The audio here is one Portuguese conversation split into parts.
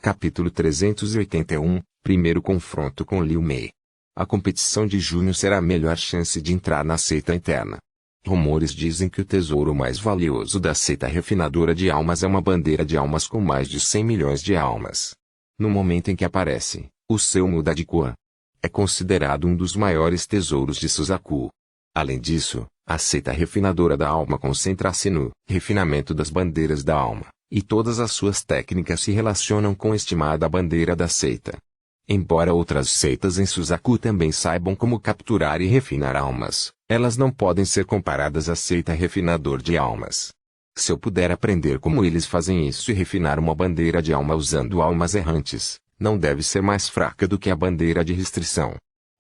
Capítulo 381, Primeiro confronto com Liu Mei. A competição de junho será a melhor chance de entrar na seita interna. Rumores dizem que o tesouro mais valioso da seita refinadora de almas é uma bandeira de almas com mais de 100 milhões de almas. No momento em que aparece, o seu muda de cor. É considerado um dos maiores tesouros de Suzaku. Além disso, a seita refinadora da alma concentra-se no refinamento das bandeiras da alma, e todas as suas técnicas se relacionam com a estimada bandeira da seita. Embora outras seitas em Suzaku também saibam como capturar e refinar almas, elas não podem ser comparadas à seita refinador de almas. Se eu puder aprender como eles fazem isso e refinar uma bandeira de alma usando almas errantes, não deve ser mais fraca do que a bandeira de restrição.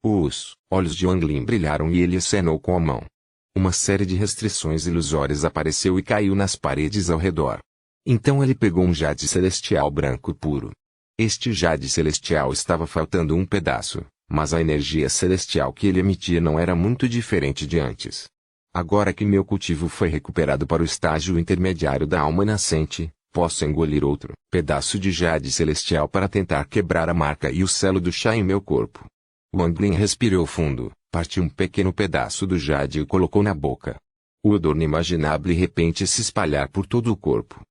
Os olhos de Wang Lin brilharam e ele acenou com a mão. Uma série de restrições ilusórias apareceu e caiu nas paredes ao redor. Então ele pegou um jade celestial branco puro. Este jade celestial estava faltando um pedaço, mas a energia celestial que ele emitia não era muito diferente de antes. Agora que meu cultivo foi recuperado para o estágio intermediário da alma nascente, posso engolir outro pedaço de jade celestial para tentar quebrar a marca e o selo do chá em meu corpo. Wang Lin respirou fundo, partiu um pequeno pedaço do jade e o colocou na boca. O odor inimaginável de repente se espalhar por todo o corpo.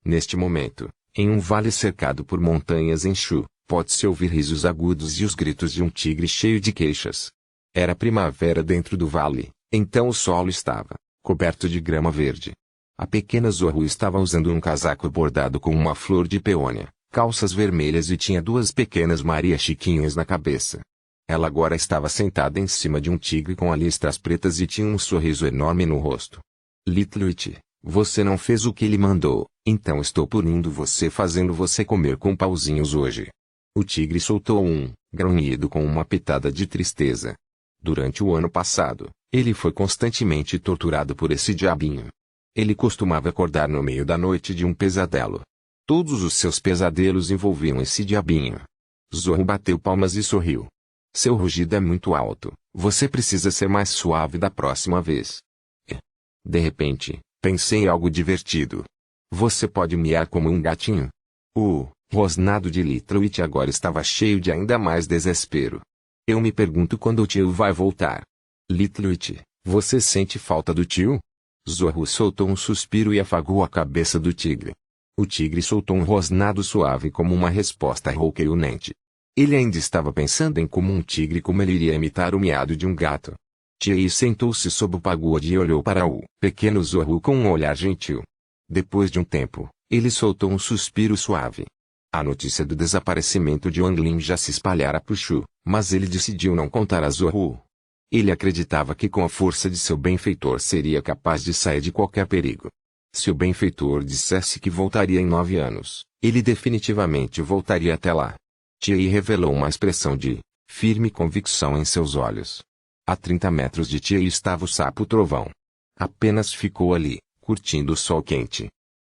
Neste momento, em um vale cercado por montanhas em Shu, pode-se ouvir risos agudos e os gritos de um tigre cheio de queixas. Era primavera dentro do vale, então o solo estava coberto de grama verde. A pequena Zohu estava usando um casaco bordado com uma flor de peônia, calças vermelhas e tinha duas pequenas Maria Chiquinhas na cabeça. Ela agora estava sentada em cima de um tigre com listras pretas e tinha um sorriso enorme no rosto. Little It, você não fez o que ele mandou, então estou punindo você fazendo você comer com pauzinhos hoje. O tigre soltou um grunhido com uma pitada de tristeza. Durante o ano passado, ele foi constantemente torturado por esse diabinho. Ele costumava acordar no meio da noite de um pesadelo. Todos os seus pesadelos envolviam esse diabinho. Zorro bateu palmas e sorriu. Seu rugido é muito alto, você precisa ser mais suave da próxima vez. De repente, pensei em algo divertido. Você pode miar como um gatinho? O rosnado de Little It agora estava cheio de ainda mais desespero. Eu me pergunto quando o tio vai voltar. Little It, você sente falta do tio? Zorro soltou um suspiro e afagou a cabeça do tigre. O tigre soltou um rosnado suave como uma resposta rouqueante. Ele ainda estava pensando em como um tigre como ele iria imitar o miado de um gato. Tiei sentou-se sob o pagode e olhou para o pequeno Zorro com um olhar gentil. Depois de um tempo, ele soltou um suspiro suave. A notícia do desaparecimento de Wang Lin já se espalhara por Shu, mas ele decidiu não contar a Zorro. Ele acreditava que com a força de seu benfeitor seria capaz de sair de qualquer perigo. Se o benfeitor dissesse que voltaria em 9 anos, ele definitivamente voltaria até lá. Tiei revelou uma expressão de firme convicção em seus olhos. A 30 metros de Tiei estava o sapo trovão. Apenas ficou ali, curtindo o sol quente.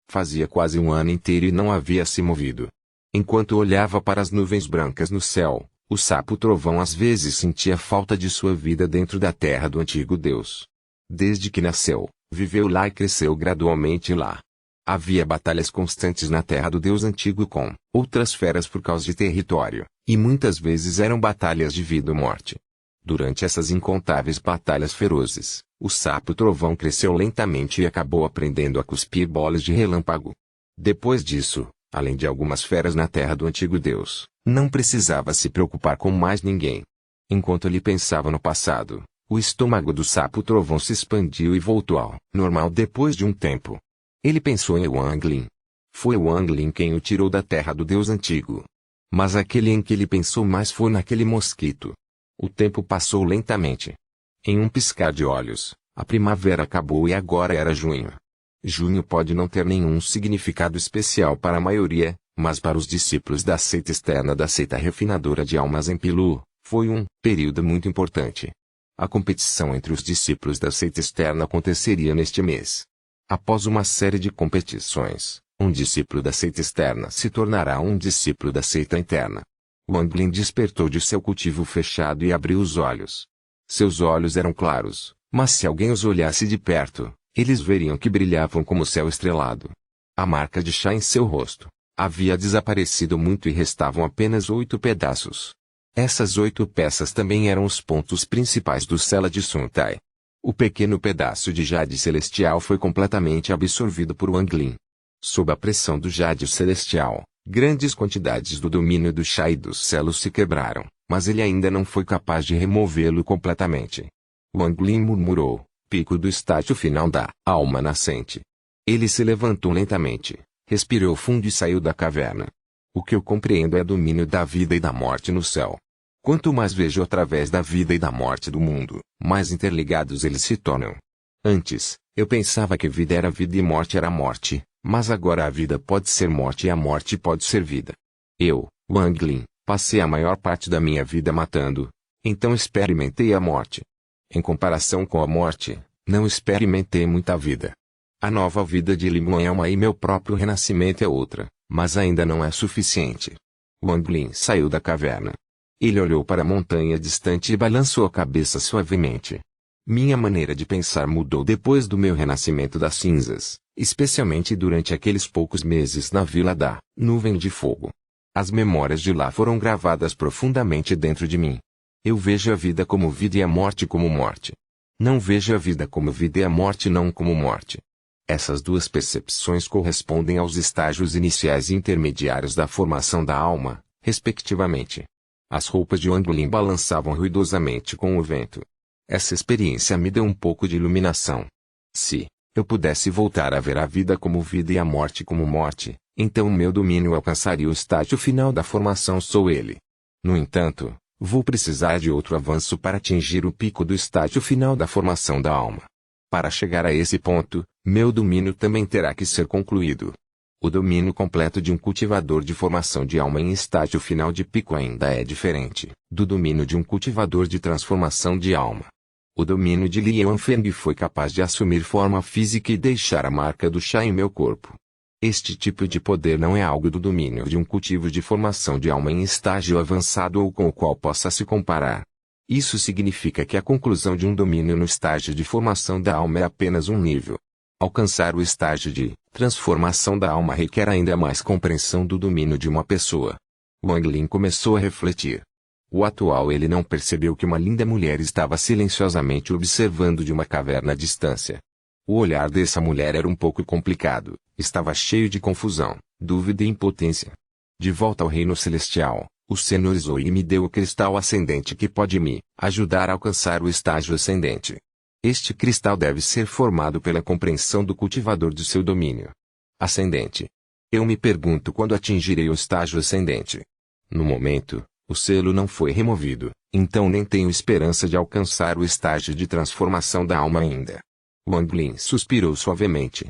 Fazia quase um ano inteiro e não havia se movido. Enquanto olhava para as nuvens brancas no céu, o sapo trovão às vezes sentia falta de sua vida dentro da terra do antigo Deus. Desde que nasceu, viveu lá e cresceu gradualmente lá. Havia batalhas constantes na terra do Deus antigo com outras feras por causa de território, e muitas vezes eram batalhas de vida ou morte. Durante essas incontáveis batalhas ferozes, o sapo trovão cresceu lentamente e acabou aprendendo a cuspir bolas de relâmpago. Depois disso, além de algumas feras na terra do antigo Deus, não precisava se preocupar com mais ninguém. Enquanto ele pensava no passado, o estômago do sapo trovão se expandiu e voltou ao normal depois de um tempo. Ele pensou em Wang Lin. Foi Wang Lin quem o tirou da terra do Deus antigo. Mas aquele em que ele pensou mais foi naquele mosquito. O tempo passou lentamente. Em um piscar de olhos, a primavera acabou e agora era junho. Junho pode não ter nenhum significado especial para a maioria, mas para os discípulos da seita externa da seita refinadora de almas em Pilu, foi um período muito importante. A competição entre os discípulos da seita externa aconteceria neste mês. Após uma série de competições, um discípulo da seita externa se tornará um discípulo da seita interna. Wang Lin despertou de seu cultivo fechado e abriu os olhos. Seus olhos eram claros, mas se alguém os olhasse de perto, eles veriam que brilhavam como o céu estrelado. A marca de chá em seu rosto, Havia desaparecido muito e restavam apenas 8 pedaços. Essas 8 peças também eram os pontos principais do Cela de Sontai. O pequeno pedaço de jade celestial foi completamente absorvido por Wang Lin. Sob a pressão do jade celestial, grandes quantidades do domínio do chá e dos selos se quebraram, mas ele ainda não foi capaz de removê-lo completamente. Wang Lin murmurou, pico do estágio final da alma nascente. Ele se levantou lentamente, respirou fundo e saiu da caverna. O que eu compreendo é domínio da vida e da morte no céu. Quanto mais vejo através da vida e da morte do mundo, mais interligados eles se tornam. Antes, eu pensava que vida era vida e morte era morte, mas agora a vida pode ser morte e a morte pode ser vida. Eu, Wang Lin, passei a maior parte da minha vida matando, então experimentei a morte. Em comparação com a morte, não experimentei muita vida. A nova vida de Limon é uma e meu próprio renascimento é outra, mas ainda não é suficiente. Wang Lin saiu da caverna. Ele olhou para a montanha distante e balançou a cabeça suavemente. Minha maneira de pensar mudou depois do meu renascimento das cinzas, especialmente durante aqueles poucos meses na Vila da Nuvem de Fogo. As memórias de lá foram gravadas profundamente dentro de mim. Eu vejo a vida como vida e a morte como morte. Não vejo a vida como vida e a morte não como morte. Essas duas percepções correspondem aos estágios iniciais e intermediários da formação da alma, respectivamente. As roupas de Wang Lin balançavam ruidosamente com o vento. Essa experiência me deu um pouco de iluminação. Se eu pudesse voltar a ver a vida como vida e a morte como morte, então o meu domínio alcançaria o estágio final da formação sou ele. No entanto, vou precisar de outro avanço para atingir o pico do estágio final da formação da alma. Para chegar a esse ponto, meu domínio também terá que ser concluído. O domínio completo de um cultivador de formação de alma em estágio final de pico ainda é diferente do domínio de um cultivador de transformação de alma. O domínio de Li Yanfeng foi capaz de assumir forma física e deixar a marca do chá em meu corpo. Este tipo de poder não é algo do domínio de um cultivo de formação de alma em estágio avançado ou com o qual possa se comparar. Isso significa que a conclusão de um domínio no estágio de formação da alma é apenas um nível. Alcançar o estágio de transformação da alma requer ainda mais compreensão do domínio de uma pessoa. Wang Lin começou a refletir. O atual ele não percebeu que uma linda mulher estava silenciosamente observando de uma caverna à distância. O olhar dessa mulher era um pouco complicado, estava cheio de confusão, dúvida e impotência. De volta ao reino celestial, o Senhor Zoe me deu o cristal ascendente que pode me ajudar a alcançar o estágio ascendente. Este cristal deve ser formado pela compreensão do cultivador de seu domínio ascendente. Eu me pergunto quando atingirei o estágio ascendente. No momento, o selo não foi removido, então nem tenho esperança de alcançar o estágio de transformação da alma ainda. Wang Lin suspirou suavemente.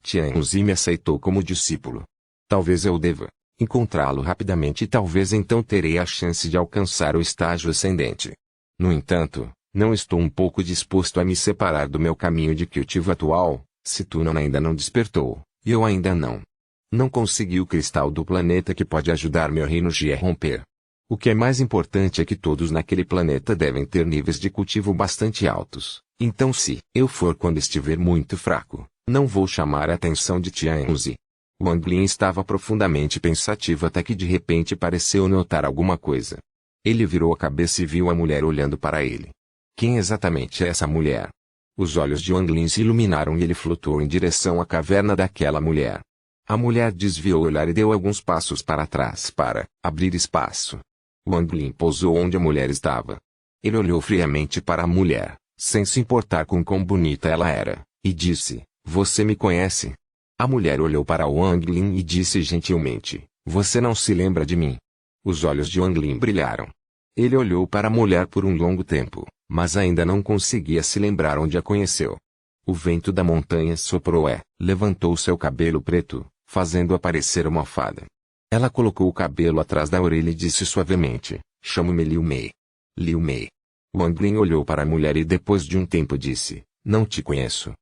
Tianzi me aceitou como discípulo. Talvez eu deva encontrá-lo rapidamente e talvez então terei a chance de alcançar o estágio ascendente. No entanto, não estou um pouco disposto a me separar do meu caminho de cultivo atual, se Tunan ainda não despertou, e eu ainda não consegui o cristal do planeta que pode ajudar meu reino G a romper. O que é mais importante é que todos naquele planeta devem ter níveis de cultivo bastante altos, então se eu for quando estiver muito fraco, não vou chamar a atenção de Tianzi. Wang Lin estava profundamente pensativo até que de repente pareceu notar alguma coisa. Ele virou a cabeça e viu a mulher olhando para ele. Quem exatamente é essa mulher? Os olhos de Wang Lin se iluminaram e ele flutuou em direção à caverna daquela mulher. A mulher desviou o olhar e deu alguns passos para trás para abrir espaço. Wang Lin pousou onde a mulher estava. Ele olhou friamente para a mulher, sem se importar com quão bonita ela era, e disse, "Você me conhece?" A mulher olhou para Wang Lin e disse gentilmente, "Você não se lembra de mim?" Os olhos de Wang Lin brilharam. Ele olhou para a mulher por um longo tempo, mas ainda não conseguia se lembrar onde a conheceu. O vento da montanha soprou e levantou seu cabelo preto, fazendo aparecer uma fada. Ela colocou o cabelo atrás da orelha e disse suavemente, "Chamo-me Liu Mei." Liu Mei. Wang Lin olhou para a mulher e depois de um tempo disse, "Não te conheço."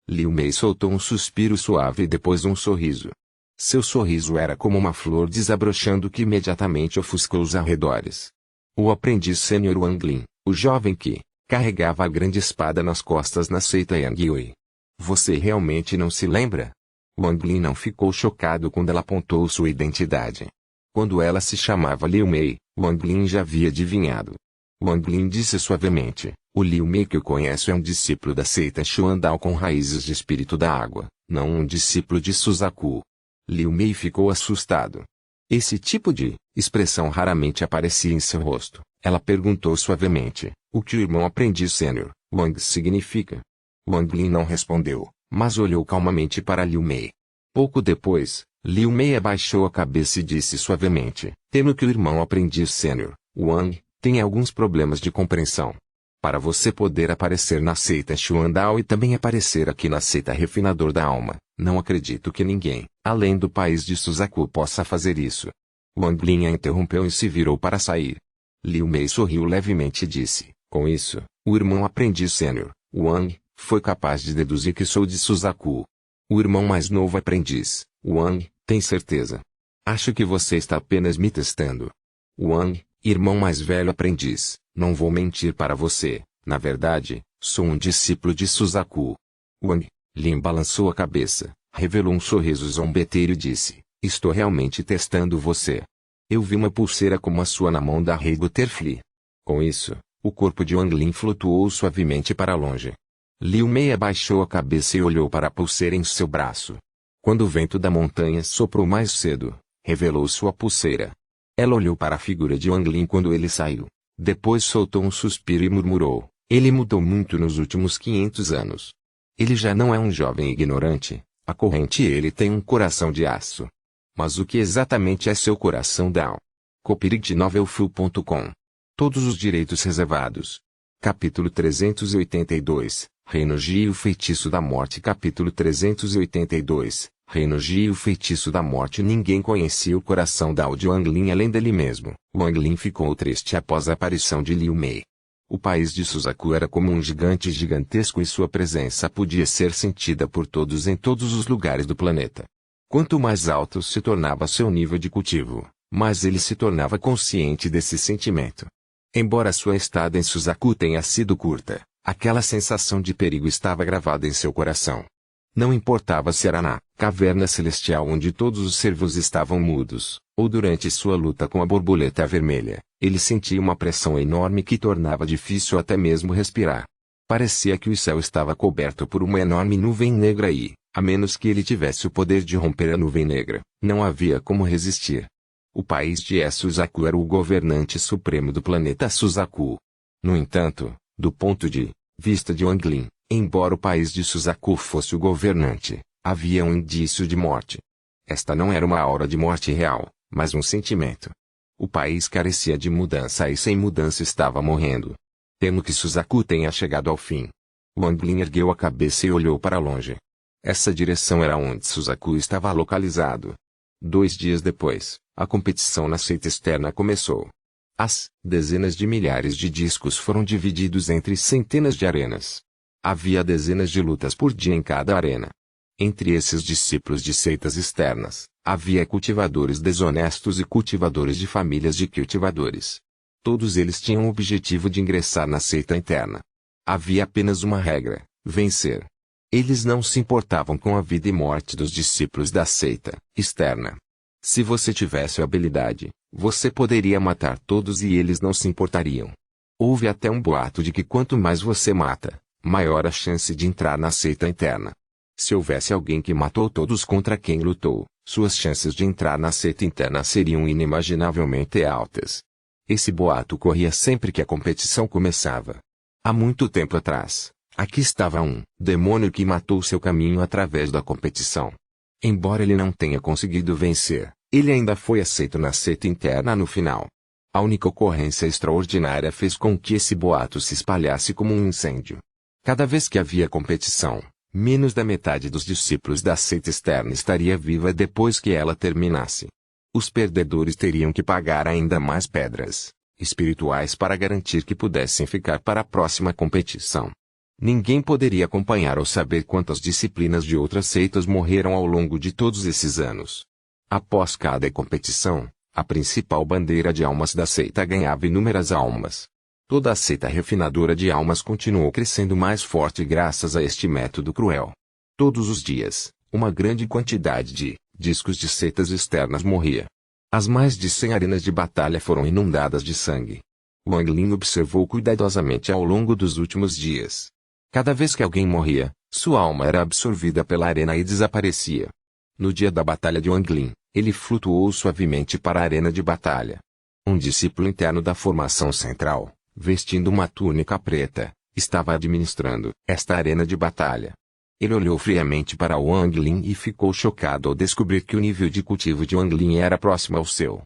Liu Mei soltou um suspiro suave e depois um sorriso. Seu sorriso era como uma flor desabrochando que imediatamente ofuscou os arredores. O aprendiz sênior Wang Lin, o jovem que carregava a grande espada nas costas na seita Yangyue. "Você realmente não se lembra?" Wang Lin não ficou chocado quando ela apontou sua identidade. Quando ela se chamava Liu Mei, Wang Lin já havia adivinhado. Wang Lin disse suavemente: o Liu Mei que eu conheço é um discípulo da seita Xuandao com raízes de espírito da água, não um discípulo de Suzaku. Liu Mei ficou assustado. Esse tipo de expressão raramente aparecia em seu rosto. Ela perguntou suavemente: o que o irmão aprendiz sênior, Wang significa? Wang Lin não respondeu, mas olhou calmamente para Liu Mei. Pouco depois, Liu Mei abaixou a cabeça e disse suavemente: temo que o irmão aprendiz sênior, Wang, tem alguns problemas de compreensão. Para você poder aparecer na seita Xuandao e também aparecer aqui na seita Refinador da Alma, não acredito que ninguém, além do país de Suzaku, possa fazer isso. Wang Lin a interrompeu e se virou para sair. Liu Mei sorriu levemente e disse: com isso, o irmão aprendiz sênior, Wang, foi capaz de deduzir que sou de Suzaku. O irmão mais novo aprendiz, Wang, tem certeza? Acho que você está apenas me testando. Wang, irmão mais velho aprendiz, não vou mentir para você, na verdade, sou um discípulo de Suzaku. Wang Lin balançou a cabeça, revelou um sorriso zombeteiro e disse: estou realmente testando você. Eu vi uma pulseira como a sua na mão da Rei Butterfly. Com isso, o corpo de Wang Lin flutuou suavemente para longe. Liu Mei abaixou a cabeça e olhou para a pulseira em seu braço. Quando o vento da montanha soprou mais cedo, revelou sua pulseira. Ela olhou para a figura de Wang Lin quando ele saiu. Depois soltou um suspiro e murmurou: ele mudou muito nos últimos 500 anos. Ele já não é um jovem ignorante, a corrente ele tem um coração de aço. Mas o que exatamente é seu coração Dao? Copyright Novelfu.com. Todos os direitos reservados. Capítulo 382, Reino Ji e o Feitiço da Morte. Capítulo 382, Reino Ji e o Feitiço da Morte. Ninguém conhecia o coração Dao de Wang Lin além dele mesmo. Wang Lin ficou triste após a aparição de Liu Mei. O país de Suzaku era como um gigante gigantesco e sua presença podia ser sentida por todos em todos os lugares do planeta. Quanto mais alto se tornava seu nível de cultivo, mais ele se tornava consciente desse sentimento. Embora sua estada em Suzaku tenha sido curta, aquela sensação de perigo estava gravada em seu coração. Não importava se era na caverna celestial onde todos os servos estavam mudos, ou durante sua luta com a borboleta vermelha, ele sentia uma pressão enorme que tornava difícil até mesmo respirar. Parecia que o céu estava coberto por uma enorme nuvem negra e, a menos que ele tivesse o poder de romper a nuvem negra, não havia como resistir. O país de Suzaku era o governante supremo do planeta Suzaku. No entanto, do ponto de vista de Wang Lin, embora o país de Suzaku fosse o governante, havia um indício de morte. Esta não era uma aura de morte real, mas um sentimento. O país carecia de mudança e sem mudança estava morrendo. Temo que Suzaku tenha chegado ao fim. Wang Lin ergueu a cabeça e olhou para longe. Essa direção era onde Suzaku estava localizado. 2 dias depois, a competição na seita externa começou. As dezenas de milhares de discos foram divididos entre centenas de arenas. Havia dezenas de lutas por dia em cada arena. Entre esses discípulos de seitas externas, havia cultivadores desonestos e cultivadores de famílias de cultivadores. Todos eles tinham o objetivo de ingressar na seita interna. Havia apenas uma regra: vencer. Eles não se importavam com a vida e morte dos discípulos da seita externa. Se você tivesse a habilidade, você poderia matar todos e eles não se importariam. Houve até um boato de que quanto mais você mata, maior a chance de entrar na seita interna. Se houvesse alguém que matou todos contra quem lutou, suas chances de entrar na seita interna seriam inimaginavelmente altas. Esse boato corria sempre que a competição começava. Há muito tempo atrás, aqui estava um demônio que matou seu caminho através da competição. Embora ele não tenha conseguido vencer, ele ainda foi aceito na seita interna no final. A única ocorrência extraordinária fez com que esse boato se espalhasse como um incêndio. Cada vez que havia competição, menos da metade dos discípulos da seita externa estaria viva depois que ela terminasse. Os perdedores teriam que pagar ainda mais pedras espirituais para garantir que pudessem ficar para a próxima competição. Ninguém poderia acompanhar ou saber quantas disciplinas de outras seitas morreram ao longo de todos esses anos. Após cada competição, a principal bandeira de almas da seita ganhava inúmeras almas. Toda a seita refinadora de almas continuou crescendo mais forte graças a este método cruel. Todos os dias, uma grande quantidade de discos de setas externas morria. As mais de 100 arenas de batalha foram inundadas de sangue. Wang Lin observou cuidadosamente ao longo dos últimos dias. Cada vez que alguém morria, sua alma era absorvida pela arena e desaparecia. No dia da batalha de Wang Lin, ele flutuou suavemente para a arena de batalha. Um discípulo interno da formação central, vestindo uma túnica preta, estava administrando esta arena de batalha. Ele olhou friamente para Wang Lin e ficou chocado ao descobrir que o nível de cultivo de Wang Lin era próximo ao seu.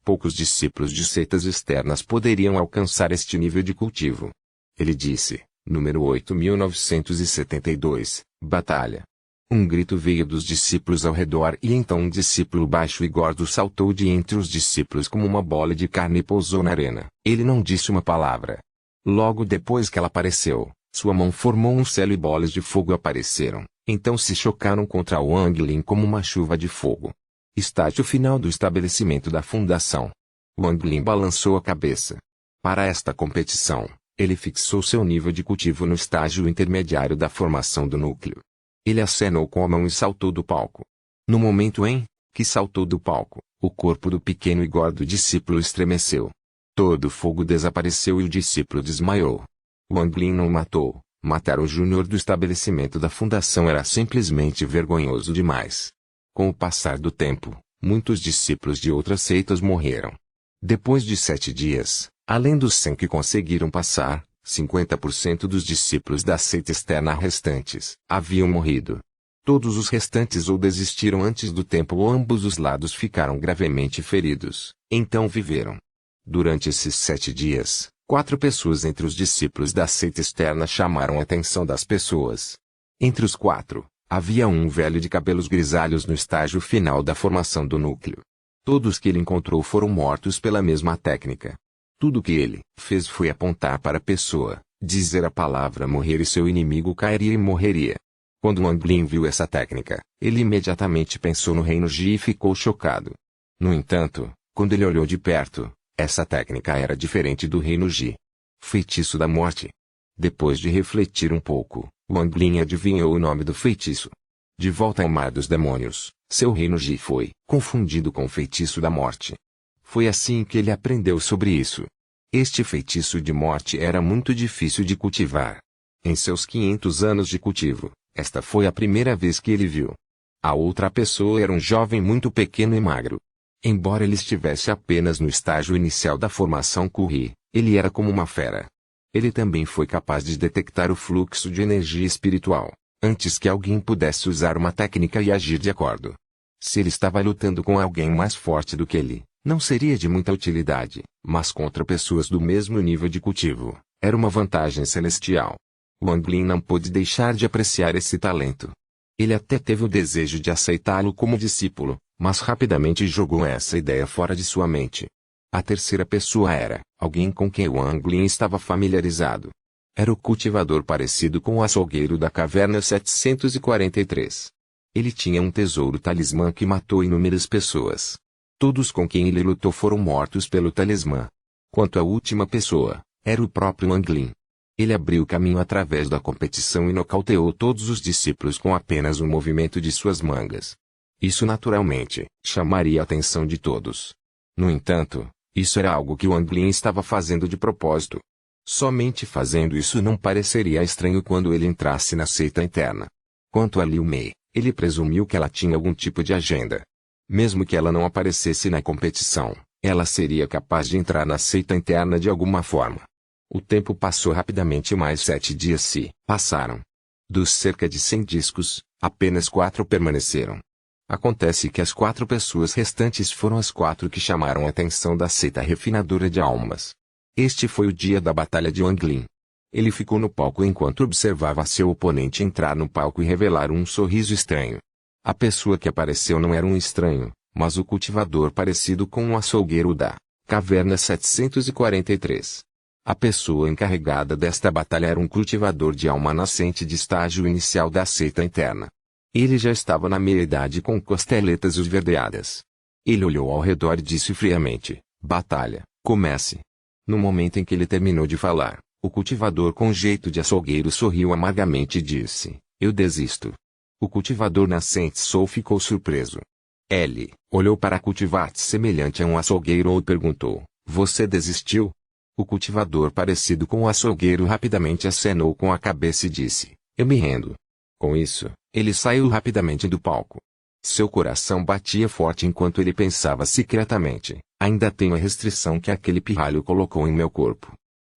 Poucos discípulos de seitas externas poderiam alcançar este nível de cultivo. Ele disse, número 8972, batalha. Um grito veio dos discípulos ao redor e então um discípulo baixo e gordo saltou de entre os discípulos como uma bola de carne e pousou na arena. Ele não disse uma palavra. Logo depois que ela apareceu, sua mão formou um celo e bolas de fogo apareceram, então se chocaram contra Wang Lin como uma chuva de fogo. Estágio final do estabelecimento da fundação. Wang Lin balançou a cabeça. Para esta competição, ele fixou seu nível de cultivo no estágio intermediário da formação do núcleo. Ele acenou com a mão e saltou do palco. No momento em que saltou do palco, o corpo do pequeno e gordo discípulo estremeceu. Todo o fogo desapareceu e o discípulo desmaiou. Wang Lin não matou. Matar o júnior do estabelecimento da fundação era simplesmente vergonhoso demais. Com o passar do tempo, muitos discípulos de outras seitas morreram. Depois de 7 dias, além dos 100 que conseguiram passar, 50% dos discípulos da seita externa restantes haviam morrido. Todos os restantes ou desistiram antes do tempo ou ambos os lados ficaram gravemente feridos, então viveram. Durante esses 7 dias, 4 pessoas entre os discípulos da seita externa chamaram a atenção das pessoas. Entre os 4, havia um velho de cabelos grisalhos no estágio final da formação do núcleo. Todos que ele encontrou foram mortos pela mesma técnica. Tudo o que ele fez foi apontar para a pessoa, dizer a palavra morrer e seu inimigo cairia e morreria. Quando Wang Lin viu essa técnica, ele imediatamente pensou no reino Ji e ficou chocado. No entanto, quando ele olhou de perto, essa técnica era diferente do reino Ji. Feitiço da morte. Depois de refletir um pouco, Wang Lin adivinhou o nome do feitiço. De volta ao mar dos demônios, seu reino Ji foi confundido com o feitiço da morte. Foi assim que ele aprendeu sobre isso. Este feitiço de morte era muito difícil de cultivar. Em seus 500 anos de cultivo, esta foi a primeira vez que ele viu. A outra pessoa era um jovem muito pequeno e magro. Embora ele estivesse apenas no estágio inicial da formação Curry, ele era como uma fera. Ele também foi capaz de detectar o fluxo de energia espiritual, antes que alguém pudesse usar uma técnica e agir de acordo. Se ele estava lutando com alguém mais forte do que ele, não seria de muita utilidade, mas contra pessoas do mesmo nível de cultivo, era uma vantagem celestial. Wang Lin não pôde deixar de apreciar esse talento. Ele até teve o desejo de aceitá-lo como discípulo, mas rapidamente jogou essa ideia fora de sua mente. A terceira pessoa era alguém com quem Wang Lin estava familiarizado. Era o cultivador parecido com o açougueiro da caverna 743. Ele tinha um tesouro talismã que matou inúmeras pessoas. Todos com quem ele lutou foram mortos pelo talismã. Quanto à última pessoa, era o próprio Wang Lin. Ele abriu caminho através da competição e nocauteou todos os discípulos com apenas um movimento de suas mangas. Isso naturalmente chamaria a atenção de todos. No entanto, isso era algo que Wang Lin estava fazendo de propósito. Somente fazendo isso não pareceria estranho quando ele entrasse na seita interna. Quanto a Liu Mei, ele presumiu que ela tinha algum tipo de agenda. Mesmo que ela não aparecesse na competição, ela seria capaz de entrar na seita interna de alguma forma. O tempo passou rapidamente e mais 7 dias se passaram. Dos cerca de 100 discos, apenas 4 permaneceram. Acontece que as 4 pessoas restantes foram as 4 que chamaram a atenção da seita refinadora de almas. Este foi o dia da batalha de Wang Lin. Ele ficou no palco enquanto observava seu oponente entrar no palco e revelar um sorriso estranho. A pessoa que apareceu não era um estranho, mas o cultivador parecido com um açougueiro da caverna 743. A pessoa encarregada desta batalha era um cultivador de alma nascente de estágio inicial da seita interna. Ele já estava na meia-idade com costeletas esverdeadas. Ele olhou ao redor e disse friamente, batalha, comece. No momento em que ele terminou de falar, o cultivador com jeito de açougueiro sorriu amargamente e disse, eu desisto. O cultivador nascente Sou ficou surpreso. Ele olhou para Cultivat semelhante a um açougueiro e perguntou, você desistiu? O cultivador parecido com o açougueiro rapidamente acenou com a cabeça e disse, eu me rendo. Com isso, ele saiu rapidamente do palco. Seu coração batia forte enquanto ele pensava secretamente, ainda tenho a restrição que aquele pirralho colocou em meu corpo.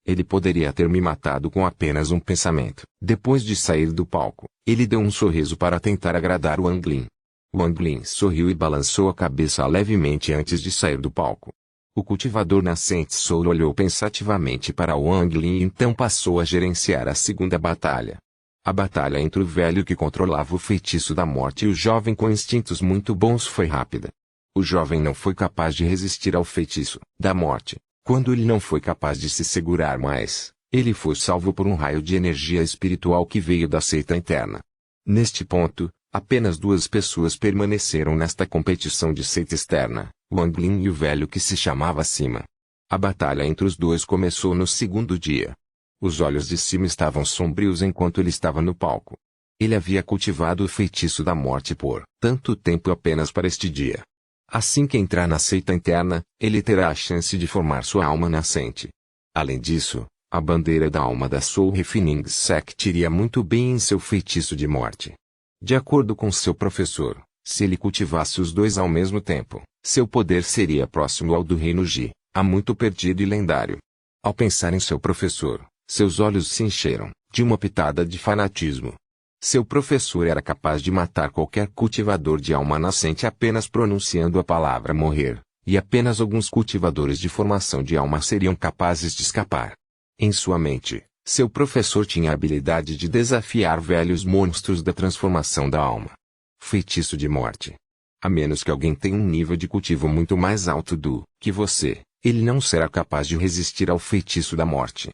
Ele poderia ter me matado com apenas um pensamento. Depois de sair do palco, ele deu um sorriso para tentar agradar o Anglin. O Anglin sorriu e balançou a cabeça levemente antes de sair do palco. O cultivador nascente Soul olhou pensativamente para o Anglin e então passou a gerenciar a segunda batalha. A batalha entre o velho que controlava o feitiço da morte e o jovem com instintos muito bons foi rápida. O jovem não foi capaz de resistir ao feitiço da morte. Quando ele não foi capaz de se segurar mais, ele foi salvo por um raio de energia espiritual que veio da seita interna. Neste ponto, apenas duas pessoas permaneceram nesta competição de seita externa, o Anglin e o velho que se chamava Sima. A batalha entre os dois começou no segundo dia. Os olhos de Sima estavam sombrios enquanto ele estava no palco. Ele havia cultivado o feitiço da morte por tanto tempo apenas para este dia. Assim que entrar na seita interna, ele terá a chance de formar sua alma nascente. Além disso, a bandeira da alma da Soul Refining Sect iria muito bem em seu feitiço de morte. De acordo com seu professor, se ele cultivasse os dois ao mesmo tempo, seu poder seria próximo ao do Reino Ji, há muito perdido e lendário. Ao pensar em seu professor, seus olhos se encheram de uma pitada de fanatismo. Seu professor era capaz de matar qualquer cultivador de alma nascente apenas pronunciando a palavra morrer, e apenas alguns cultivadores de formação de alma seriam capazes de escapar. Em sua mente, seu professor tinha a habilidade de desafiar velhos monstros da transformação da alma. Feitiço de morte. A menos que alguém tenha um nível de cultivo muito mais alto do que você, ele não será capaz de resistir ao feitiço da morte.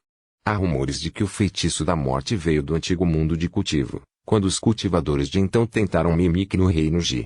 Há rumores de que o feitiço da morte veio do antigo mundo de cultivo, quando os cultivadores de então tentaram mimic no Reino Ji.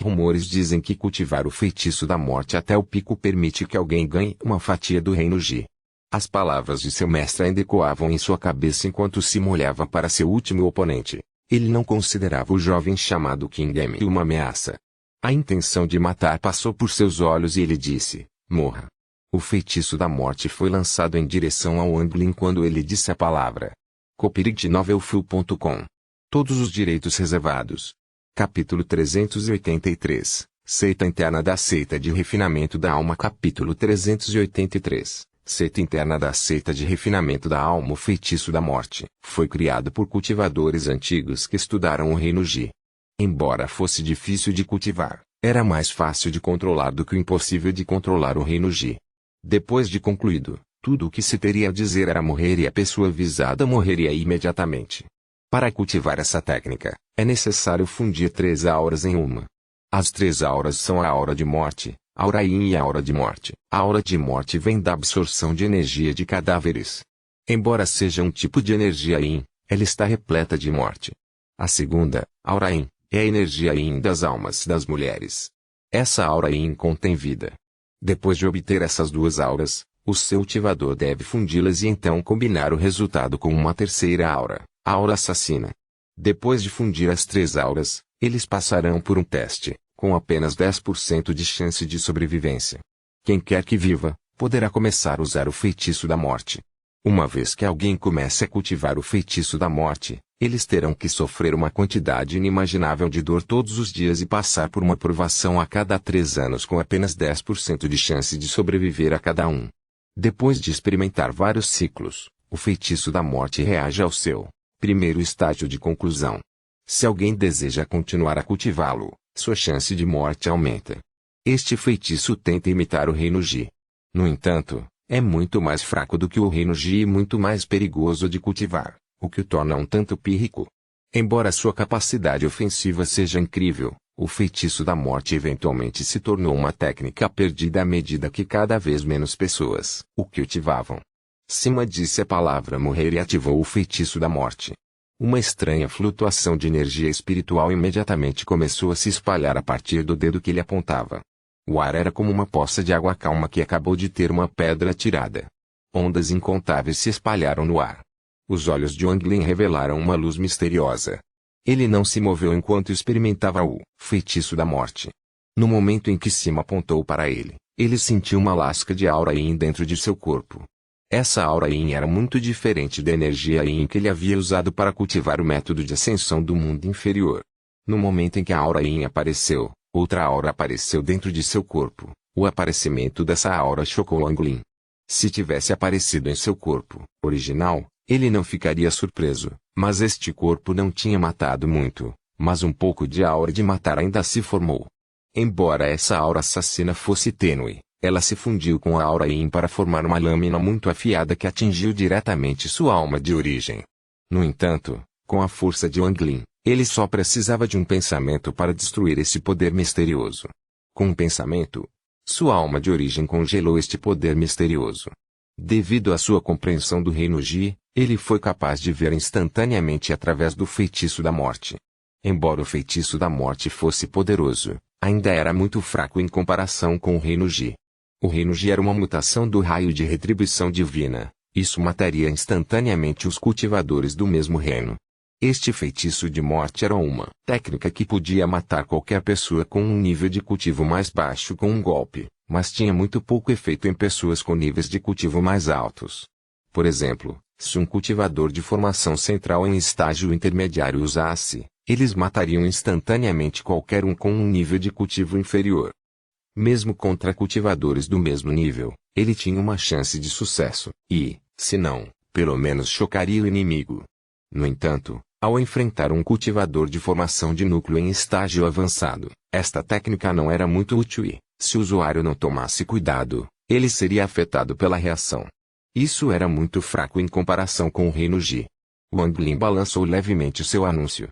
Rumores dizem que cultivar o feitiço da morte até o pico permite que alguém ganhe uma fatia do Reino Ji. As palavras de seu mestre ainda ecoavam em sua cabeça enquanto se molhava para seu último oponente. Ele não considerava o jovem chamado King M uma ameaça. A intenção de matar passou por seus olhos e ele disse, morra. O feitiço da morte foi lançado em direção ao Anglin quando ele disse a palavra. Copyright novelfull.com. Todos os direitos reservados. Capítulo 383. Seita interna da seita de refinamento da alma. Capítulo 383. Seita interna da seita de refinamento da alma. O feitiço da morte foi criado por cultivadores antigos que estudaram o Reino Ji. Embora fosse difícil de cultivar, era mais fácil de controlar do que o impossível de controlar o Reino Ji. Depois de concluído, tudo o que se teria a dizer era morrer e a pessoa visada morreria imediatamente. Para cultivar essa técnica, é necessário fundir 3 auras em uma. As 3 auras são a aura de morte, a aura yin e a aura de morte. A aura de morte vem da absorção de energia de cadáveres. Embora seja um tipo de energia yin, ela está repleta de morte. A segunda, aura yin, é a energia yin das almas das mulheres. Essa aura yin contém vida. Depois de obter essas 2 auras, o seu cultivador deve fundi-las e então combinar o resultado com uma terceira aura, a aura assassina. Depois de fundir as 3 auras, eles passarão por um teste, com apenas 10% de chance de sobrevivência. Quem quer que viva, poderá começar a usar o feitiço da morte. Uma vez que alguém comece a cultivar o feitiço da morte, eles terão que sofrer uma quantidade inimaginável de dor todos os dias e passar por uma provação a cada 3 anos com apenas 10% de chance de sobreviver a cada um. Depois de experimentar vários ciclos, o feitiço da morte reage ao seu primeiro estágio de conclusão. Se alguém deseja continuar a cultivá-lo, sua chance de morte aumenta. Este feitiço tenta imitar o Reino Ji. No entanto, é muito mais fraco do que o Reino Ji e muito mais perigoso de cultivar, o que o torna um tanto pírrico. Embora sua capacidade ofensiva seja incrível, o feitiço da morte eventualmente se tornou uma técnica perdida à medida que cada vez menos pessoas o cultivavam. Sima disse a palavra morrer e ativou o feitiço da morte. Uma estranha flutuação de energia espiritual imediatamente começou a se espalhar a partir do dedo que ele apontava. O ar era como uma poça de água calma que acabou de ter uma pedra atirada. Ondas incontáveis se espalharam no ar. Os olhos de Wang Lin revelaram uma luz misteriosa. Ele não se moveu enquanto experimentava o feitiço da morte. No momento em que Sima apontou para ele, ele sentiu uma lasca de aura yin dentro de seu corpo. Essa aura yin era muito diferente da energia yin que ele havia usado para cultivar o método de ascensão do mundo inferior. No momento em que a aura yin apareceu, outra aura apareceu dentro de seu corpo. O aparecimento dessa aura chocou Wang Lin. Se tivesse aparecido em seu corpo original, ele não ficaria surpreso, mas este corpo não tinha matado muito, mas um pouco de aura de matar ainda se formou. Embora essa aura assassina fosse tênue, ela se fundiu com a aura yin para formar uma lâmina muito afiada que atingiu diretamente sua alma de origem. No entanto, com a força de Wang Lin, ele só precisava de um pensamento para destruir esse poder misterioso. Com um pensamento, sua alma de origem congelou este poder misterioso. Devido à sua compreensão do reino Ji, ele foi capaz de ver instantaneamente através do feitiço da morte. Embora o feitiço da morte fosse poderoso, ainda era muito fraco em comparação com o reino Ji. O reino Ji era uma mutação do raio de retribuição divina. Isso mataria instantaneamente os cultivadores do mesmo reino. Este feitiço de morte era uma técnica que podia matar qualquer pessoa com um nível de cultivo mais baixo com um golpe, mas tinha muito pouco efeito em pessoas com níveis de cultivo mais altos. Por exemplo, se um cultivador de formação central em estágio intermediário usasse, eles matariam instantaneamente qualquer um com um nível de cultivo inferior. Mesmo contra cultivadores do mesmo nível, ele tinha uma chance de sucesso, e, se não, pelo menos chocaria o inimigo. No entanto, ao enfrentar um cultivador de formação de núcleo em estágio avançado, esta técnica não era muito útil e, se o usuário não tomasse cuidado, ele seria afetado pela reação. Isso era muito fraco em comparação com o reino Ji. Wang Lin balançou levemente seu anúncio.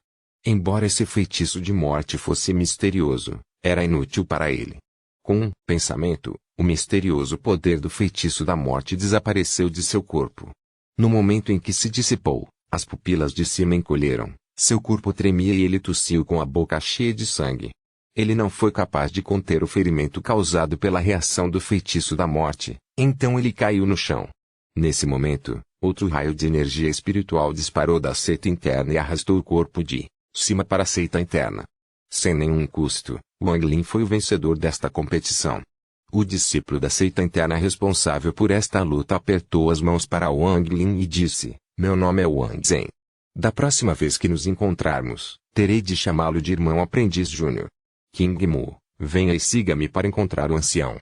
Embora esse feitiço de morte fosse misterioso, era inútil para ele. Com um pensamento, o misterioso poder do feitiço da morte desapareceu de seu corpo. No momento em que se dissipou, as pupilas de cima encolheram, seu corpo tremia e ele tossiu com a boca cheia de sangue. Ele não foi capaz de conter o ferimento causado pela reação do feitiço da morte, então ele caiu no chão. Nesse momento, outro raio de energia espiritual disparou da seita interna e arrastou o corpo de Sima para a seita interna. Sem nenhum custo, Wang Lin foi o vencedor desta competição. O discípulo da seita interna responsável por esta luta apertou as mãos para Wang Lin e disse: "Meu nome é Wang Zhen. Da próxima vez que nos encontrarmos, terei de chamá-lo de irmão aprendiz júnior. King Mu, venha e siga-me para encontrar o ancião."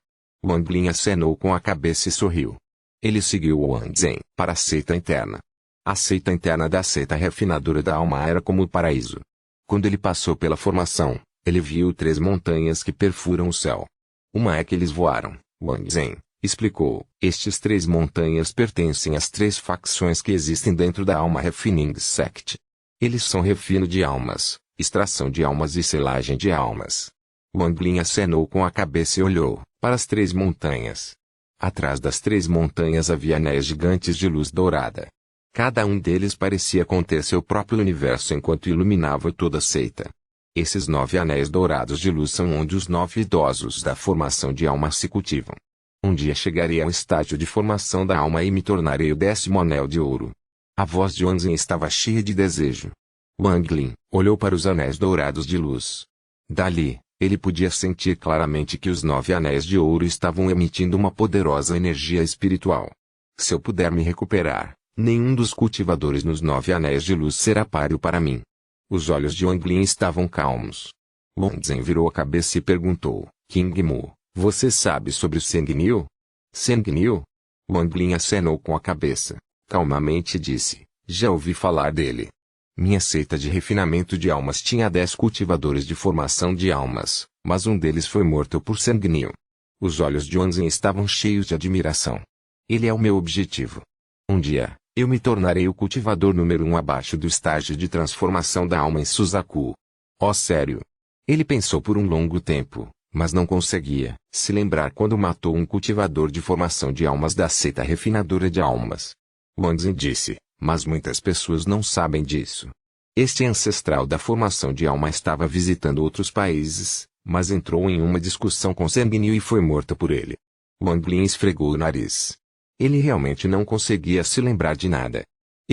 Wang Lin acenou com a cabeça e sorriu. Ele seguiu Wang Zhen para a seita interna. A seita interna da seita refinadora da alma era como o paraíso. Quando ele passou pela formação, ele viu 3 montanhas que perfuram o céu. Uma é que eles voaram, Wang Zhen explicou. Estes 3 montanhas pertencem às 3 facções que existem dentro da Alma Refining Sect. Eles são refino de almas, extração de almas e selagem de almas. Wang Lin acenou com a cabeça e olhou para as 3 montanhas. Atrás das 3 montanhas havia anéis gigantes de luz dourada. Cada um deles parecia conter seu próprio universo enquanto iluminava toda a seita. Esses 9 anéis dourados de luz são onde os 9 idosos da formação de alma se cultivam. Um dia chegarei ao estágio de formação da alma e me tornarei o 10º anel de ouro. A voz de Wang Zhen estava cheia de desejo. Wang Lin olhou para os anéis dourados de luz. Dali, ele podia sentir claramente que os 9 anéis de ouro estavam emitindo uma poderosa energia espiritual. Se eu puder me recuperar, nenhum dos cultivadores nos 9 anéis de luz será páreo para mim. Os olhos de Wang Lin estavam calmos. Wang Zhen virou a cabeça e perguntou: King Mu, você sabe sobre o Sengniu? Sengniu? Wang Lin acenou com a cabeça. Calmamente disse: já ouvi falar dele. Minha seita de refinamento de almas tinha 10 cultivadores de formação de almas, mas um deles foi morto por Sengniu. Os olhos de Wang Zhen estavam cheios de admiração. Ele é o meu objetivo. Um dia, eu me tornarei o cultivador número 1 abaixo do estágio de transformação da alma em Suzaku. Oh, sério? Ele pensou por um longo tempo, mas não conseguia se lembrar quando matou um cultivador de formação de almas da seita refinadora de almas. Wang Zhen disse: mas muitas pessoas não sabem disso. Este ancestral da formação de alma estava visitando outros países, mas entrou em uma discussão com Sengniu e foi morto por ele. Wang Lin esfregou o nariz. Ele realmente não conseguia se lembrar de nada.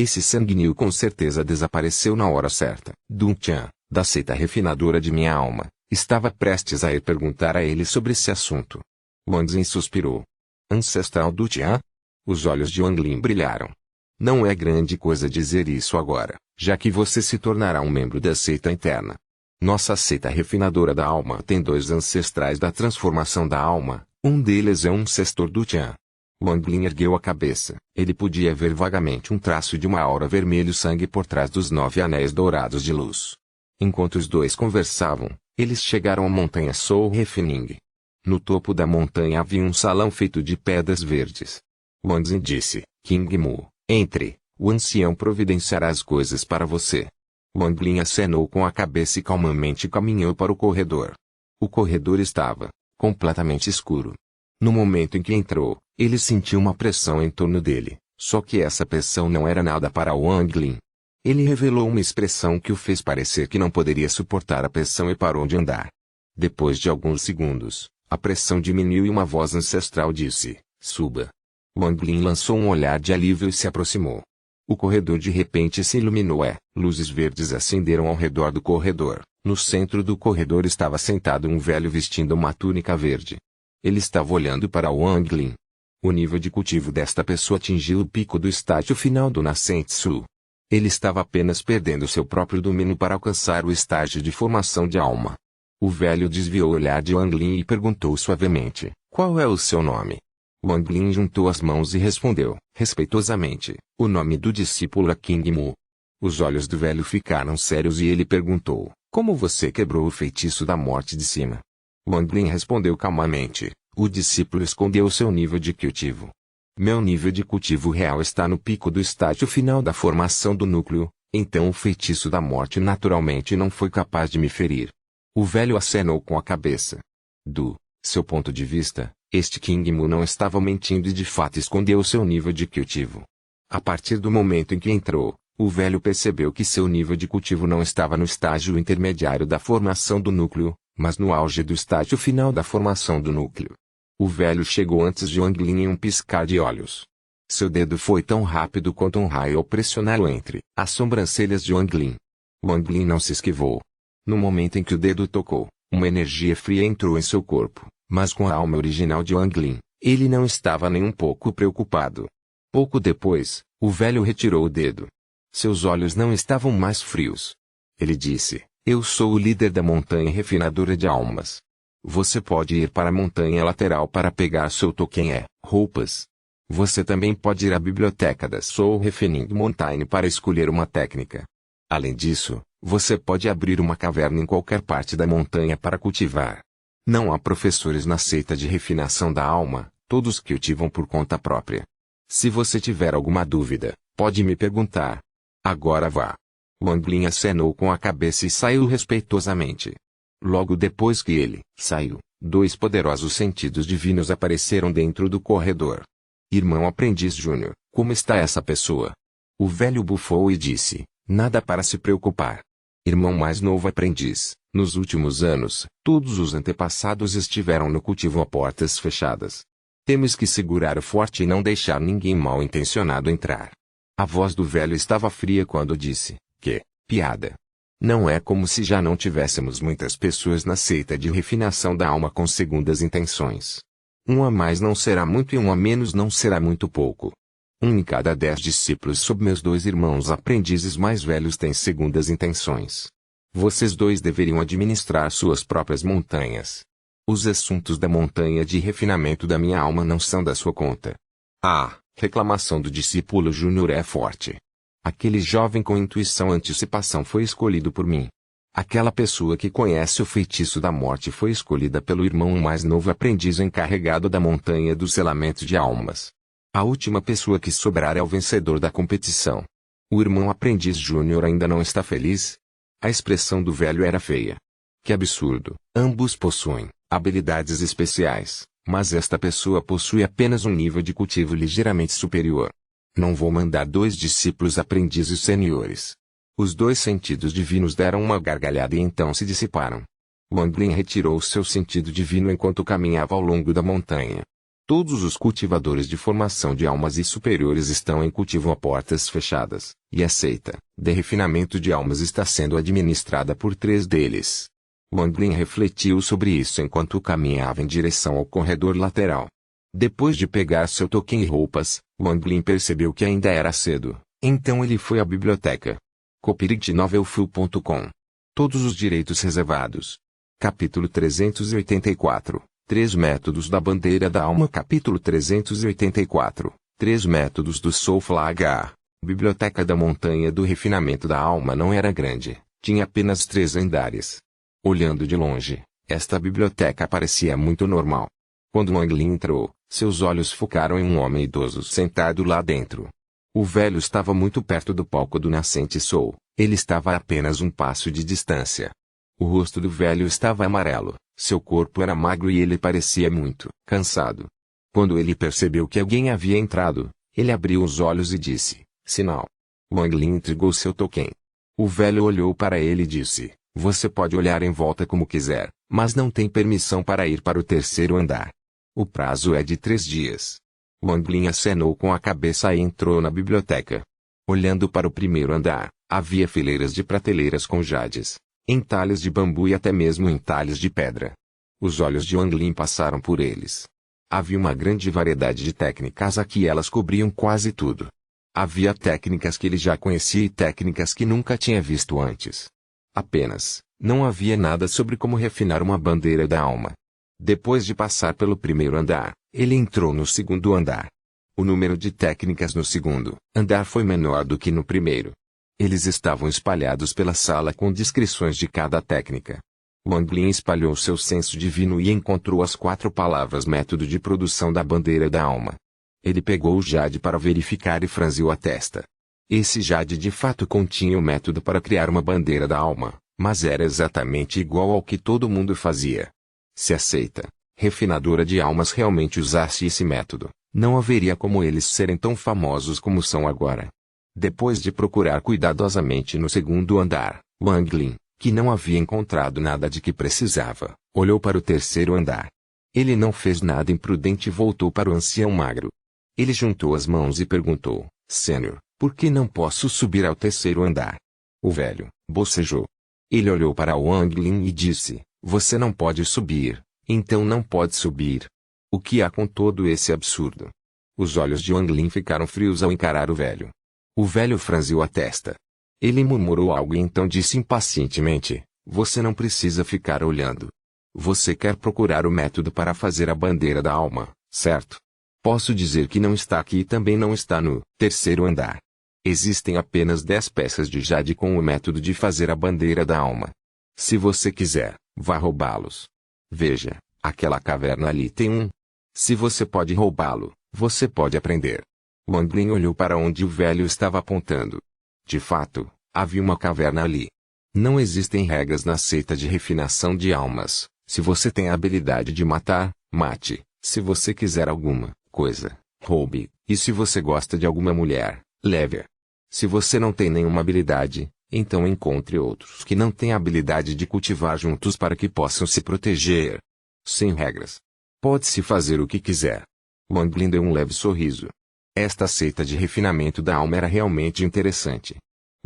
Esse sanguíneo com certeza desapareceu na hora certa. Dun Tian, da seita refinadora de minha alma, estava prestes a ir perguntar a ele sobre esse assunto. Wang Xin suspirou. Ancestral do Tian? Os olhos de Wang Lin brilharam. Não é grande coisa dizer isso agora, já que você se tornará um membro da seita interna. Nossa seita refinadora da alma tem 2 ancestrais da transformação da alma, um deles é um ancestor do Tian. Wang Lin ergueu a cabeça. Ele podia ver vagamente um traço de uma aura vermelho-sangue por trás dos 9 anéis dourados de luz. Enquanto os dois conversavam, eles chegaram à montanha Soul Refining. No topo da montanha havia um salão feito de pedras verdes. Wang Xin disse, King Mu, entre, o ancião providenciará as coisas para você. Wang Lin acenou com a cabeça e calmamente caminhou para o corredor. O corredor estava completamente escuro. No momento em que entrou, ele sentiu uma pressão em torno dele, só que essa pressão não era nada para Wang Lin. Ele revelou uma expressão que o fez parecer que não poderia suportar a pressão e parou de andar. Depois de alguns segundos, a pressão diminuiu e uma voz ancestral disse, suba. Wang Lin lançou um olhar de alívio e se aproximou. O corredor de repente se iluminou luzes verdes acenderam ao redor do corredor. No centro do corredor estava sentado um velho vestindo uma túnica verde. Ele estava olhando para Wang Lin. O nível de cultivo desta pessoa atingiu o pico do estágio final do Nascentsu. Ele estava apenas perdendo seu próprio domínio para alcançar o estágio de formação de alma. O velho desviou o olhar de Wang Lin e perguntou suavemente, qual é o seu nome? Wang Lin juntou as mãos e respondeu, respeitosamente, o nome do discípulo é King Mu. Os olhos do velho ficaram sérios e ele perguntou, como você quebrou o feitiço da morte de cima? Wang Lin respondeu calmamente, o discípulo escondeu seu nível de cultivo. Meu nível de cultivo real está no pico do estágio final da formação do núcleo, então o feitiço da morte naturalmente não foi capaz de me ferir. O velho acenou com a cabeça. Do seu ponto de vista, este King Mu não estava mentindo e de fato escondeu seu nível de cultivo. A partir do momento em que entrou, o velho percebeu que seu nível de cultivo não estava no estágio intermediário da formação do núcleo, mas no auge do estágio final da formação do núcleo. O velho chegou antes de Wang Lin em um piscar de olhos. Seu dedo foi tão rápido quanto um raio ao pressioná-lo entre as sobrancelhas de Wang Lin. Wang Lin não se esquivou. No momento em que o dedo tocou, uma energia fria entrou em seu corpo, mas com a alma original de Wang Lin, ele não estava nem um pouco preocupado. Pouco depois, o velho retirou o dedo. Seus olhos não estavam mais frios. Ele disse, eu sou o líder da montanha refinadora de almas. Você pode ir para a montanha lateral para pegar seu token roupas. Você também pode ir à biblioteca da Soul Refining Mountain para escolher uma técnica. Além disso, você pode abrir uma caverna em qualquer parte da montanha para cultivar. Não há professores na seita de refinação da alma, todos cultivam por conta própria. Se você tiver alguma dúvida, pode me perguntar. Agora vá. Wang Lin acenou com a cabeça e saiu respeitosamente. Logo depois que ele saiu, 2 poderosos sentidos divinos apareceram dentro do corredor. Irmão aprendiz Júnior, como está essa pessoa? O velho bufou e disse, nada para se preocupar. Irmão mais novo aprendiz, nos últimos anos, todos os antepassados estiveram no cultivo a portas fechadas. Temos que segurar o forte e não deixar ninguém mal intencionado entrar. A voz do velho estava fria quando disse, que piada. Não é como se já não tivéssemos muitas pessoas na seita de refinação da alma com segundas intenções. Um a mais não será muito e um a menos não será muito pouco. 1 em cada 10 discípulos sob meus 2 irmãos aprendizes mais velhos têm segundas intenções. Vocês 2 deveriam administrar suas próprias montanhas. Os assuntos da montanha de refinamento da minha alma não são da sua conta. A reclamação do discípulo Júnior é forte. Aquele jovem com intuição e antecipação foi escolhido por mim. Aquela pessoa que conhece o feitiço da morte foi escolhida pelo irmão mais novo aprendiz encarregado da montanha do selamento de almas. A última pessoa que sobrar é o vencedor da competição. O irmão aprendiz Júnior ainda não está feliz? A expressão do velho era feia. Que absurdo, ambos possuem habilidades especiais, mas esta pessoa possui apenas um nível de cultivo ligeiramente superior. Não vou mandar 2 discípulos aprendizes seniores. Os 2 sentidos divinos deram uma gargalhada e então se dissiparam. Wang Lin retirou seu sentido divino enquanto caminhava ao longo da montanha. Todos os cultivadores de formação de almas e superiores estão em cultivo a portas fechadas, e a seita de refinamento de almas está sendo administrada por 3 deles. Wang Lin refletiu sobre isso enquanto caminhava em direção ao corredor lateral. Depois de pegar seu token e roupas, Wang Lin percebeu que ainda era cedo, então ele foi à biblioteca. copyrightnovelfull.com. Todos os direitos reservados. Capítulo 384. 3 métodos da bandeira da alma. Capítulo 384. 3 métodos do Soul Flag. A biblioteca da Montanha do Refinamento da Alma não era grande, tinha apenas 3 andares. Olhando de longe, esta biblioteca parecia muito normal. Quando Wang Lin entrou, seus olhos focaram em um homem idoso sentado lá dentro. O velho estava muito perto do palco do nascente Soul, ele estava a apenas um passo de distância. O rosto do velho estava amarelo, seu corpo era magro e ele parecia muito cansado. Quando ele percebeu que alguém havia entrado, ele abriu os olhos e disse, sinal. Wang Lin entregou seu token. O velho olhou para ele e disse, você pode olhar em volta como quiser, mas não tem permissão para ir para o 3º andar. O prazo é de 3 dias. Wang Lin acenou com a cabeça e entrou na biblioteca. Olhando para o 1º andar, havia fileiras de prateleiras com jades, entalhes de bambu e até mesmo entalhes de pedra. Os olhos de Wang Lin passaram por eles. Havia uma grande variedade de técnicas aqui e elas cobriam quase tudo. Havia técnicas que ele já conhecia e técnicas que nunca tinha visto antes. Apenas, não havia nada sobre como refinar uma bandeira da alma. Depois de passar pelo 1º andar, ele entrou no 2º andar. O número de técnicas no 2º andar foi menor do que no 1º. Eles estavam espalhados pela sala com descrições de cada técnica. Wang Lin espalhou seu senso divino e encontrou as 4 palavras método de produção da bandeira da alma. Ele pegou o jade para verificar e franziu a testa. Esse jade de fato continha o método para criar uma bandeira da alma, mas era exatamente igual ao que todo mundo fazia. Se a seita refinadora de almas realmente usasse esse método, não haveria como eles serem tão famosos como são agora. Depois de procurar cuidadosamente no 2º andar, Wang Lin, que não havia encontrado nada de que precisava, olhou para o 3º andar. Ele não fez nada imprudente e voltou para o ancião magro. Ele juntou as mãos e perguntou, Senhor, por que não posso subir ao 3º andar? O velho bocejou. Ele olhou para Wang Lin e disse, você não pode subir, então não pode subir. O que há com todo esse absurdo? Os olhos de Wang Lin ficaram frios ao encarar o velho. O velho franziu a testa. Ele murmurou algo e então disse impacientemente, você não precisa ficar olhando. Você quer procurar o método para fazer a bandeira da alma, certo? Posso dizer que não está aqui e também não está no 3º andar. Existem apenas 10 peças de jade com o método de fazer a bandeira da alma. Se você quiser, vá roubá-los. Veja, aquela caverna ali tem um. Se você pode roubá-lo, você pode aprender. Wang Lin olhou para onde o velho estava apontando. De fato, havia uma caverna ali. Não existem regras na seita de refinação de almas. Se você tem a habilidade de matar, mate. Se você quiser alguma coisa, roube. E se você gosta de alguma mulher, leve-a. Se você não tem nenhuma habilidade, então encontre outros que não têm a habilidade de cultivar juntos para que possam se proteger. Sem regras. Pode-se fazer o que quiser. Wang Lin deu um leve sorriso. Esta seita de refinamento da alma era realmente interessante.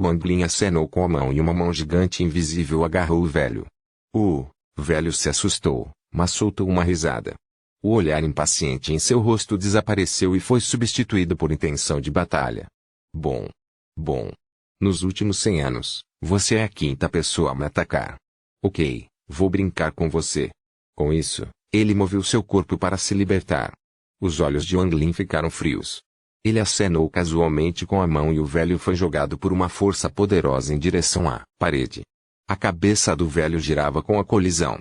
Wang Lin acenou com a mão e uma mão gigante e invisível agarrou o velho. O velho se assustou, mas soltou uma risada. O olhar impaciente em seu rosto desapareceu e foi substituído por intenção de batalha. Bom. Nos últimos 100 anos, você é a 5ª pessoa a me atacar. Ok, vou brincar com você. Com isso, ele moveu seu corpo para se libertar. Os olhos de Wang Lin ficaram frios. Ele acenou casualmente com a mão e o velho foi jogado por uma força poderosa em direção à parede. A cabeça do velho girava com a colisão.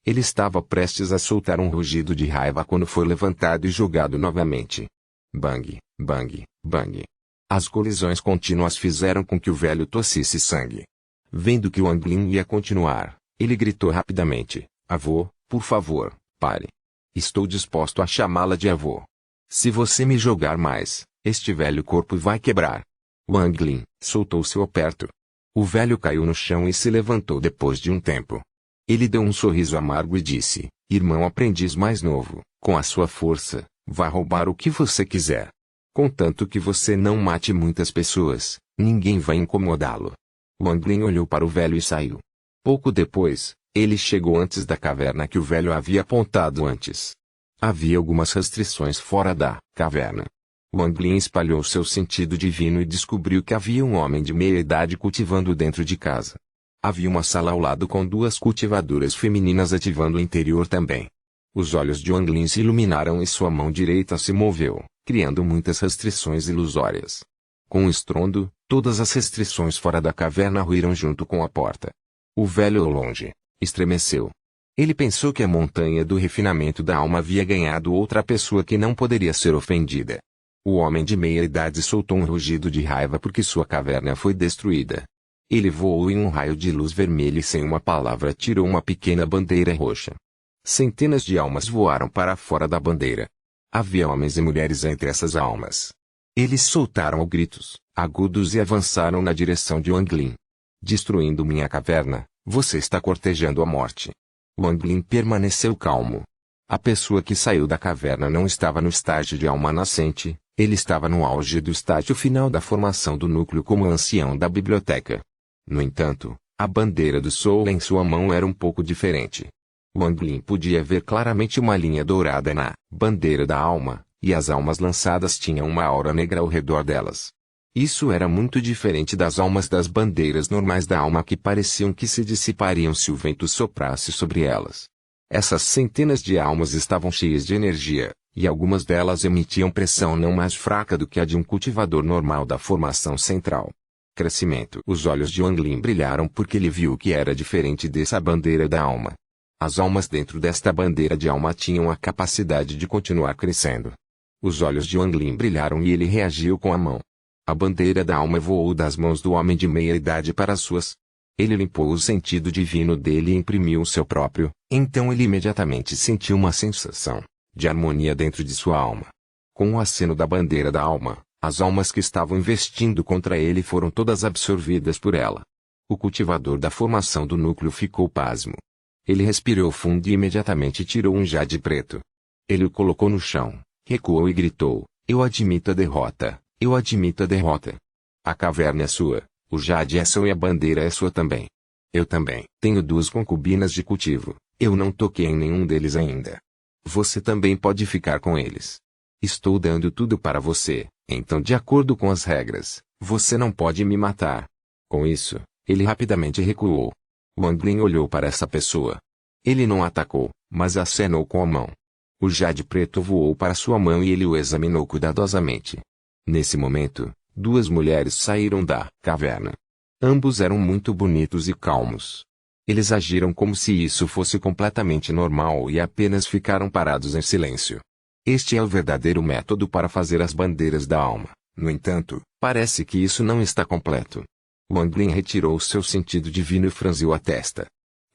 Ele estava prestes a soltar um rugido de raiva quando foi levantado e jogado novamente. Bang, bang, bang. As colisões contínuas fizeram com que o velho tossisse sangue. Vendo que Wang Lin ia continuar, ele gritou rapidamente, avô, por favor, pare. Estou disposto a chamá-la de avô. Se você me jogar mais, este velho corpo vai quebrar. Wang Lin soltou seu aperto. O velho caiu no chão e se levantou depois de um tempo. Ele deu um sorriso amargo e disse, irmão aprendiz mais novo, com a sua força, Vá roubar o que você quiser. Contanto que você não mate muitas pessoas, ninguém vai incomodá-lo. Wang Lin olhou para o velho e saiu. Pouco depois, ele chegou antes da caverna que o velho havia apontado antes. Havia algumas restrições fora da caverna. Wang Lin espalhou seu sentido divino e descobriu que havia um homem de meia idade cultivando dentro de casa. Havia uma sala ao lado com duas cultivadoras femininas ativando o interior também. Os olhos de Wang Lin se iluminaram e sua mão direita se moveu, criando muitas restrições ilusórias. Com um estrondo, todas as restrições fora da caverna ruíram junto com a porta. O velho ao longe estremeceu. Ele pensou que a montanha do refinamento da alma havia ganhado outra pessoa que não poderia ser ofendida. O homem de meia idade soltou um rugido de raiva porque sua caverna foi destruída. Ele voou em um raio de luz vermelha e sem uma palavra tirou uma pequena bandeira roxa. Centenas de almas voaram para fora da bandeira. Havia homens e mulheres entre essas almas. Eles soltaram gritos agudos e avançaram na direção de Wang Lin. Destruindo minha caverna, você está cortejando a morte. Wang Lin permaneceu calmo. A pessoa que saiu da caverna não estava no estágio de alma nascente, ele estava no auge do estágio final da formação do núcleo como ancião da biblioteca. No entanto, a bandeira do Soul em sua mão era um pouco diferente. Wang Lin podia ver claramente uma linha dourada na bandeira da alma, e as almas lançadas tinham uma aura negra ao redor delas. Isso era muito diferente das almas das bandeiras normais da alma que pareciam que se dissipariam se o vento soprasse sobre elas. Essas centenas de almas estavam cheias de energia, e algumas delas emitiam pressão não mais fraca do que a de um cultivador normal da formação central. Crescimento. Os olhos de Wang Lin brilharam porque ele viu que era diferente dessa bandeira da alma. As almas dentro desta bandeira de alma tinham a capacidade de continuar crescendo. Os olhos de Wang Lin brilharam e ele reagiu com a mão. A bandeira da alma voou das mãos do homem de meia idade para as suas. Ele limpou o sentido divino dele e imprimiu o seu próprio, então ele imediatamente sentiu uma sensação de harmonia dentro de sua alma. Com o aceno da bandeira da alma, as almas que estavam investindo contra ele foram todas absorvidas por ela. O cultivador da formação do núcleo ficou pasmo. Ele respirou fundo e imediatamente tirou um jade preto. Ele o colocou no chão, recuou e gritou: "Eu admito a derrota, eu admito a derrota. A caverna é sua, o jade é seu e a bandeira é sua também. Eu também tenho 2 concubinas de cultivo, eu não toquei em nenhum deles ainda. Você também pode ficar com eles. Estou dando tudo para você, então de acordo com as regras, você não pode me matar." Com isso, ele rapidamente recuou. Wang Lin olhou para essa pessoa. Ele não atacou, mas acenou com a mão. O jade preto voou para sua mão e ele o examinou cuidadosamente. Nesse momento, 2 mulheres saíram da caverna. Ambos eram muito bonitos e calmos. Eles agiram como se isso fosse completamente normal e apenas ficaram parados em silêncio. Este é o verdadeiro método para fazer as bandeiras da alma. No entanto, parece que isso não está completo. Wang Lin retirou seu sentido divino e franziu a testa.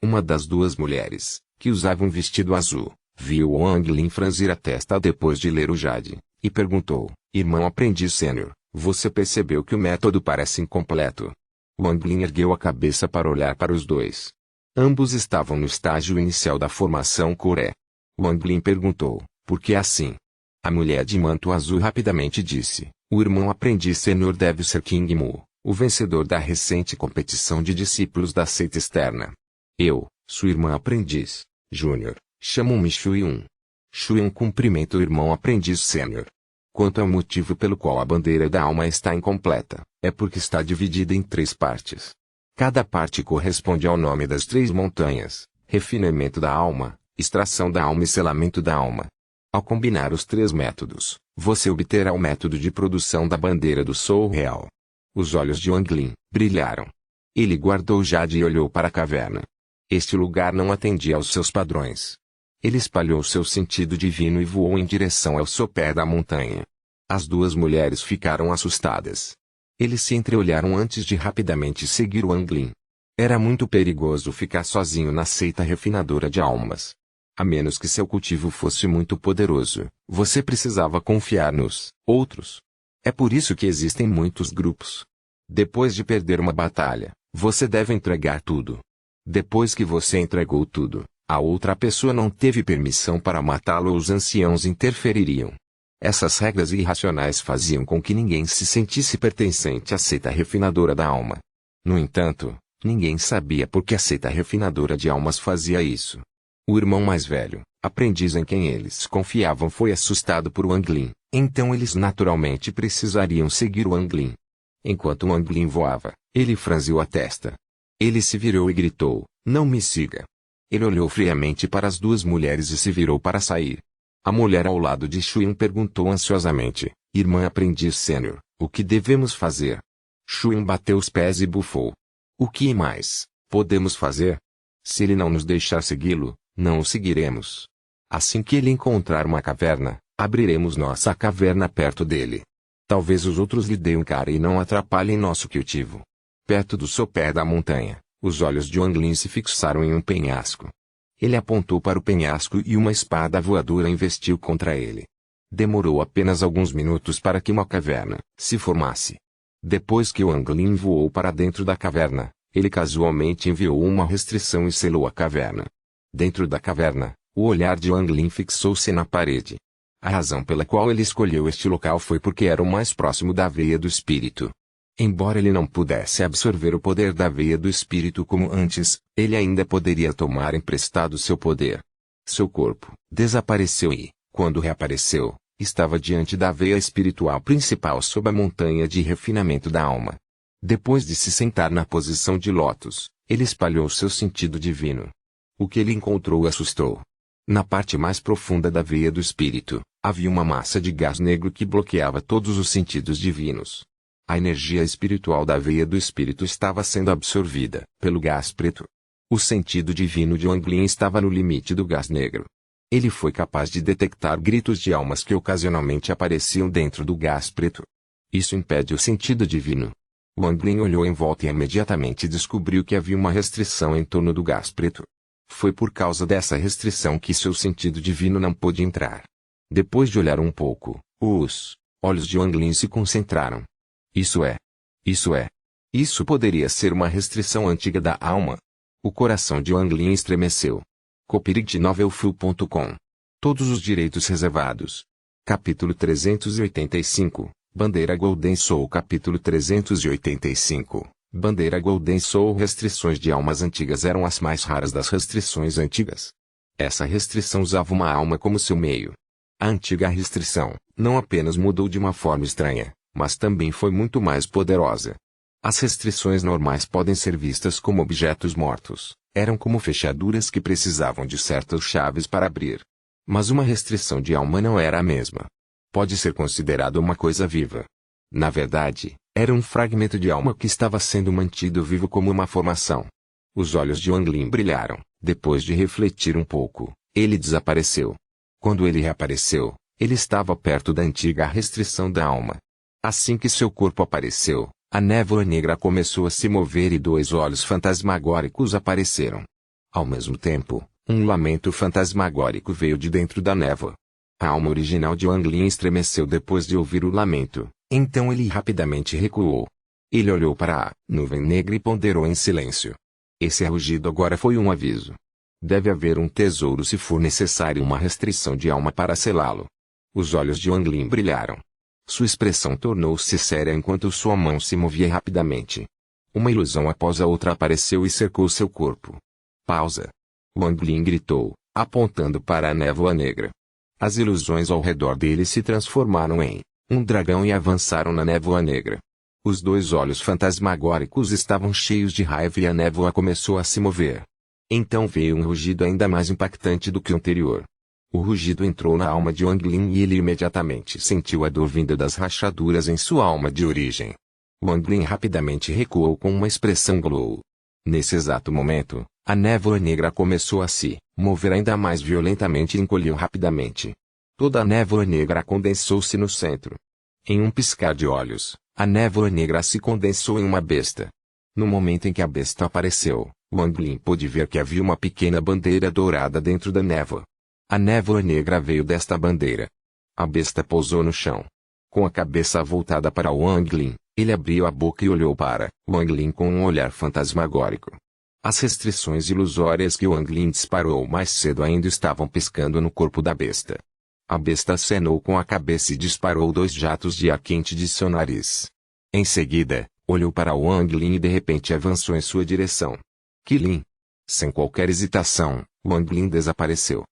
Uma das 2 mulheres, que usava um vestido azul, viu Wang Lin franzir a testa depois de ler o jade, e perguntou: "Irmão aprendiz sênior, você percebeu que o método parece incompleto?" Wang Lin ergueu a cabeça para olhar para os 2. Ambos estavam no estágio inicial da formação Coré. Wang Lin perguntou: "Por que assim?" A mulher de manto azul rapidamente disse: "O irmão aprendiz sênior deve ser King Mu, o vencedor da recente competição de discípulos da seita externa. Eu, sua irmã aprendiz, Júnior, chamo-me Shuiyun. Shuiyun cumprimenta o irmão aprendiz sênior. Quanto ao motivo pelo qual a bandeira da alma está incompleta, é porque está dividida em 3 partes. Cada parte corresponde ao nome das 3 montanhas: refinamento da alma, extração da alma e selamento da alma. Ao combinar os 3 métodos, você obterá o método de produção da bandeira do Soul real." Os olhos de Wang Lin brilharam. Ele guardou o jade e olhou para a caverna. Este lugar não atendia aos seus padrões. Ele espalhou seu sentido divino e voou em direção ao sopé da montanha. As 2 mulheres ficaram assustadas. Eles se entreolharam antes de rapidamente seguir Wang Lin. Era muito perigoso ficar sozinho na seita refinadora de almas. A menos que seu cultivo fosse muito poderoso, você precisava confiar nos outros. É por isso que existem muitos grupos. Depois de perder uma batalha, você deve entregar tudo. Depois que você entregou tudo, a outra pessoa não teve permissão para matá-lo ou os anciãos interfeririam. Essas regras irracionais faziam com que ninguém se sentisse pertencente à seita refinadora da alma. No entanto, ninguém sabia por que a seita refinadora de almas fazia isso. O irmão mais velho, aprendiz em quem eles confiavam, foi assustado por Wang Lin, então eles naturalmente precisariam seguir Wang Lin. Enquanto Wang Lin voava, ele franziu a testa. Ele se virou e gritou, "Não me siga." Ele olhou friamente para as duas mulheres e se virou para sair. A mulher ao lado de Xuan perguntou ansiosamente, "Irmã aprendiz sênior, o que devemos fazer?" Xuan bateu os pés e bufou. "O que mais podemos fazer? Se ele não nos deixar segui-lo, não o seguiremos. Assim que ele encontrar uma caverna, abriremos nossa caverna perto dele. Talvez os outros lhe deem cara e não atrapalhem nosso cultivo." Perto do sopé da montanha, os olhos de Wang Lin se fixaram em um penhasco. Ele apontou para o penhasco e uma espada voadora investiu contra ele. Demorou apenas alguns minutos para que uma caverna se formasse. Depois que Wang Lin voou para dentro da caverna, ele casualmente enviou uma restrição e selou a caverna. Dentro da caverna, o olhar de Wang Lin fixou-se na parede. A razão pela qual ele escolheu este local foi porque era o mais próximo da veia do espírito. Embora ele não pudesse absorver o poder da veia do espírito como antes, ele ainda poderia tomar emprestado seu poder. Seu corpo desapareceu e, quando reapareceu, estava diante da veia espiritual principal sob a montanha de refinamento da alma. Depois de se sentar na posição de lótus, ele espalhou seu sentido divino. O que ele encontrou o assustou. Na parte mais profunda da veia do espírito, havia uma massa de gás negro que bloqueava todos os sentidos divinos. A energia espiritual da veia do espírito estava sendo absorvida pelo gás preto. O sentido divino de Wang Lin estava no limite do gás negro. Ele foi capaz de detectar gritos de almas que ocasionalmente apareciam dentro do gás preto. Isso impede o sentido divino. Wang Lin olhou em volta e imediatamente descobriu que havia uma restrição em torno do gás preto. Foi por causa dessa restrição que seu sentido divino não pôde entrar. Depois de olhar um pouco, os olhos de Wang Lin se concentraram. Isso poderia ser uma restrição antiga da alma. O coração de Wang Lin estremeceu. Copyright Novelfull.com. Todos os direitos reservados. Capítulo 385, Bandeira Golden Soul. Capítulo 385, Bandeira Golden Soul. Restrições de almas antigas eram as mais raras das restrições antigas. Essa restrição usava uma alma como seu meio. A antiga restrição não apenas mudou de uma forma estranha, mas também foi muito mais poderosa. As restrições normais podem ser vistas como objetos mortos, eram como fechaduras que precisavam de certas chaves para abrir. Mas uma restrição de alma não era a mesma. Pode ser considerada uma coisa viva. Na verdade, era um fragmento de alma que estava sendo mantido vivo como uma formação. Os olhos de Wang Lin brilharam. Depois de refletir um pouco, ele desapareceu. Quando ele reapareceu, ele estava perto da antiga restrição da alma. Assim que seu corpo apareceu, a névoa negra começou a se mover e dois olhos fantasmagóricos apareceram. Ao mesmo tempo, um lamento fantasmagórico veio de dentro da névoa. A alma original de Wang Lin estremeceu depois de ouvir o lamento, então ele rapidamente recuou. Ele olhou para a nuvem negra e ponderou em silêncio. Esse rugido agora foi um aviso. Deve haver um tesouro se for necessário uma restrição de alma para selá-lo. Os olhos de Wang Lin brilharam. Sua expressão tornou-se séria enquanto sua mão se movia rapidamente. Uma ilusão após a outra apareceu e cercou seu corpo. Pausa. Wang Lin gritou, apontando para a névoa negra. As ilusões ao redor dele se transformaram em um dragão e avançaram na névoa negra. Os dois olhos fantasmagóricos estavam cheios de raiva e a névoa começou a se mover. Então veio um rugido ainda mais impactante do que o anterior. O rugido entrou na alma de Wang Lin e ele imediatamente sentiu a dor vinda das rachaduras em sua alma de origem. Wang Lin rapidamente recuou com uma expressão glow. Nesse exato momento, a névoa negra começou a se mover ainda mais violentamente e encolheu rapidamente. Toda a névoa negra condensou-se no centro. Em um piscar de olhos, a névoa negra se condensou em uma besta. No momento em que a besta apareceu, Wang Lin pôde ver que havia uma pequena bandeira dourada dentro da névoa. A névoa negra veio desta bandeira. A besta pousou no chão. Com a cabeça voltada para Wang Lin, ele abriu a boca e olhou para Wang Lin com um olhar fantasmagórico. As restrições ilusórias que Wang Lin disparou mais cedo ainda estavam piscando no corpo da besta. A besta acenou com a cabeça e disparou 2 jatos de ar quente de seu nariz. Em seguida, olhou para Wang Lin e de repente avançou em sua direção. Qilin. Sem qualquer hesitação, Wang Lin desapareceu.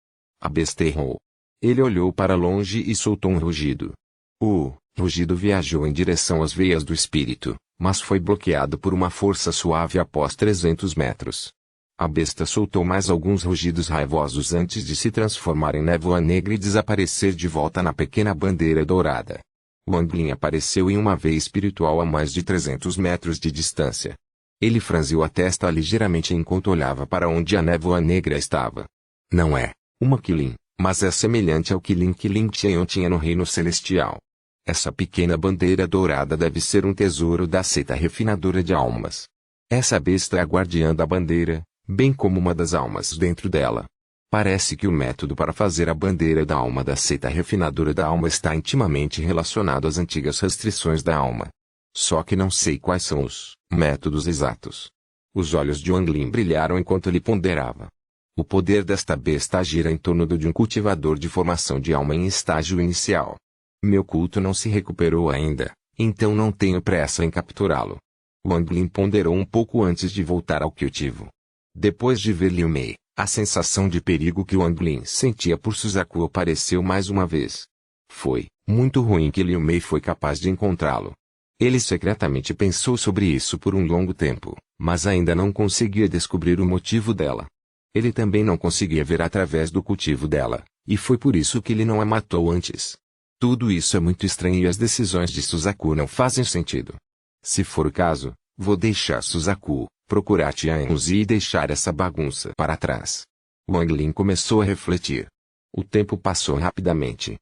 A besta errou. Ele olhou para longe e soltou um rugido. O rugido viajou em direção às veias do espírito, mas foi bloqueado por uma força suave após 300 metros. A besta soltou mais alguns rugidos raivosos antes de se transformar em névoa negra e desaparecer de volta na pequena bandeira dourada. Wang Lin apareceu em uma veia espiritual a mais de 300 metros de distância. Ele franziu a testa ligeiramente enquanto olhava para onde a névoa negra estava. Não é uma Qilin, mas é semelhante ao Qilin que Lin Qian tinha no reino celestial. Essa pequena bandeira dourada deve ser um tesouro da seita refinadora de almas. Essa besta é a guardiã da bandeira, bem como uma das almas dentro dela. Parece que o método para fazer a bandeira da alma da seita refinadora da alma está intimamente relacionado às antigas restrições da alma. Só que não sei quais são os métodos exatos. Os olhos de Wang Lin brilharam enquanto ele ponderava. O poder desta besta gira em torno do de um cultivador de formação de alma em estágio inicial. Meu culto não se recuperou ainda, então não tenho pressa em capturá-lo. Wang Lin ponderou um pouco antes de voltar ao cultivo. Depois de ver Liu Mei, a sensação de perigo que Wang Lin sentia por Suzaku apareceu mais uma vez. Foi muito ruim que Liu Mei foi capaz de encontrá-lo. Ele secretamente pensou sobre isso por um longo tempo, mas ainda não conseguia descobrir o motivo dela. Ele também não conseguia ver através do cultivo dela, e foi por isso que ele não a matou antes. Tudo isso é muito estranho e as decisões de Suzaku não fazem sentido. Se for o caso, vou deixar Suzaku procurar Tianzi e deixar essa bagunça para trás. Wang Lin começou a refletir. O tempo passou rapidamente.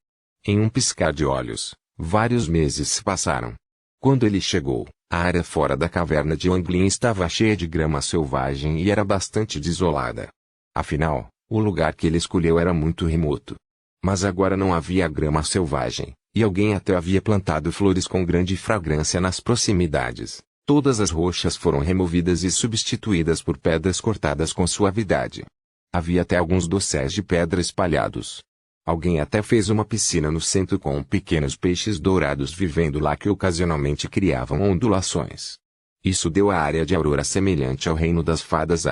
Em um piscar de olhos, vários meses se passaram. Quando ele chegou, a área fora da caverna de Wang Lin estava cheia de grama selvagem e era bastante desolada. Afinal, o lugar que ele escolheu era muito remoto. Mas agora não havia grama selvagem, e alguém até havia plantado flores com grande fragrância nas proximidades. Todas as rochas foram removidas e substituídas por pedras cortadas com suavidade. Havia até alguns dosséis de pedra espalhados. Alguém até fez uma piscina no centro com pequenos peixes dourados vivendo lá que ocasionalmente criavam ondulações. Isso deu à área de Aurora semelhante ao reino das fadas.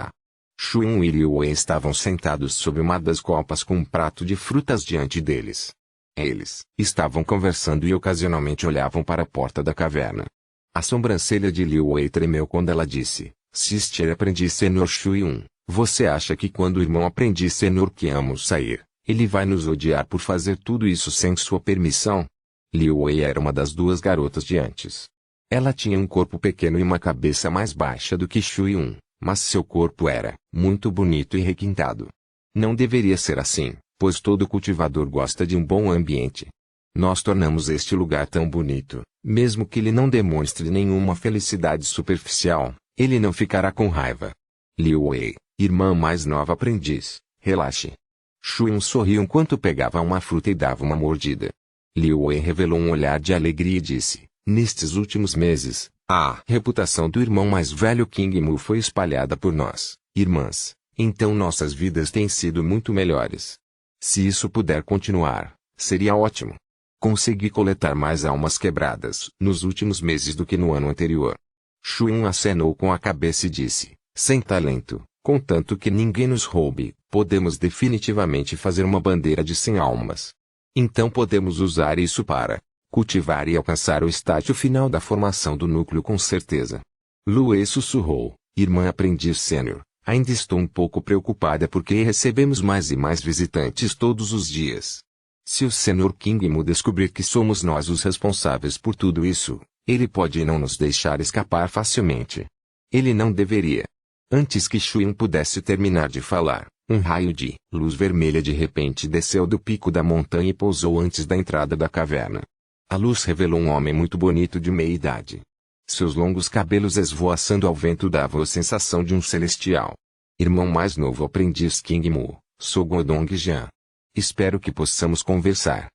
Shuin e Liu Wei estavam sentados sob uma das copas com um prato de frutas diante deles. Eles estavam conversando e ocasionalmente olhavam para a porta da caverna. A sobrancelha de Liu Wei tremeu quando ela disse: Sister aprendiz Senhor Shuin, você acha que quando o irmão aprendiz Senhor Qiamos sair, ele vai nos odiar por fazer tudo isso sem sua permissão? Liu Wei era uma das 2 garotas de antes. Ela tinha um corpo pequeno e uma cabeça mais baixa do que Shuin, mas seu corpo era muito bonito e requintado. Não deveria ser assim, pois todo cultivador gosta de um bom ambiente. Nós tornamos este lugar tão bonito, mesmo que ele não demonstre nenhuma felicidade superficial, ele não ficará com raiva. Liu Wei, irmã mais nova aprendiz, relaxe. Shuin sorriu enquanto pegava uma fruta e dava uma mordida. Liu Wei revelou um olhar de alegria e disse: Nestes últimos meses, a reputação do irmão mais velho King Mu foi espalhada por nós, irmãs, então nossas vidas têm sido muito melhores. Se isso puder continuar, seria ótimo. Consegui coletar mais almas quebradas nos últimos meses do que no ano anterior. Shuin acenou com a cabeça e disse: Sem talento, contanto que ninguém nos roube, podemos definitivamente fazer uma bandeira de 100 almas. Então podemos usar isso para cultivar e alcançar o estágio final da formação do núcleo com certeza. Liu Wei sussurrou: Irmã aprendiz sênior, ainda estou um pouco preocupada porque recebemos mais e mais visitantes todos os dias. Se o Sr. King Mu descobrir que somos nós os responsáveis por tudo isso, ele pode não nos deixar escapar facilmente. Ele não deveria. Antes que Shuin pudesse terminar de falar, um raio de luz vermelha de repente desceu do pico da montanha e pousou antes da entrada da caverna. A luz revelou um homem muito bonito de meia idade. Seus longos cabelos esvoaçando ao vento davam a sensação de um celestial. Irmão mais novo aprendiz King Mu, sou Guodong Jian. Espero que possamos conversar.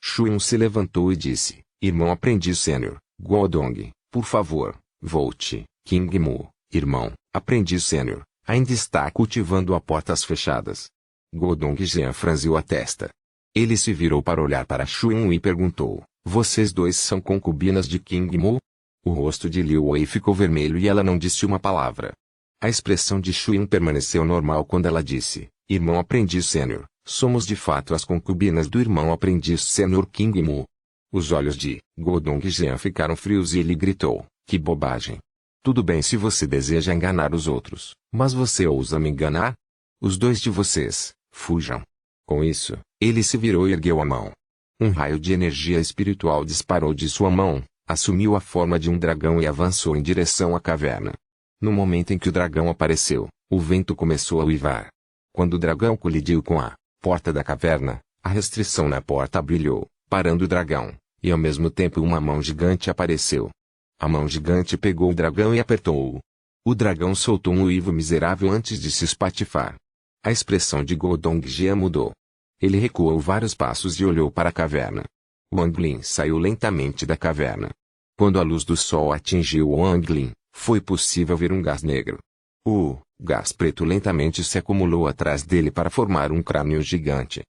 Shuin se levantou e disse: Irmão aprendiz sênior, Guodong, por favor, volte. King Mu, irmão, aprendiz sênior, ainda está cultivando a portas fechadas. Guodong Jian franziu a testa. Ele se virou para olhar para Shu e perguntou, vocês dois são concubinas de King Mu? O rosto de Liu Wei ficou vermelho e ela não disse uma palavra. A expressão de Shu permaneceu normal quando ela disse, irmão aprendiz sênior, somos de fato as concubinas do irmão aprendiz sênior King Mu. Os olhos de Godong-jian ficaram frios e ele gritou, que bobagem. Tudo bem se você deseja enganar os outros, mas você ousa me enganar? Os dois de vocês, fujam. Com isso, ele se virou e ergueu a mão. Um raio de energia espiritual disparou de sua mão, assumiu a forma de um dragão e avançou em direção à caverna. No momento em que o dragão apareceu, o vento começou a uivar. Quando o dragão colidiu com a porta da caverna, a restrição na porta brilhou, parando o dragão, e ao mesmo tempo uma mão gigante apareceu. A mão gigante pegou o dragão e apertou-o. O dragão soltou um uivo miserável antes de se espatifar. A expressão de Godong-jian mudou. Ele recuou vários passos e olhou para a caverna. Wang Lin saiu lentamente da caverna. Quando a luz do sol atingiu Wang Lin, foi possível ver um gás negro. O gás preto lentamente se acumulou atrás dele para formar um crânio gigante.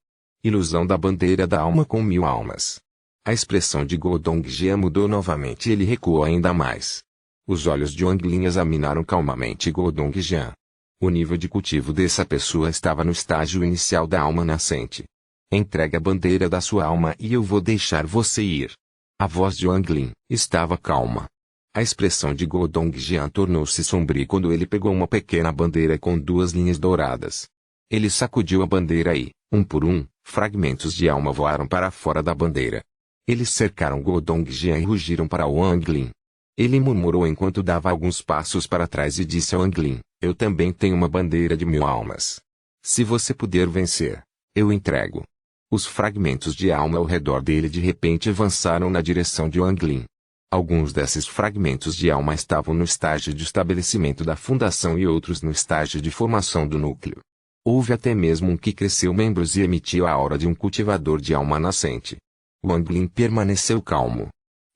Ilusão da bandeira da alma com 1000 almas. A expressão de Godong-jian mudou novamente e ele recuou ainda mais. Os olhos de Wang Lin examinaram calmamente Godong-jian. O nível de cultivo dessa pessoa estava no estágio inicial da alma nascente. Entregue a bandeira da sua alma e eu vou deixar você ir. A voz de Wang Lin estava calma. A expressão de Godong-jian tornou-se sombria quando ele pegou uma pequena bandeira com 2 linhas douradas. Ele sacudiu a bandeira e, um por um, fragmentos de alma voaram para fora da bandeira. Eles cercaram Godong-jian e rugiram para Wang Lin. Ele murmurou enquanto dava alguns passos para trás e disse a Wang Lin, eu também tenho uma bandeira de 1000 almas. Se você puder vencer, eu entrego. Os fragmentos de alma ao redor dele de repente avançaram na direção de Wang Lin. Alguns desses fragmentos de alma estavam no estágio de estabelecimento da fundação e outros no estágio de formação do núcleo. Houve até mesmo um que cresceu membros e emitiu a aura de um cultivador de alma nascente. Wang Lin permaneceu calmo.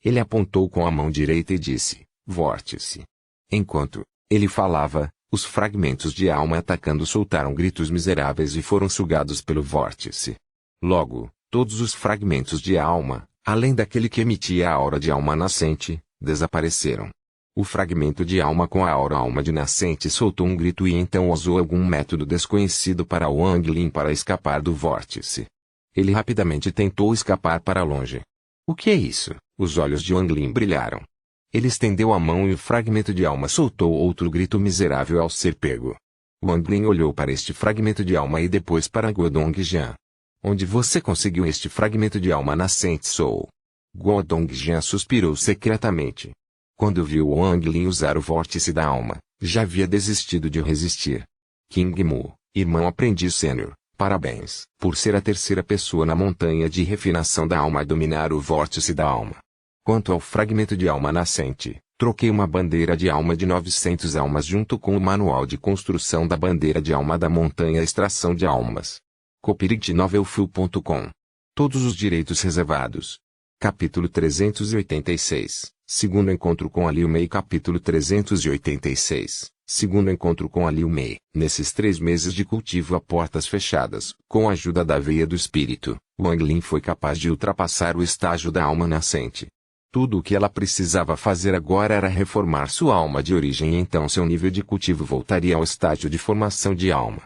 Ele apontou com a mão direita e disse, vórtice. Enquanto ele falava, os fragmentos de alma atacando soltaram gritos miseráveis e foram sugados pelo vórtice. Logo, todos os fragmentos de alma, além daquele que emitia a aura de alma nascente, desapareceram. O fragmento de alma com a aura alma de nascente soltou um grito e então usou algum método desconhecido para Wang Lin para escapar do vórtice. Ele rapidamente tentou escapar para longe. O que é isso? Os olhos de Wang Lin brilharam. Ele estendeu a mão e o fragmento de alma soltou outro grito miserável ao ser pego. Wang Lin olhou para este fragmento de alma e depois para Godong-jian. Onde você conseguiu este fragmento de alma nascente, Sou? Godong-jian suspirou secretamente. Quando viu Wang Lin usar o vórtice da alma, já havia desistido de resistir. King Mu, irmão aprendiz sênior, parabéns por ser a terceira pessoa na montanha de refinação da alma a dominar o vórtice da alma. Quanto ao fragmento de alma nascente, troquei uma bandeira de alma de 900 almas junto com o manual de construção da bandeira de alma da montanha extração de almas. Copyright novelfull.com. Todos os direitos reservados. Capítulo 386. Segundo encontro com a Liu Mei. Capítulo 386. Segundo encontro com a Liu Mei. Nesses 3 meses de cultivo a portas fechadas, com a ajuda da veia do espírito, Wang Lin foi capaz de ultrapassar o estágio da alma nascente. Tudo o que ela precisava fazer agora era reformar sua alma de origem e então seu nível de cultivo voltaria ao estágio de formação de alma.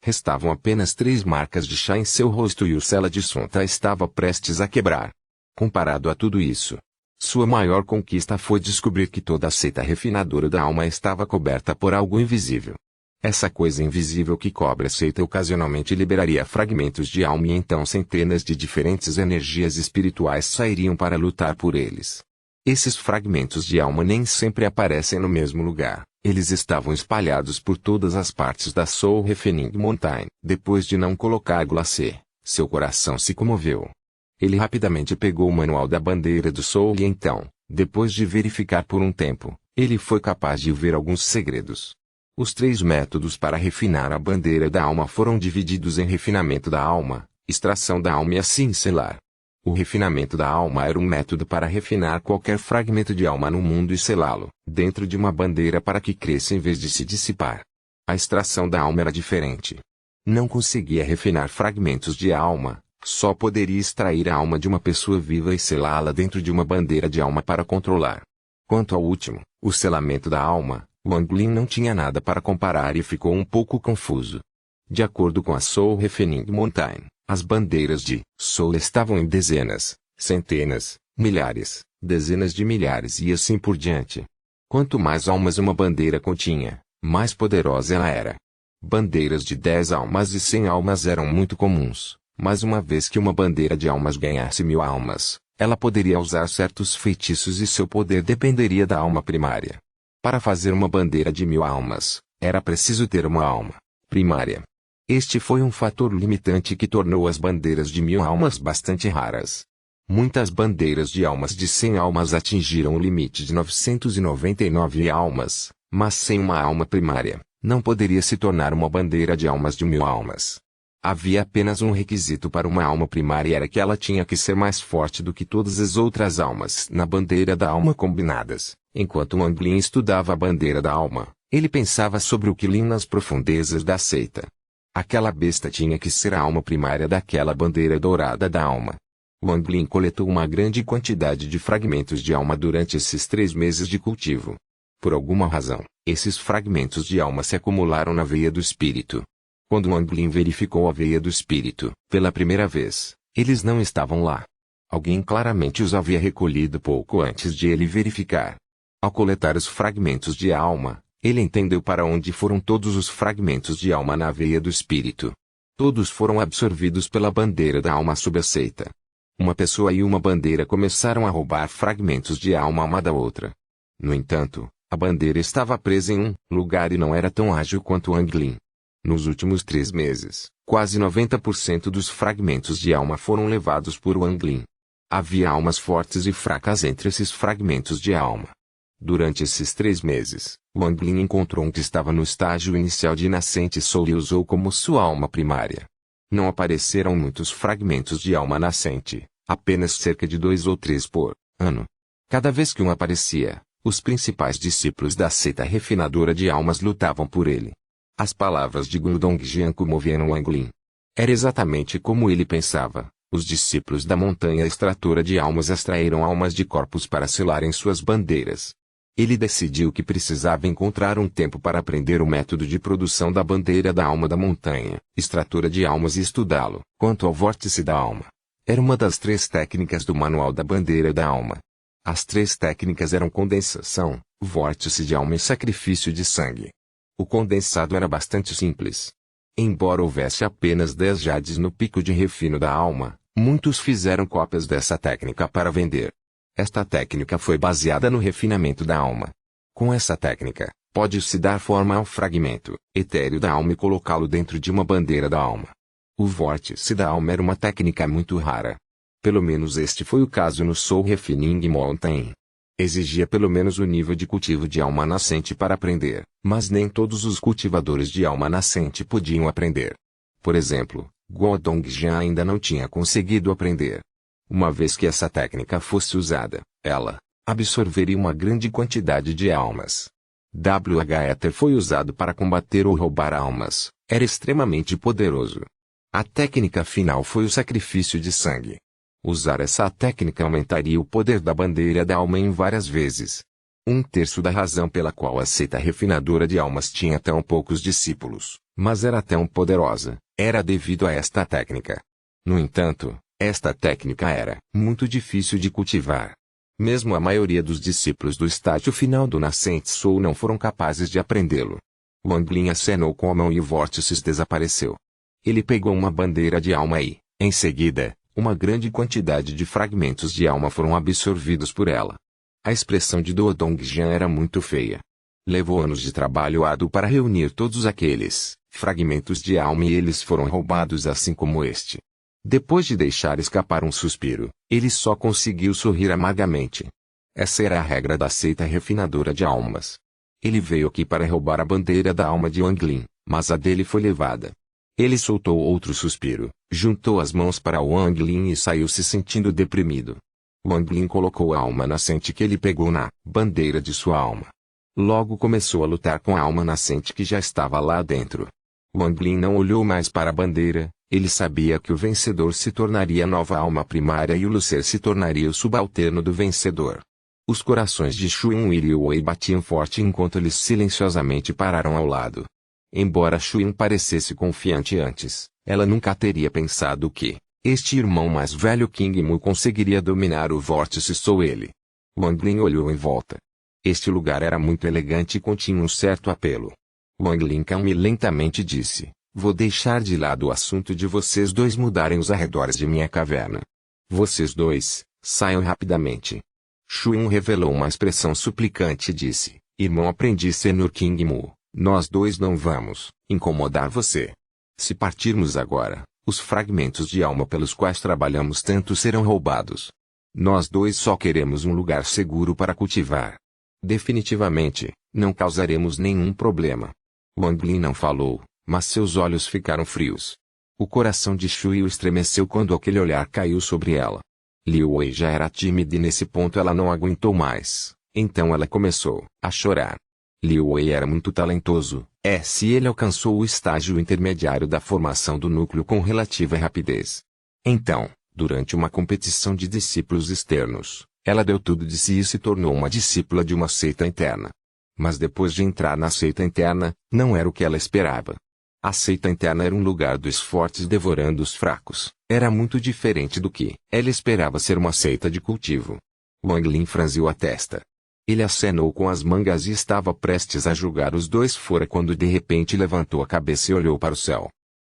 Restavam apenas 3 marcas de chá em seu rosto e o sela de Sonta estava prestes a quebrar. Comparado a tudo isso, sua maior conquista foi descobrir que toda a seita refinadora da alma estava coberta por algo invisível. Essa coisa invisível que cobre a seita ocasionalmente liberaria fragmentos de alma e então centenas de diferentes energias espirituais sairiam para lutar por eles. Esses fragmentos de alma nem sempre aparecem no mesmo lugar. Eles estavam espalhados por todas as partes da Soul Refining Mountain. Depois de não colocar glacê, seu coração se comoveu. Ele rapidamente pegou o manual da bandeira do Soul e então, depois de verificar por um tempo, ele foi capaz de ver alguns segredos. Os 3 métodos para refinar a bandeira da alma foram divididos em refinamento da alma, extração da alma e assim selar. O refinamento da alma era um método para refinar qualquer fragmento de alma no mundo e selá-lo, dentro de uma bandeira para que cresça em vez de se dissipar. A extração da alma era diferente. Não conseguia refinar fragmentos de alma, Só poderia extrair a alma de uma pessoa viva e selá-la dentro de uma bandeira de alma para controlar. Quanto ao último, o selamento da alma, Wang Lin não tinha nada para comparar e ficou um pouco confuso. De acordo com a Soul Refining Mountain, as bandeiras de Soul estavam em dezenas, centenas, milhares, dezenas de milhares e assim por diante. Quanto mais almas uma bandeira continha, mais poderosa ela era. Bandeiras de 10 almas e 100 almas eram muito comuns, mas uma vez que uma bandeira de almas ganhasse 1000 almas, ela poderia usar certos feitiços e seu poder dependeria da alma primária. Para fazer uma bandeira de 1000 almas, era preciso ter uma alma primária. Este foi um fator limitante que tornou as bandeiras de 1000 almas bastante raras. Muitas bandeiras de almas de 100 almas atingiram o limite de 999 almas, mas sem uma alma primária, não poderia se tornar uma bandeira de almas de 1000 almas. Havia apenas um requisito para uma alma primária e era que ela tinha que ser mais forte do que todas as outras almas na bandeira da alma combinadas. Enquanto Wang Lin estudava a bandeira da alma, ele pensava sobre o Qilin nas profundezas da seita. Aquela besta tinha que ser a alma primária daquela bandeira dourada da alma. Wang Lin coletou uma grande quantidade de fragmentos de alma durante esses 3 meses de cultivo. Por alguma razão, esses fragmentos de alma se acumularam na veia do espírito. Quando Wang Lin verificou a veia do espírito, pela primeira vez, eles não estavam lá. Alguém claramente os havia recolhido pouco antes de ele verificar. Ao coletar os fragmentos de alma, ele entendeu para onde foram todos os fragmentos de alma na veia do espírito. Todos foram absorvidos pela bandeira da alma sob a seita. Uma pessoa e uma bandeira começaram a roubar fragmentos de alma uma da outra. No entanto, a bandeira estava presa em um lugar e não era tão ágil quanto Wang Lin. Nos últimos 3 meses, quase 90% dos fragmentos de alma foram levados por Wang Lin. Havia almas fortes e fracas entre esses fragmentos de alma. Durante esses 3 meses, Wang Lin encontrou um que estava no estágio inicial de nascente Soul e usou como sua alma primária. Não apareceram muitos fragmentos de alma nascente, apenas cerca de 2 ou 3 por ano. Cada vez que um aparecia, os principais discípulos da seita refinadora de almas lutavam por ele. As palavras de Guru Dongjian comoveram Wang Lin. Era exatamente como ele pensava. Os discípulos da montanha extratora de almas extraíram almas de corpos para selarem suas bandeiras. Ele decidiu que precisava encontrar um tempo para aprender o método de produção da bandeira da alma da montanha extratora de almas e estudá-lo. Quanto ao vórtice da alma, era uma das 3 técnicas do manual da bandeira da alma. As 3 técnicas eram condensação, vórtice de alma e sacrifício de sangue. O condensado era bastante simples. Embora houvesse apenas 10 jades no pico de refino da alma, muitos fizeram cópias dessa técnica para vender. Esta técnica foi baseada no refinamento da alma. Com essa técnica, pode-se dar forma ao fragmento etéreo da alma e colocá-lo dentro de uma bandeira da alma. O vórtice da alma era uma técnica muito rara. Pelo menos este foi o caso no Soul Refining Mountain. Exigia pelo menos o nível de cultivo de alma nascente para aprender, mas nem todos os cultivadores de alma nascente podiam aprender. Por exemplo, Guo Dongjian ainda não tinha conseguido aprender. Uma vez que essa técnica fosse usada, ela absorveria uma grande quantidade de almas. WH-Ether foi usado para combater ou roubar almas. Era extremamente poderoso. A técnica final foi o sacrifício de sangue. Usar essa técnica aumentaria o poder da bandeira da alma em várias vezes. 1/3 da razão pela qual a seita refinadora de almas tinha tão poucos discípulos, mas era tão poderosa, era devido a esta técnica. No entanto, esta técnica era muito difícil de cultivar. Mesmo a maioria dos discípulos do estágio final do Nascente Soul não foram capazes de aprendê-lo. Wang Lin acenou com a mão e o vórtice desapareceu. Ele pegou uma bandeira de alma e, em seguida, uma grande quantidade de fragmentos de alma foram absorvidos por ela. A expressão de Duo Dongjian era muito feia. Levou anos de trabalho árduo para reunir todos aqueles fragmentos de alma e eles foram roubados assim como este. Depois de deixar escapar um suspiro, ele só conseguiu sorrir amargamente. Essa era a regra da seita refinadora de almas. Ele veio aqui para roubar a bandeira da alma de Wang Lin, mas a dele foi levada. Ele soltou outro suspiro, juntou as mãos para Wang Lin e saiu se sentindo deprimido. Wang Lin colocou a alma nascente que ele pegou na bandeira de sua alma. Logo começou a lutar com a alma nascente que já estava lá dentro. Wang Lin não olhou mais para a bandeira, Ele sabia que o vencedor se tornaria a nova alma primária e o Lucer se tornaria o subalterno do vencedor. Os corações de Shu Yun e Liu Wei batiam forte enquanto eles silenciosamente pararam ao lado. Embora Shu Yun parecesse confiante antes, ela nunca teria pensado que este irmão mais velho King Mu conseguiria dominar o vórtice. Sou ele. Wang Lin olhou em volta. Este lugar era muito elegante e continha um certo apelo. Wang Lin calma e lentamente disse: vou deixar de lado o assunto de vocês dois mudarem os arredores de minha caverna. Vocês dois, saiam rapidamente. Shu Yun revelou uma expressão suplicante e disse: irmão aprendiz Senhor King Mu, nós dois não vamos incomodar você. Se partirmos agora, os fragmentos de alma pelos quais trabalhamos tanto serão roubados. Nós dois só queremos um lugar seguro para cultivar. Definitivamente, não causaremos nenhum problema. Wang Lin não falou, mas seus olhos ficaram frios. O coração de Shu Yun estremeceu quando aquele olhar caiu sobre ela. Liu Wei já era tímida e nesse ponto ela não aguentou mais, então ela começou a chorar. Liu Wei era muito talentoso, se ele alcançou o estágio intermediário da formação do núcleo com relativa rapidez. Então, durante uma competição de discípulos externos, ela deu tudo de si e se tornou uma discípula de uma seita interna. Mas depois de entrar na seita interna, não era o que ela esperava. A seita interna era um lugar dos fortes devorando os fracos. Era muito diferente do que ela esperava ser uma seita de cultivo. Wang Lin franziu a testa. Ele acenou com as mangas e estava prestes a julgar os dois fora quando de repente levantou a cabeça e olhou para o céu.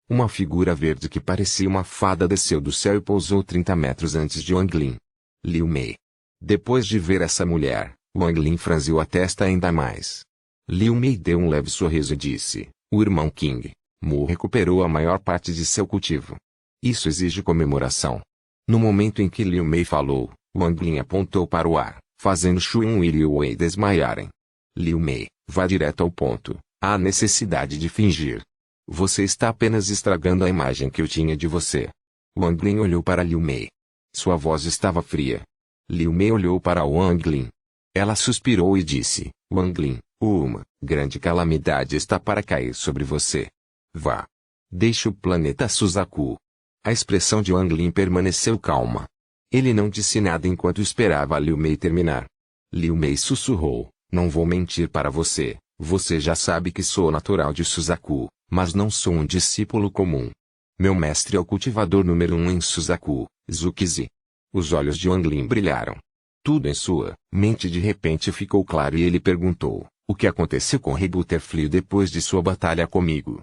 Uma figura verde que parecia uma fada desceu do céu e pousou 30 metros antes de Wang Lin. Liu Mei. Depois de ver essa mulher, Wang Lin franziu a testa ainda mais. Liu Mei deu um leve sorriso e disse: o irmão King Mu recuperou a maior parte de seu cultivo. Isso exige comemoração. No momento em que Liu Mei falou, Wang Lin apontou para o ar, fazendo Shu Yun e Liu Wei desmaiarem. Liu Mei, vá direto ao ponto. Há necessidade de fingir. Você está apenas estragando a imagem que eu tinha de você. Wang Lin olhou para Liu Mei. Sua voz estava fria. Liu Mei olhou para Wang Lin. Ela suspirou e disse: Wang Lin, uma grande calamidade está para cair sobre você. Vá. Deixe o planeta Suzaku. A expressão de Wang Lin permaneceu calma. Ele não disse nada enquanto esperava Liu Mei terminar. Liu Mei sussurrou: não vou mentir para você, você já sabe que sou natural de Suzaku, mas não sou um discípulo comum. Meu mestre é o cultivador número 1 em Suzaku, Zukizi. Os olhos de Wang Lin brilharam. Tudo em sua mente de repente ficou claro e ele perguntou: o que aconteceu com Rei Butterfly depois de sua batalha comigo?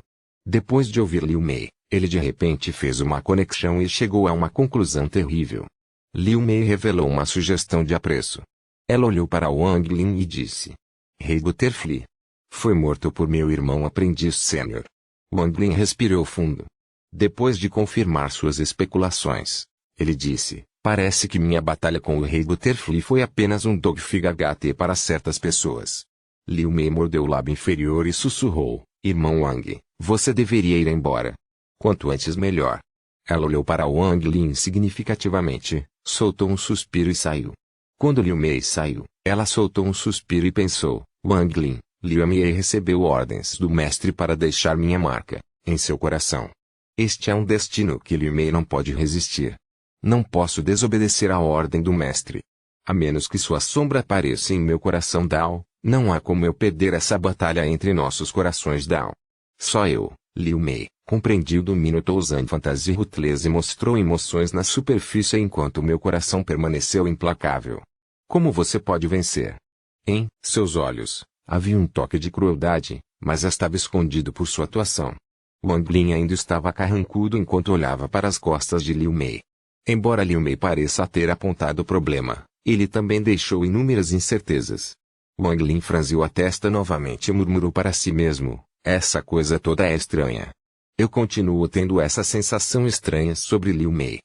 Depois de ouvir Liu Mei, ele de repente fez uma conexão e chegou a uma conclusão terrível. Liu Mei revelou uma sugestão de apreço. Ela olhou para Wang Lin e disse: Rei Butterfly foi morto por meu irmão aprendiz sênior. Wang Lin respirou fundo. Depois de confirmar suas especulações, ele disse: parece que minha batalha com o Rei Butterfly foi apenas um dogfight para certas pessoas. Liu Mei mordeu o lábio inferior e sussurrou: irmão Wang, você deveria ir embora. Quanto antes melhor. Ela olhou para Wang Lin significativamente, soltou um suspiro e saiu. Quando Liu Mei saiu, ela soltou um suspiro e pensou: Wang Lin, Liu Mei recebeu ordens do mestre para deixar minha marca em seu coração. Este é um destino que Liu Mei não pode resistir. Não posso desobedecer à ordem do mestre. A menos que sua sombra apareça em meu coração Dao, não há como eu perder essa batalha entre nossos corações Dao. Só eu, Liu Mei, compreendi o domínio Touzan Fantasy Ruthless e mostrou emoções na superfície enquanto meu coração permaneceu implacável. Como você pode vencer? Em seus olhos, havia um toque de crueldade, mas estava escondido por sua atuação. Wang Lin ainda estava carrancudo enquanto olhava para as costas de Liu Mei. Embora Liu Mei pareça ter apontado o problema, ele também deixou inúmeras incertezas. Wang Lin franziu a testa novamente e murmurou para si mesmo: essa coisa toda é estranha. Eu continuo tendo essa sensação estranha sobre Liu Mei.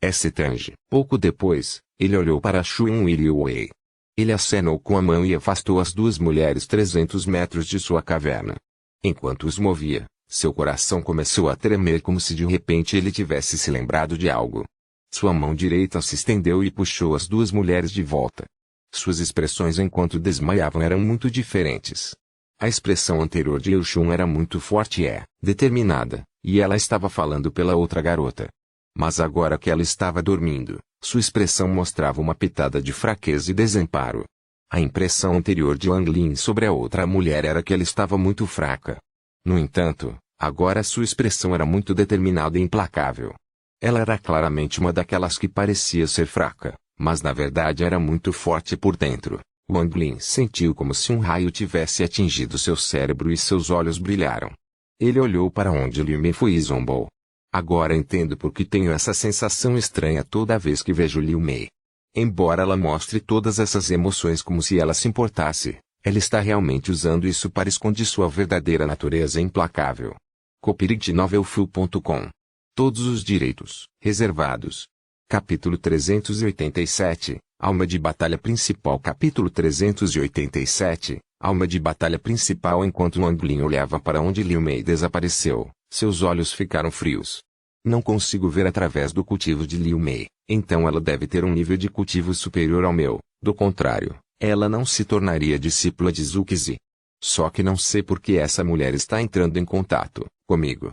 É estranho. Pouco depois, ele olhou para Shu Yun e Liu Wei. Ele acenou com a mão e afastou as duas mulheres 300 metros de sua caverna. Enquanto os movia, seu coração começou a tremer como se de repente ele tivesse se lembrado de algo. Sua mão direita se estendeu e puxou as duas mulheres de volta. Suas expressões enquanto desmaiavam eram muito diferentes. A expressão anterior de Liu Xun era muito forte e determinada, e ela estava falando pela outra garota. Mas agora que ela estava dormindo, sua expressão mostrava uma pitada de fraqueza e desamparo. A impressão anterior de Wang Lin sobre a outra mulher era que ela estava muito fraca. No entanto, agora sua expressão era muito determinada e implacável. Ela era claramente uma daquelas que parecia ser fraca, mas na verdade era muito forte por dentro. Wang Lin sentiu como se um raio tivesse atingido seu cérebro e seus olhos brilharam. Ele olhou para onde Liu Mei foi e zombou. Agora entendo por que tenho essa sensação estranha toda vez que vejo Liu Mei. Embora ela mostre todas essas emoções como se ela se importasse, ela está realmente usando isso para esconder sua verdadeira natureza implacável. copyright.novelfu.com. Todos os direitos reservados. Capítulo 387, Alma de Batalha Principal. Capítulo 387, Alma de Batalha Principal. Enquanto Wang Lin olhava para onde Liu Mei desapareceu, seus olhos ficaram frios. Não consigo ver através do cultivo de Liu Mei, então ela deve ter um nível de cultivo superior ao meu, do contrário, ela não se tornaria discípula de Zuxizi. Só que não sei por que essa mulher está entrando em contato comigo.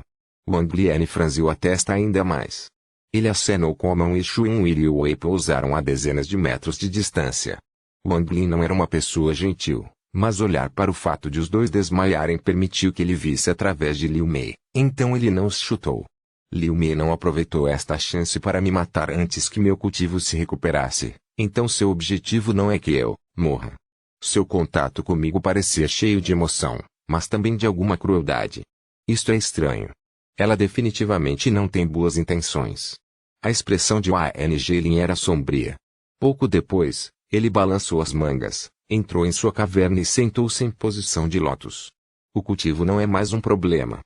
Wang Lin franziu a testa ainda mais. Ele acenou com a mão e Xuan e Liu Wei pousaram a dezenas de metros de distância. Wang Lin não era uma pessoa gentil, mas olhar para o fato de os dois desmaiarem permitiu que ele visse através de Liu Mei, então ele não os chutou. Liu Mei não aproveitou esta chance para me matar antes que meu cultivo se recuperasse, então seu objetivo não é que eu morra. Seu contato comigo parecia cheio de emoção, mas também de alguma crueldade. Isto é estranho. Ela definitivamente não tem boas intenções. A expressão de Wang Lin era sombria. Pouco depois, ele balançou as mangas, entrou em sua caverna e sentou-se em posição de lótus. O cultivo não é mais um problema.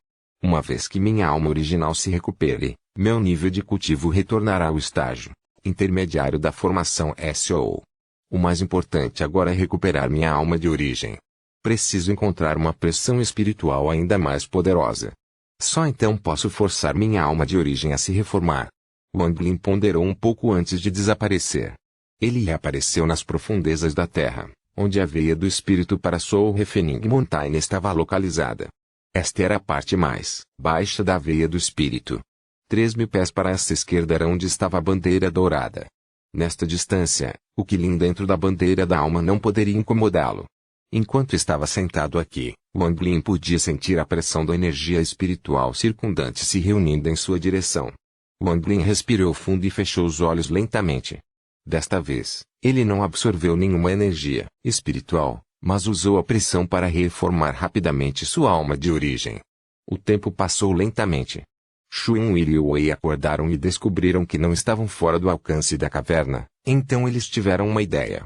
Uma vez que minha alma original se recupere, meu nível de cultivo retornará ao estágio intermediário da formação SO. O mais importante agora é recuperar minha alma de origem. Preciso encontrar uma pressão espiritual ainda mais poderosa. Só então posso forçar minha alma de origem a se reformar. Wang Lin ponderou um pouco antes de desaparecer. Ele reapareceu nas profundezas da terra, onde a veia do espírito para Soul Refening Mountain estava localizada. Esta era a parte mais baixa da veia do espírito. 3.000 pés para esta esquerda era onde estava a bandeira dourada. Nesta distância, o Qilin dentro da bandeira da alma não poderia incomodá-lo. Enquanto estava sentado aqui, Wang Lin podia sentir a pressão da energia espiritual circundante se reunindo em sua direção. Wang Lin respirou fundo e fechou os olhos lentamente. Desta vez, ele não absorveu nenhuma energia espiritual, mas usou a pressão para reformar rapidamente sua alma de origem. O tempo passou lentamente. Xuan e Liu Wei acordaram e descobriram que não estavam fora do alcance da caverna, então eles tiveram uma ideia.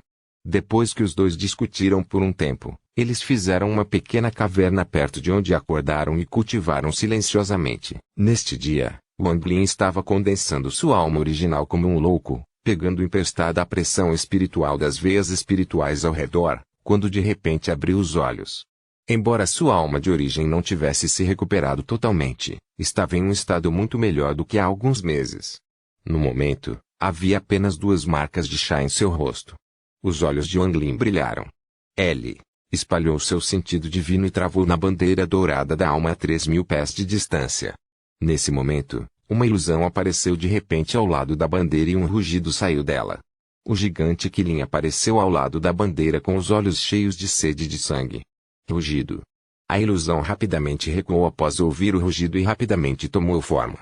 Depois que os dois discutiram por um tempo, eles fizeram uma pequena caverna perto de onde acordaram e cultivaram silenciosamente. Neste dia, Wang Lin estava condensando sua alma original como um louco, pegando emprestada a pressão espiritual das veias espirituais ao redor, quando de repente abriu os olhos. Embora sua alma de origem não tivesse se recuperado totalmente, estava em um estado muito melhor do que há alguns meses. No momento, havia apenas 2 marcas de chá em seu rosto. Os olhos de Wang Lin brilharam. Ele espalhou seu sentido divino e travou na bandeira dourada da alma a 3.000 pés de distância. Nesse momento, uma ilusão apareceu de repente ao lado da bandeira e um rugido saiu dela. O gigante Qilin apareceu ao lado da bandeira com os olhos cheios de sede de sangue. Rugido. A ilusão rapidamente recuou após ouvir o rugido e rapidamente tomou forma.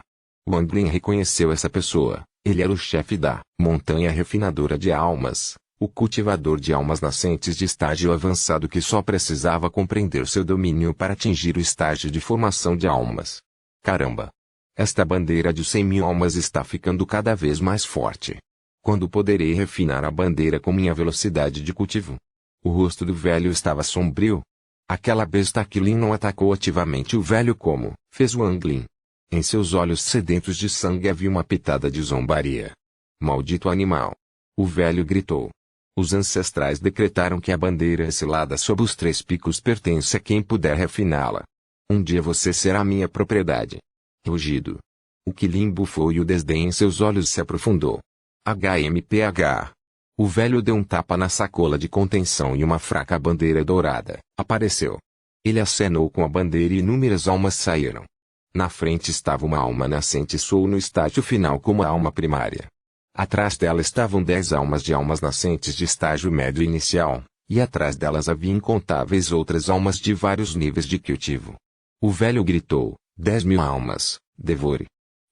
Wang Lin reconheceu essa pessoa. Ele era o chefe da Montanha Refinadora de Almas, o cultivador de almas nascentes de estágio avançado que só precisava compreender seu domínio para atingir o estágio de formação de almas. Caramba! Esta bandeira de 100.000 almas está ficando cada vez mais forte. Quando poderei refinar a bandeira com minha velocidade de cultivo? O rosto do velho estava sombrio. Aquela besta Qilin não atacou ativamente o velho como fez Wang Lin. Em seus olhos sedentos de sangue havia uma pitada de zombaria. Maldito animal! O velho gritou. Os ancestrais decretaram que a bandeira selada sob os 3 picos pertence a quem puder refiná-la. Um dia você será minha propriedade. Rugido. O Qilin bufou e o desdém em seus olhos se aprofundou. HMPH. O velho deu um tapa na sacola de contenção e uma fraca bandeira dourada apareceu. Ele acenou com a bandeira e inúmeras almas saíram. Na frente estava uma alma nascente Soul no estágio final como a alma primária. Atrás dela estavam 10 almas de almas nascentes de estágio médio inicial, e atrás delas havia incontáveis outras almas de vários níveis de cultivo. O velho gritou, 10.000 almas, devore.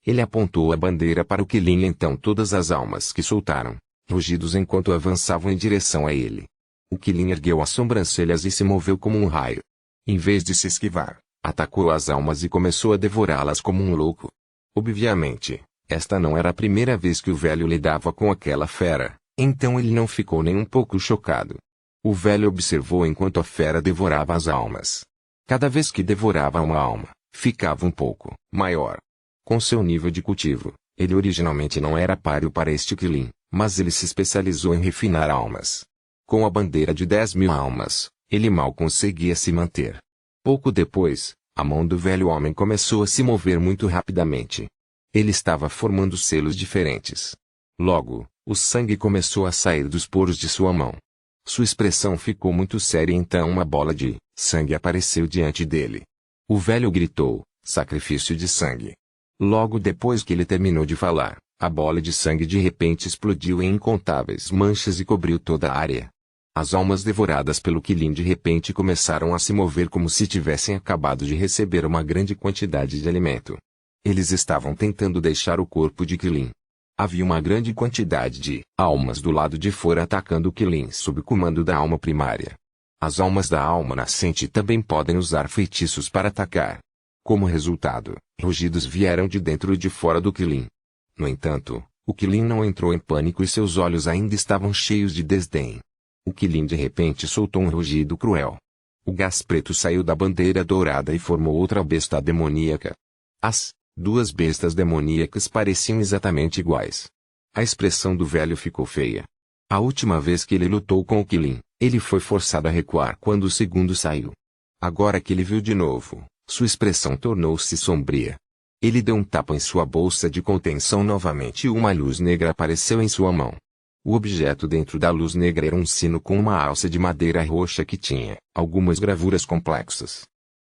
Ele apontou a bandeira para o Qilin e então todas as almas que soltaram, rugidos enquanto avançavam em direção a ele. O Qilin ergueu as sobrancelhas e se moveu como um raio. Em vez de se esquivar, atacou as almas e começou a devorá-las como um louco. Obviamente, esta não era a primeira vez que o velho lidava com aquela fera, então ele não ficou nem um pouco chocado. O velho observou enquanto a fera devorava as almas. Cada vez que devorava uma alma, ficava um pouco maior. Com seu nível de cultivo, ele originalmente não era páreo para este Qilin, mas ele se especializou em refinar almas. Com a bandeira de 10.000 almas, ele mal conseguia se manter. Pouco depois, a mão do velho homem começou a se mover muito rapidamente. Ele estava formando selos diferentes. Logo, o sangue começou a sair dos poros de sua mão. Sua expressão ficou muito séria e então uma bola de sangue apareceu diante dele. O velho gritou, sacrifício de sangue. Logo depois que ele terminou de falar, a bola de sangue de repente explodiu em incontáveis manchas e cobriu toda a área. As almas devoradas pelo Qilin de repente começaram a se mover como se tivessem acabado de receber uma grande quantidade de alimento. Eles estavam tentando deixar o corpo de Qilin. Havia uma grande quantidade de almas do lado de fora atacando o Qilin sob o comando da alma primária. As almas da alma nascente também podem usar feitiços para atacar. Como resultado, rugidos vieram de dentro e de fora do Qilin. No entanto, o Qilin não entrou em pânico e seus olhos ainda estavam cheios de desdém. O Qilin de repente soltou um rugido cruel. O gás preto saiu da bandeira dourada e formou outra besta demoníaca. As duas bestas demoníacas pareciam exatamente iguais. A expressão do velho ficou feia. A última vez que ele lutou com o Qilin, ele foi forçado a recuar quando o segundo saiu. Agora que ele viu de novo, sua expressão tornou-se sombria. Ele deu um tapa em sua bolsa de contenção novamente e uma luz negra apareceu em sua mão. O objeto dentro da luz negra era um sino com uma alça de madeira roxa que tinha algumas gravuras complexas.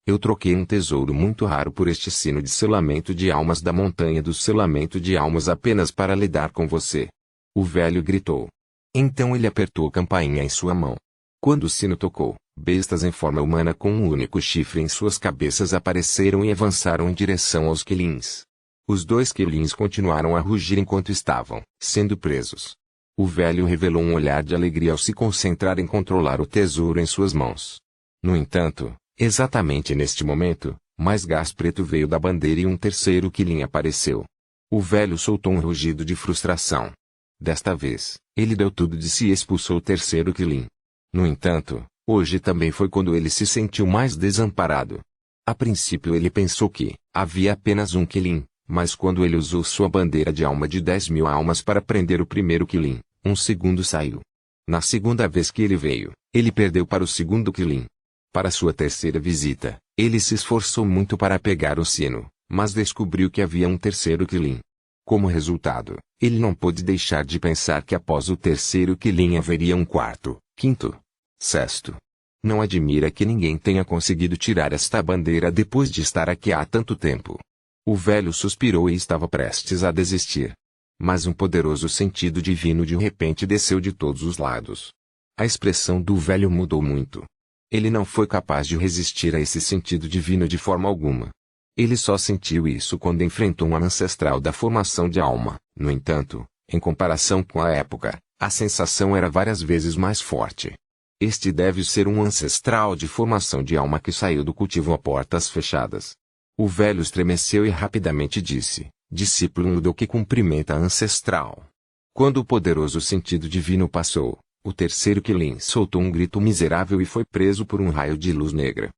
Eu troquei um tesouro muito raro por este sino de selamento de almas da montanha do selamento de almas apenas para lidar com você. O velho gritou. Então ele apertou a campainha em sua mão. Quando o sino tocou, bestas em forma humana com um único chifre em suas cabeças apareceram e avançaram em direção aos Qilins. Os dois Qilins continuaram a rugir enquanto estavam sendo presos. O velho revelou um olhar de alegria ao se concentrar em controlar o tesouro em suas mãos. No entanto, exatamente neste momento, mais gás preto veio da bandeira e um terceiro Qilin apareceu. O velho soltou um rugido de frustração. Desta vez, ele deu tudo de si e expulsou o terceiro Qilin. No entanto, hoje também foi quando ele se sentiu mais desamparado. A princípio ele pensou que havia apenas um Qilin, mas quando ele usou sua bandeira de alma de 10.000 almas para prender o primeiro Qilin, um segundo saiu. Na segunda vez que ele veio, ele perdeu para o segundo Qilin. Para sua terceira visita, ele se esforçou muito para pegar o sino, mas descobriu que havia um terceiro Qilin. Como resultado, ele não pôde deixar de pensar que após o terceiro Qilin haveria um quarto, quinto, sexto. Não admira que ninguém tenha conseguido tirar esta bandeira depois de estar aqui há tanto tempo. O velho suspirou e estava prestes a desistir. Mas um poderoso sentido divino de repente desceu de todos os lados. A expressão do velho mudou muito. Ele não foi capaz de resistir a esse sentido divino de forma alguma. Ele só sentiu isso quando enfrentou um ancestral da formação de alma. No entanto, em comparação com a época, a sensação era várias vezes mais forte. Este deve ser um ancestral de formação de alma que saiu do cultivo a portas fechadas. O velho estremeceu e rapidamente disse, discípulo do que cumprimenta a ancestral. Quando o poderoso sentido divino passou, o terceiro Qilin soltou um grito miserável e foi preso por um raio de luz negra.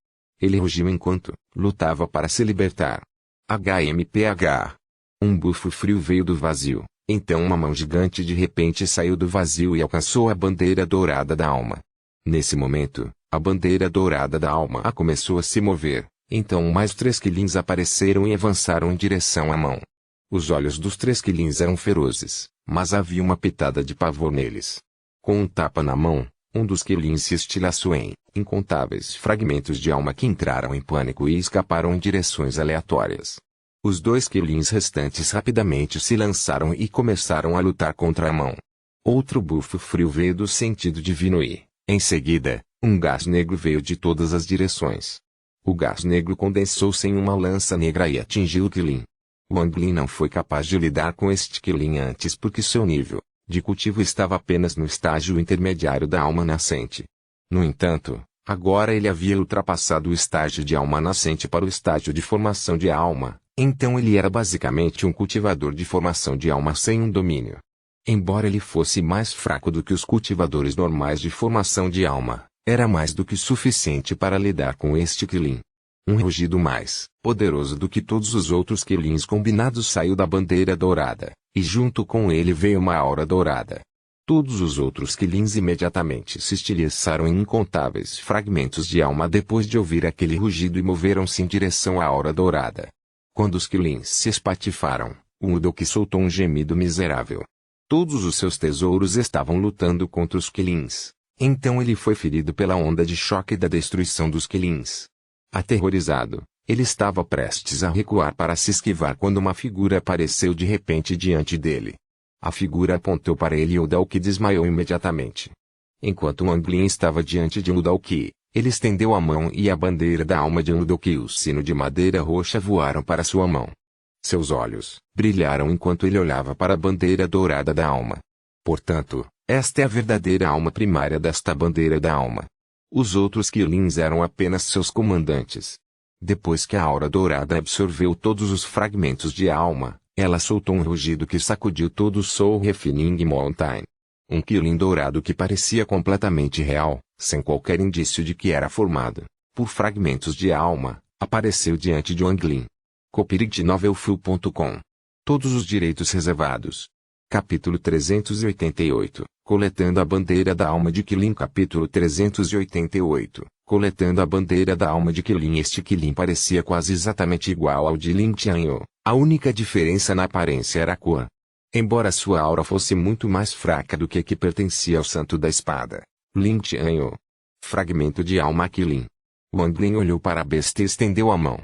Ele rugiu enquanto lutava para se libertar. HMPH. Um bufo frio veio do vazio, então uma mão gigante de repente saiu do vazio e alcançou a bandeira dourada da alma. Nesse momento, a bandeira dourada da alma começou a se mover, então mais 3 Qilins apareceram e avançaram em direção à mão. Os olhos dos 3 Qilins eram ferozes, mas havia uma pitada de pavor neles. Com um tapa na mão, Um dos Qilins se estilhaçou em incontáveis fragmentos de alma que entraram em pânico e escaparam em direções aleatórias. Os 2 Qilins restantes rapidamente se lançaram e começaram a lutar contra a mão. Outro bufo frio veio do sentido divino e, em seguida, um gás negro veio de todas as direções. O gás negro condensou-se em uma lança negra e atingiu o Qilin. Wang Lin não foi capaz de lidar com este Qilin antes porque seu nível de cultivo estava apenas no estágio intermediário da alma nascente. No entanto, agora ele havia ultrapassado o estágio de alma nascente para o estágio de formação de alma, então ele era basicamente um cultivador de formação de alma sem um domínio. Embora ele fosse mais fraco do que os cultivadores normais de formação de alma, era mais do que suficiente para lidar com este Qilin. Um rugido mais poderoso do que todos os outros Qilins combinados saiu da bandeira dourada, e junto com ele veio uma aura dourada. Todos os outros Qilins imediatamente se estilhaçaram em incontáveis fragmentos de alma depois de ouvir aquele rugido e moveram-se em direção à aura dourada. Quando os Qilins se espatifaram, o Udok soltou um gemido miserável. Todos os seus tesouros estavam lutando contra os Qilins. Então ele foi ferido pela onda de choque da destruição dos Qilins. Aterrorizado, ele estava prestes a recuar para se esquivar quando uma figura apareceu de repente diante dele. A figura apontou para ele e Udok desmaiou imediatamente. Enquanto Wang Lin estava diante de Udok, ele estendeu a mão e a bandeira da alma de Udok e o sino de madeira roxa voaram para sua mão. Seus olhos brilharam enquanto ele olhava para a bandeira dourada da alma. Portanto, esta é a verdadeira alma primária desta bandeira da alma. Os outros Qilins eram apenas seus comandantes. Depois que a aura dourada absorveu todos os fragmentos de alma, ela soltou um rugido que sacudiu todo o Soul Refining Mountain. Um Qilin dourado que parecia completamente real, sem qualquer indício de que era formado por fragmentos de alma, apareceu diante de Wang Lin. Copyright Novelfull.com. Todos os direitos reservados. Capítulo 388, Coletando a bandeira da alma de Qilin. Capítulo 388, Coletando a bandeira da alma de Qilin. Este Qilin parecia quase exatamente igual ao de Lin Qianyu. A única diferença na aparência era a cor. Embora sua aura fosse muito mais fraca do que a que pertencia ao Santo da Espada, Lin Qianyu. Fragmento de alma Qilin. Wang Lin olhou para a besta e estendeu a mão.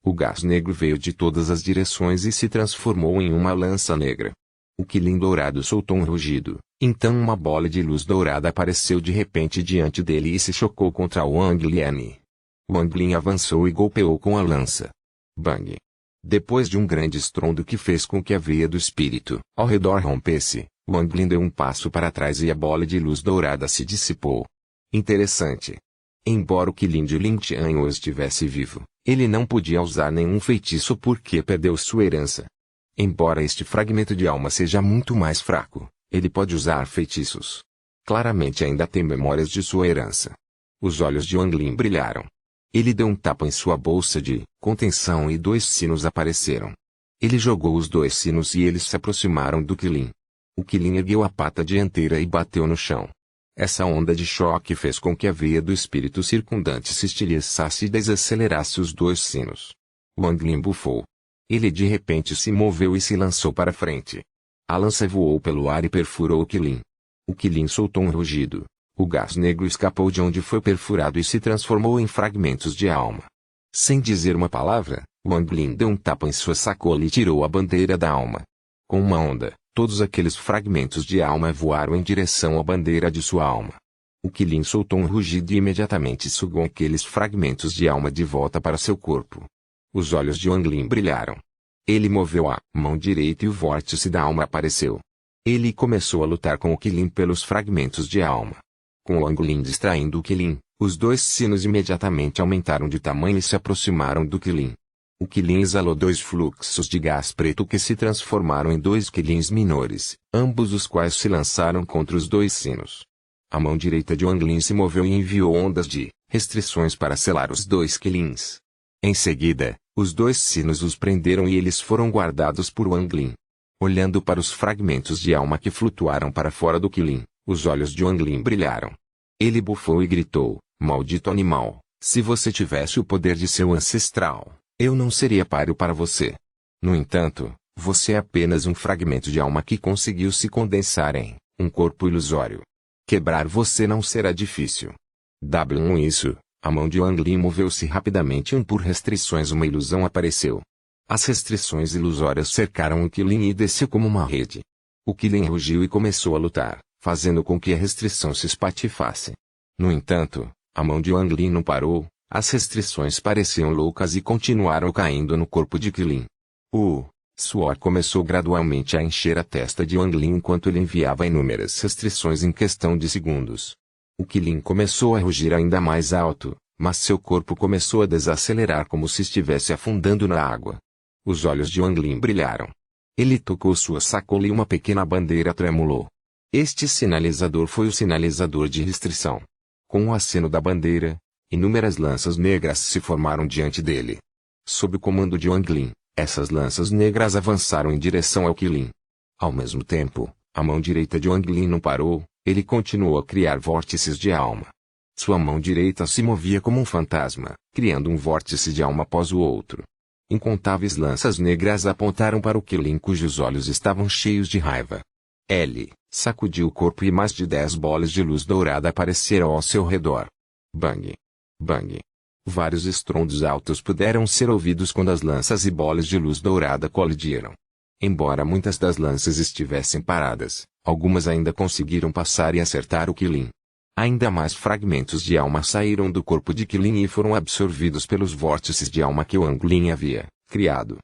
O gás negro veio de todas as direções e se transformou em uma lança negra. O Qilin dourado soltou um rugido, então uma bola de luz dourada apareceu de repente diante dele e se chocou contra Wang Lin. Wang Lin avançou e golpeou com a lança. Bang! Depois de um grande estrondo que fez com que a veia do espírito ao redor rompesse, Wang Lin deu um passo para trás e a bola de luz dourada se dissipou. Interessante. Embora o Qilin de Lin Qianyu estivesse vivo, ele não podia usar nenhum feitiço porque perdeu sua herança. Embora este fragmento de alma seja muito mais fraco, ele pode usar feitiços. Claramente ainda tem memórias de sua herança. Os olhos de Wang Lin brilharam. Ele deu um tapa em sua bolsa de contenção e 2 sinos apareceram. Ele jogou os 2 sinos e eles se aproximaram do Qilin. O Qilin ergueu a pata dianteira e bateu no chão. Essa onda de choque fez com que a veia do espírito circundante se estilhaçasse e desacelerasse os 2 sinos. Wang Lin bufou. Ele de repente se moveu e se lançou para frente. A lança voou pelo ar e perfurou o Qilin. O Qilin soltou um rugido. O gás negro escapou de onde foi perfurado e se transformou em fragmentos de alma. Sem dizer uma palavra, Wang Lin deu um tapa em sua sacola e tirou a bandeira da alma. Com uma onda, todos aqueles fragmentos de alma voaram em direção à bandeira de sua alma. O Qilin soltou um rugido e imediatamente sugou aqueles fragmentos de alma de volta para seu corpo. Os olhos de Wang Lin brilharam. Ele moveu a mão direita e o vórtice da alma apareceu. Ele começou a lutar com o Qilin pelos fragmentos de alma. Com Wang Lin distraindo o Qilin, os 2 sinos imediatamente aumentaram de tamanho e se aproximaram do Qilin. O Qilin exalou 2 fluxos de gás preto que se transformaram em 2 Qilins menores, ambos os quais se lançaram contra os 2 sinos. A mão direita de Wang Lin se moveu e enviou ondas de restrições para selar os 2 Qilins. Em seguida, os 2 sinos os prenderam e eles foram guardados por Wang Lin. Olhando para os fragmentos de alma que flutuaram para fora do Qilin, os olhos de Wang Lin brilharam. Ele bufou e gritou, maldito animal, se você tivesse o poder de seu ancestral, eu não seria páreo para você. No entanto, você é apenas um fragmento de alma que conseguiu se condensar em um corpo ilusório. Quebrar você não será difícil. Com isso, a mão de Wang Lin moveu-se rapidamente e por restrições uma ilusão apareceu. As restrições ilusórias cercaram o Qilin e desceu como uma rede. O Qilin rugiu e começou a lutar, fazendo com que a restrição se espatifasse. No entanto, a mão de Wang Lin não parou, as restrições pareciam loucas e continuaram caindo no corpo de Qilin. O suor começou gradualmente a encher a testa de Wang Lin enquanto ele enviava inúmeras restrições em questão de segundos. O Qilin começou a rugir ainda mais alto, mas seu corpo começou a desacelerar como se estivesse afundando na água. Os olhos de Wang Lin brilharam. Ele tocou sua sacola e uma pequena bandeira tremulou. Este sinalizador foi o sinalizador de restrição. Com o aceno da bandeira, inúmeras lanças negras se formaram diante dele. Sob o comando de Wang Lin, essas lanças negras avançaram em direção ao Qilin. Ao mesmo tempo, a mão direita de Wang Lin não parou, ele continuou a criar vórtices de alma. Sua mão direita se movia como um fantasma, criando um vórtice de alma após o outro. Incontáveis lanças negras apontaram para o Qilin cujos olhos estavam cheios de raiva. Ele sacudiu o corpo e mais de 10 bolas de luz dourada apareceram ao seu redor. Bang! Bang! Vários estrondos altos puderam ser ouvidos quando as lanças e bolas de luz dourada colidiram. Embora muitas das lanças estivessem paradas, algumas ainda conseguiram passar e acertar o Qilin. Ainda mais fragmentos de alma saíram do corpo de Qilin e foram absorvidos pelos vórtices de alma que Wang Lin havia criado.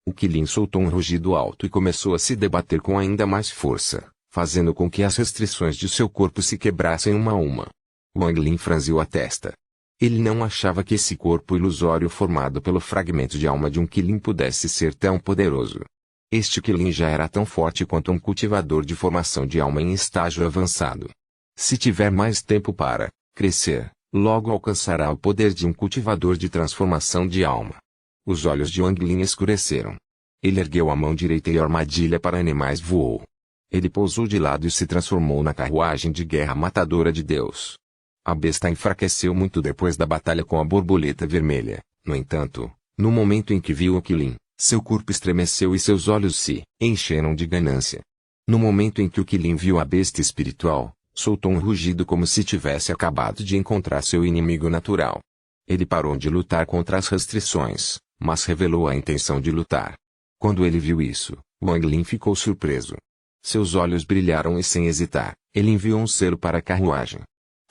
O Qilin soltou um rugido alto e começou a se debater com ainda mais força, fazendo com que as restrições de seu corpo se quebrassem uma a uma. Wang Lin franziu a testa. Ele não achava que esse corpo ilusório formado pelo fragmento de alma de um Qilin pudesse ser tão poderoso. Este Qilin já era tão forte quanto um cultivador de formação de alma em estágio avançado. Se tiver mais tempo para crescer, logo alcançará o poder de um cultivador de transformação de alma. Os olhos de Wang Lin escureceram. Ele ergueu a mão direita e a armadilha para animais voou. Ele pousou de lado e se transformou na carruagem de guerra matadora de Deus. A besta enfraqueceu muito depois da batalha com a borboleta vermelha. No entanto, no momento em que viu o Qilin, seu corpo estremeceu e seus olhos se encheram de ganância. No momento em que o Qilin viu a besta espiritual, soltou um rugido como se tivesse acabado de encontrar seu inimigo natural. Ele parou de lutar contra as restrições, mas revelou a intenção de lutar. Quando ele viu isso, Wang Lin ficou surpreso. Seus olhos brilharam e sem hesitar, ele enviou um selo para a carruagem.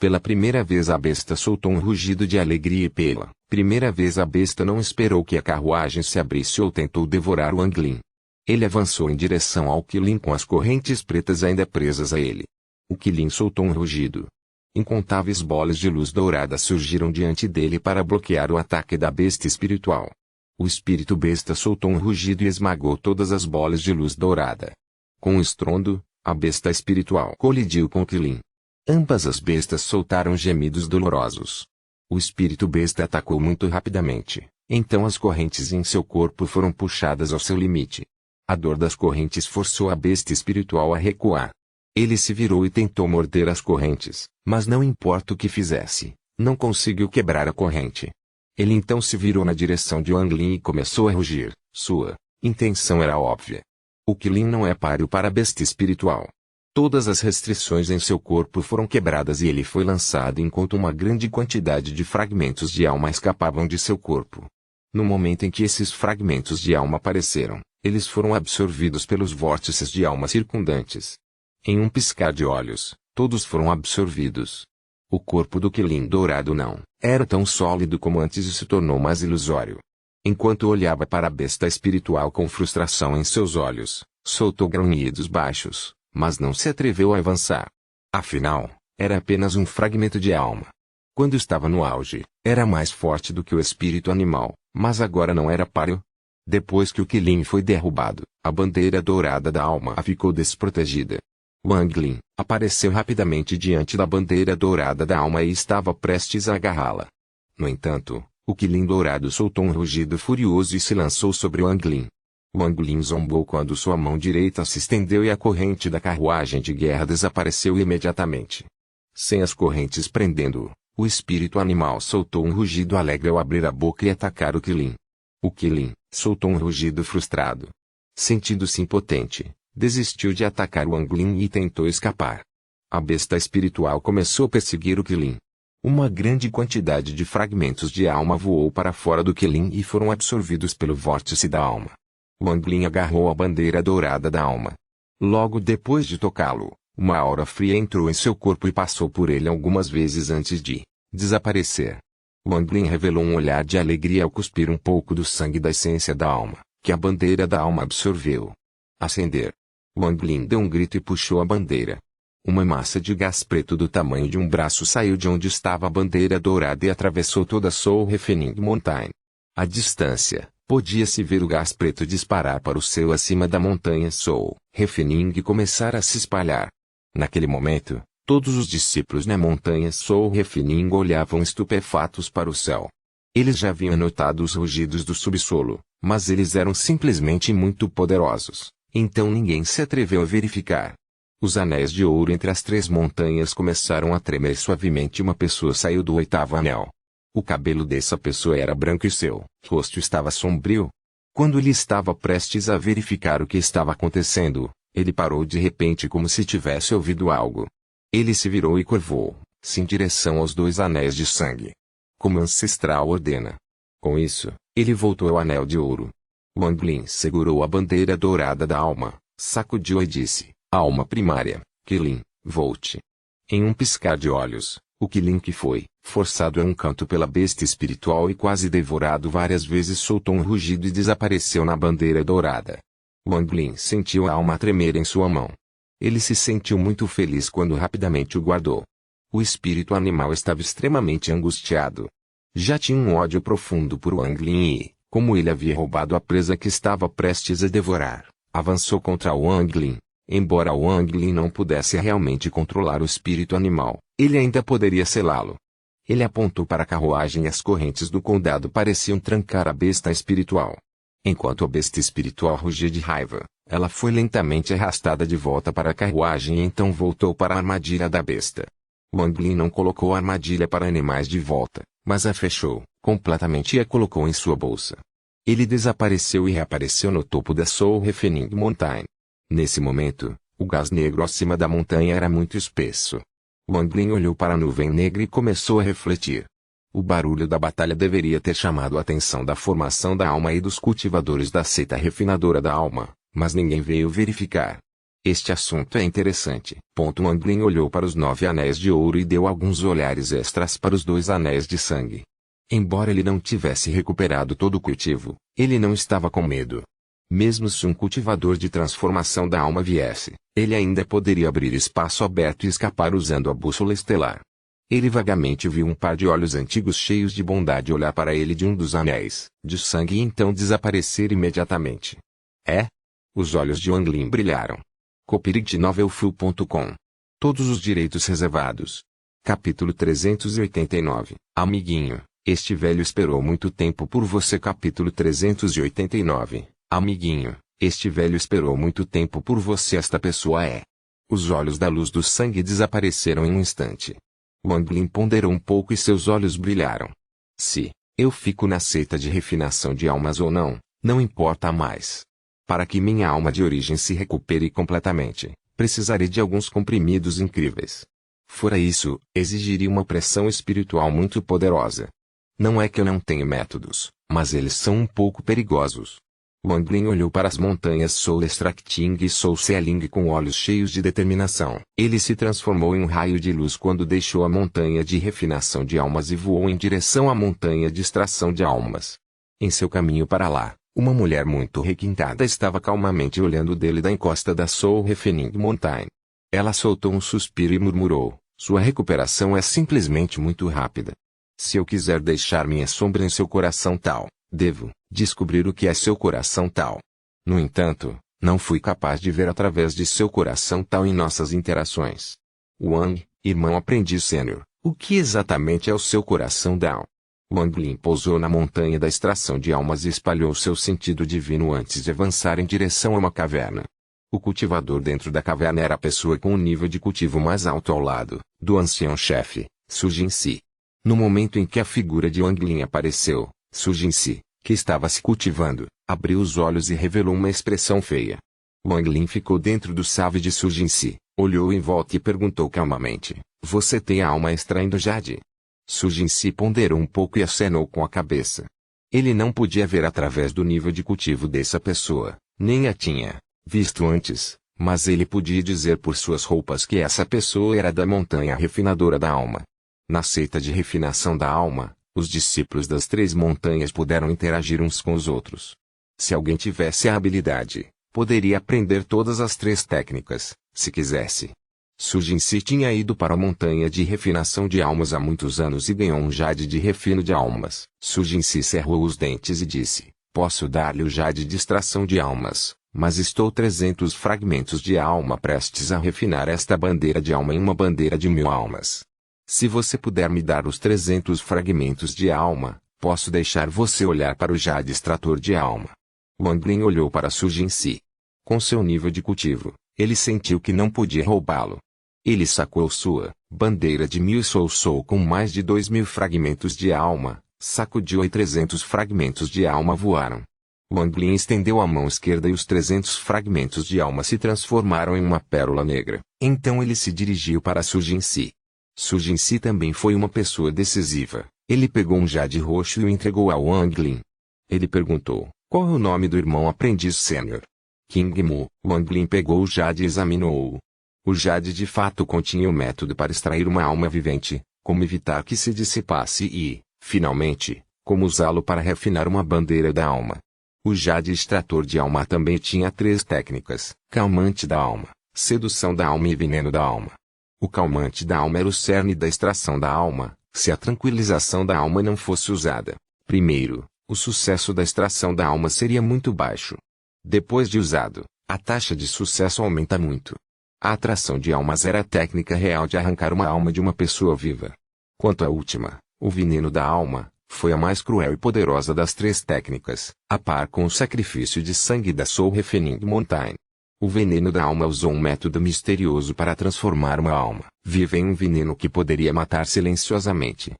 Pela primeira vez a besta soltou um rugido de alegria e pela primeira vez a besta não esperou que a carruagem se abrisse ou tentou devorar Wang Lin. Ele avançou em direção ao Qilin com as correntes pretas ainda presas a ele. O Qilin soltou um rugido. Incontáveis bolas de luz dourada surgiram diante dele para bloquear o ataque da besta espiritual. O espírito besta soltou um rugido e esmagou todas as bolas de luz dourada. Com um estrondo, a besta espiritual colidiu com o Qilin. Ambas as bestas soltaram gemidos dolorosos. O espírito besta atacou muito rapidamente, então as correntes em seu corpo foram puxadas ao seu limite. A dor das correntes forçou a besta espiritual a recuar. Ele se virou e tentou morder as correntes, mas não importa o que fizesse, não conseguiu quebrar a corrente. Ele então se virou na direção de Wang Lin e começou a rugir. Sua intenção era óbvia. O Qilin não é páreo para a besta espiritual. Todas as restrições em seu corpo foram quebradas e ele foi lançado enquanto uma grande quantidade de fragmentos de alma escapavam de seu corpo. No momento em que esses fragmentos de alma apareceram, eles foram absorvidos pelos vórtices de alma circundantes. Em um piscar de olhos, todos foram absorvidos. O corpo do Qilin dourado não era tão sólido como antes e se tornou mais ilusório. Enquanto olhava para a besta espiritual com frustração em seus olhos, soltou grunhidos baixos, mas não se atreveu a avançar. Afinal, era apenas um fragmento de alma. Quando estava no auge, era mais forte do que o espírito animal, mas agora não era páreo. Depois que o Qilin foi derrubado, a bandeira dourada da alma ficou desprotegida. Wang Lin apareceu rapidamente diante da bandeira dourada da alma e estava prestes a agarrá-la. No entanto, o Qilin dourado soltou um rugido furioso e se lançou sobre Wang Lin. Wang Lin zombou quando sua mão direita se estendeu e a corrente da carruagem de guerra desapareceu imediatamente. Sem as correntes prendendo-o, o espírito animal soltou um rugido alegre ao abrir a boca e atacar o Qilin. O Qilin soltou um rugido frustrado. Sentindo-se impotente, desistiu de atacar Wang Lin e tentou escapar. A besta espiritual começou a perseguir o Qilin. Uma grande quantidade de fragmentos de alma voou para fora do Qilin e foram absorvidos pelo vórtice da alma. Wang Lin agarrou a bandeira dourada da alma. Logo depois de tocá-lo, uma aura fria entrou em seu corpo e passou por ele algumas vezes antes de desaparecer. Wang Lin revelou um olhar de alegria ao cuspir um pouco do sangue da essência da alma, que a bandeira da alma absorveu. Acender. Wang Lin deu um grito e puxou a bandeira. Uma massa de gás preto do tamanho de um braço saiu de onde estava a bandeira dourada e atravessou toda a Soul Refening Mountain. À distância, podia-se ver o gás preto disparar para o céu acima da montanha Soul Refening e começar a se espalhar. Naquele momento, todos os discípulos na montanha Soul Refening olhavam estupefatos para o céu. Eles já haviam notado os rugidos do subsolo, mas eles eram simplesmente muito poderosos, então ninguém se atreveu a verificar. Os anéis de ouro entre as 3 montanhas começaram a tremer suavemente e uma pessoa saiu do 8º anel. O cabelo dessa pessoa era branco e seu rosto estava sombrio. Quando ele estava prestes a verificar o que estava acontecendo, ele parou de repente como se tivesse ouvido algo. Ele se virou e curvou-se em direção aos 2 anéis de sangue, como o ancestral ordena. Com isso, ele voltou ao anel de ouro. Wang Lin segurou a bandeira dourada da alma, sacudiu e disse: Alma primária, Qilin, volte. Em um piscar de olhos, o Qilin que foi forçado a um canto pela besta espiritual e quase devorado várias vezes soltou um rugido e desapareceu na bandeira dourada. Wang Lin sentiu a alma tremer em sua mão. Ele se sentiu muito feliz quando rapidamente o guardou. O espírito animal estava extremamente angustiado. Já tinha um ódio profundo por Wang Lin e, como ele havia roubado a presa que estava prestes a devorar, avançou contra Wang Lin. Embora Wang Lin não pudesse realmente controlar o espírito animal, ele ainda poderia selá-lo. Ele apontou para a carruagem e as correntes do condado pareciam trancar a besta espiritual. Enquanto a besta espiritual rugia de raiva, ela foi lentamente arrastada de volta para a carruagem e então voltou para a armadilha da besta. Wang Lin não colocou a armadilha para animais de volta, mas a fechou completamente e a colocou em sua bolsa. Ele desapareceu e reapareceu no topo da Soul Refening Mountain. Nesse momento, o gás negro acima da montanha era muito espesso. Wang Lin olhou para a nuvem negra e começou a refletir. O barulho da batalha deveria ter chamado a atenção da formação da alma e dos cultivadores da seita refinadora da alma, mas ninguém veio verificar. Este assunto é interessante. Wang Lin olhou para os 9 anéis de ouro e deu alguns olhares extras para os 2 anéis de sangue. Embora ele não tivesse recuperado todo o cultivo, ele não estava com medo. Mesmo se um cultivador de transformação da alma viesse, ele ainda poderia abrir espaço aberto e escapar usando a bússola estelar. Ele vagamente viu um par de olhos antigos cheios de bondade olhar para ele de um dos anéis de sangue e então desaparecer imediatamente. Os olhos de Wang Lin brilharam. copyrightnovelfull.com. Todos os direitos reservados. Capítulo 389. Amiguinho, este velho esperou muito tempo por você. Capítulo 389. Amiguinho, este velho esperou muito tempo por você. Esta pessoa é. Os olhos da luz do sangue desapareceram em um instante. Wang Lin ponderou um pouco e seus olhos brilharam. Se eu fico na seita de refinação de almas ou não, não importa mais. Para que minha alma de origem se recupere completamente, precisarei de alguns comprimidos incríveis. Fora isso, exigiria uma pressão espiritual muito poderosa. Não é que eu não tenha métodos, mas eles são um pouco perigosos. Wang Lin olhou para as montanhas Soul Extracting e Soul Selling com olhos cheios de determinação. Ele se transformou em um raio de luz quando deixou a montanha de refinação de almas e voou em direção à montanha de extração de almas. Em seu caminho para lá, uma mulher muito requintada estava calmamente olhando dele da encosta da Soul Refening Mountain. Ela soltou um suspiro e murmurou: sua recuperação é simplesmente muito rápida. Se eu quiser deixar minha sombra em seu coração tal, devo descobrir o que é seu coração tal. No entanto, não fui capaz de ver através de seu coração tal em nossas interações. Wang, irmão aprendiz sênior, o que exatamente é o seu coração tal? Wang Lin pousou na montanha da extração de almas e espalhou seu sentido divino antes de avançar em direção a uma caverna. O cultivador dentro da caverna era a pessoa com o nível de cultivo mais alto ao lado do ancião-chefe, Su Jinsi. No momento em que a figura de Wang Lin apareceu, Su Jinsi, que estava se cultivando, abriu os olhos e revelou uma expressão feia. Wang Lin ficou dentro do salve de Su Jinsi, olhou em volta e perguntou calmamente, você tem a alma extraindo jade? Su Jinsi ponderou um pouco e acenou com a cabeça. Ele não podia ver através do nível de cultivo dessa pessoa, nem a tinha visto antes, mas ele podia dizer por suas roupas que essa pessoa era da montanha refinadora da alma. Na seita de refinação da alma, os discípulos das 3 montanhas puderam interagir uns com os outros. Se alguém tivesse a habilidade, poderia aprender todas as 3 técnicas, se quisesse. Su Jinsi tinha ido para a montanha de refinação de almas há muitos anos e ganhou um jade de refino de almas. Su Jinsi cerrou os dentes e disse, posso dar-lhe o jade de extração de almas, mas estou 300 fragmentos de alma prestes a refinar esta bandeira de alma em uma bandeira de 1000 almas. Se você puder me dar os 300 fragmentos de alma, posso deixar você olhar para o jade extrator de alma. Wang Lin olhou para Su Jinsi. Com seu nível de cultivo, ele sentiu que não podia roubá-lo. Ele sacou sua bandeira de 1000 e soltou com mais de 2000 fragmentos de alma, sacudiu e 300 fragmentos de alma voaram. Wang Lin estendeu a mão esquerda e os 300 fragmentos de alma se transformaram em uma pérola negra. Então ele se dirigiu para Su Jinsi. Su Jinsi também foi uma pessoa decisiva. Ele pegou um jade roxo e o entregou a Wang Lin. Ele perguntou, qual é o nome do irmão aprendiz sênior? King Mu. Wang Lin pegou o jade e examinou-o. O jade de fato continha o método para extrair uma alma vivente, como evitar que se dissipasse e, finalmente, como usá-lo para refinar uma bandeira da alma. O jade extrator de alma também tinha 3 técnicas, calmante da alma, sedução da alma e veneno da alma. O calmante da alma era o cerne da extração da alma, se a tranquilização da alma não fosse usada. Primeiro, o sucesso da extração da alma seria muito baixo. Depois de usado, a taxa de sucesso aumenta muito. A atração de almas era a técnica real de arrancar uma alma de uma pessoa viva. Quanto à última, o veneno da alma, foi a mais cruel e poderosa das 3 técnicas, a par com o sacrifício de sangue da Soul Refining Mountain. O veneno da alma usou um método misterioso para transformar uma alma viva em um veneno que poderia matar silenciosamente.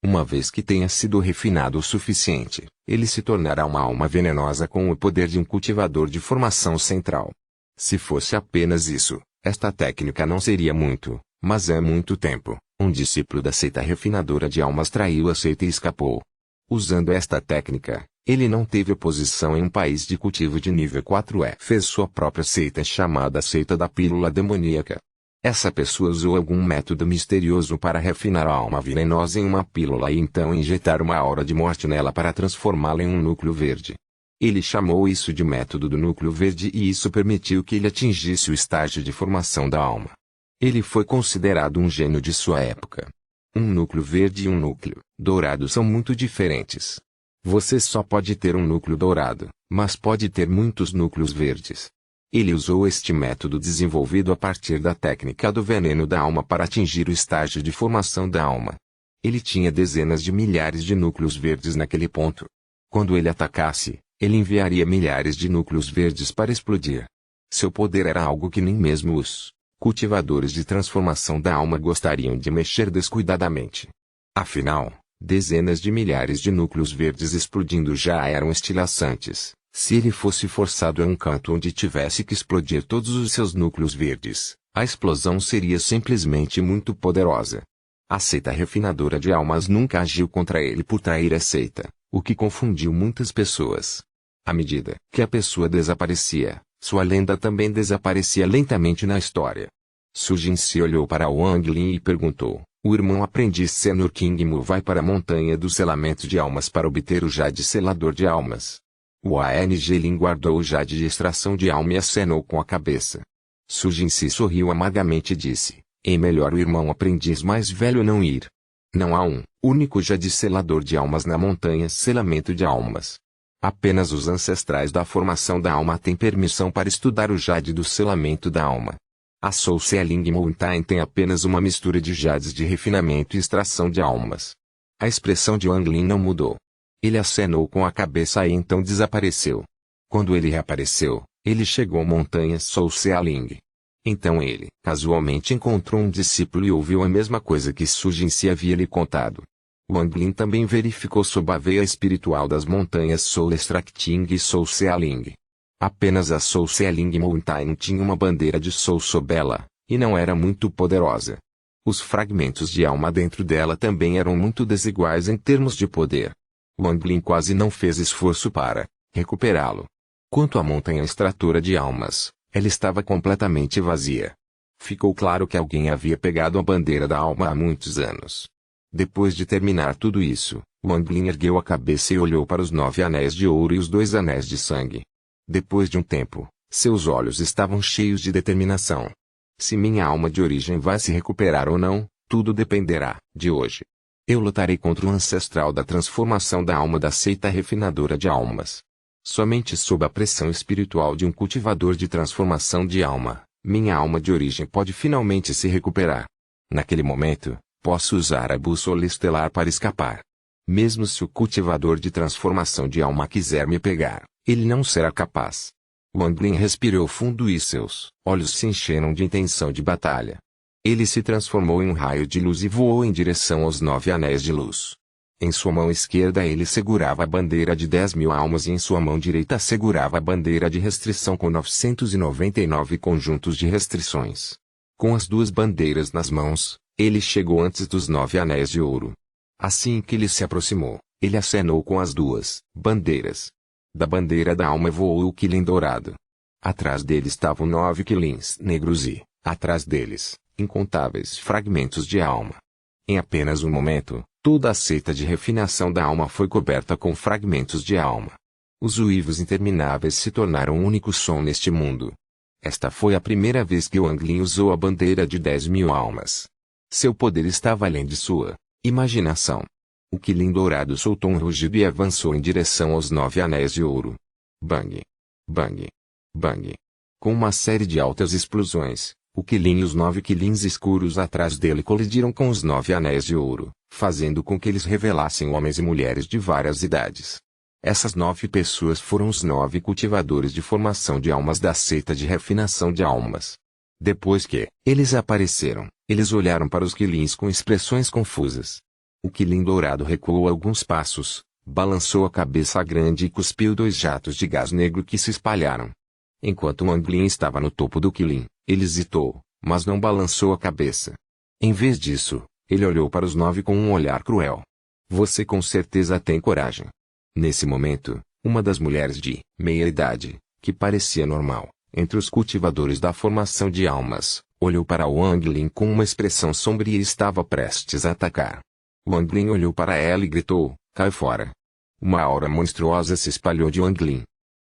Uma vez que tenha sido refinado o suficiente, ele se tornará uma alma venenosa com o poder de um cultivador de formação central. Se fosse apenas isso, esta técnica não seria muito, mas é muito tempo. Um discípulo da seita refinadora de almas traiu a seita e escapou. Usando esta técnica, ele não teve oposição em um país de cultivo de nível 4E. Fez sua própria seita chamada Seita da Pílula Demoníaca. Essa pessoa usou algum método misterioso para refinar a alma venenosa em uma pílula e então injetar uma aura de morte nela para transformá-la em um núcleo verde. Ele chamou isso de método do núcleo verde e isso permitiu que ele atingisse o estágio de formação da alma. Ele foi considerado um gênio de sua época. Um núcleo verde e um núcleo dourado são muito diferentes. Você só pode ter um núcleo dourado, mas pode ter muitos núcleos verdes. Ele usou este método desenvolvido a partir da técnica do veneno da alma para atingir o estágio de formação da alma. Ele tinha dezenas de milhares de núcleos verdes naquele ponto. Quando ele atacasse, ele enviaria milhares de núcleos verdes para explodir. Seu poder era algo que nem mesmo os cultivadores de transformação da alma gostariam de mexer descuidadamente. Afinal, dezenas de milhares de núcleos verdes explodindo já eram estilhaçantes. Se ele fosse forçado a um canto onde tivesse que explodir todos os seus núcleos verdes, a explosão seria simplesmente muito poderosa. A seita refinadora de almas nunca agiu contra ele por trair a seita, o que confundiu muitas pessoas. À medida que a pessoa desaparecia, sua lenda também desaparecia lentamente na história. Su Jinsi olhou para Wang Lin e perguntou, o irmão aprendiz Sênior King Mu vai para a montanha do selamento de almas para obter o jade selador de almas. O Ang Lin guardou o jade de extração de alma e acenou com a cabeça. Su Jinsi sorriu amargamente e disse, é melhor o irmão aprendiz mais velho não ir. Não há um único jade selador de almas na montanha selamento de almas. Apenas os ancestrais da formação da alma têm permissão para estudar o jade do selamento da alma. A Soul Sealing Mountain tem apenas uma mistura de jades de refinamento e extração de almas. A expressão de Wang Lin não mudou. Ele acenou com a cabeça e então desapareceu. Quando ele reapareceu, ele chegou à montanha Soul Sealing. Então ele, casualmente encontrou um discípulo e ouviu a mesma coisa que Su Jinsi havia lhe contado. Wang Lin também verificou sob a veia espiritual das montanhas Soul Extracting e Soul Sealing. Apenas a Soul Sealing Mountain tinha uma bandeira de Soul sob ela, e não era muito poderosa. Os fragmentos de alma dentro dela também eram muito desiguais em termos de poder. Wang Lin quase não fez esforço para recuperá-lo. Quanto à montanha extratora de almas, ela estava completamente vazia. Ficou claro que alguém havia pegado a bandeira da alma há muitos anos. Depois de terminar tudo isso, Wang Lin ergueu a cabeça e olhou para os 9 anéis de ouro e os 2 anéis de sangue. Depois de um tempo, seus olhos estavam cheios de determinação. Se minha alma de origem vai se recuperar ou não, tudo dependerá de hoje. Eu lutarei contra o ancestral da transformação da alma da seita refinadora de almas. Somente sob a pressão espiritual de um cultivador de transformação de alma, minha alma de origem pode finalmente se recuperar. Naquele momento, posso usar a bússola estelar para escapar. Mesmo se o cultivador de transformação de alma quiser me pegar, ele não será capaz. Wang Lin respirou fundo e seus olhos se encheram de intenção de batalha. Ele se transformou em um raio de luz e voou em direção aos 9 anéis de luz. Em sua mão esquerda ele segurava a bandeira de 10.000 almas e em sua mão direita segurava a bandeira de restrição com 999 conjuntos de restrições. Com as 2 bandeiras nas mãos, ele chegou antes dos 9 anéis de ouro. Assim que ele se aproximou, ele acenou com as 2 bandeiras. Da bandeira da alma voou o quilim dourado. Atrás dele estavam 9 quilins negros e, atrás deles, incontáveis fragmentos de alma. Em apenas um momento, toda a seita de refinação da alma foi coberta com fragmentos de alma. Os uivos intermináveis se tornaram um único som neste mundo. Esta foi a primeira vez que Wang Lin usou a bandeira de 10.000 almas. Seu poder estava além de sua imaginação. O quilim dourado soltou um rugido e avançou em direção aos 9 anéis de ouro. Bang! Bang! Bang! Com uma série de altas explosões, o quilim e os 9 quilins escuros atrás dele colidiram com os 9 anéis de ouro, fazendo com que eles revelassem homens e mulheres de várias idades. Essas 9 pessoas foram os 9 cultivadores de formação de almas da seita de refinação de almas. Depois que eles apareceram, eles olharam para os quilins com expressões confusas. O quilim dourado recuou alguns passos, balançou a cabeça grande e cuspiu 2 jatos de gás negro que se espalharam. Enquanto Wang Lin estava no topo do quilim, ele hesitou, mas não balançou a cabeça. Em vez disso, ele olhou para os 9 com um olhar cruel. Você com certeza tem coragem. Nesse momento, uma das mulheres de meia-idade, que parecia normal, entre os cultivadores da formação de almas, olhou para Wang Lin com uma expressão sombria e estava prestes a atacar. Wang Lin olhou para ela e gritou, cai fora. Uma aura monstruosa se espalhou de Wang Lin.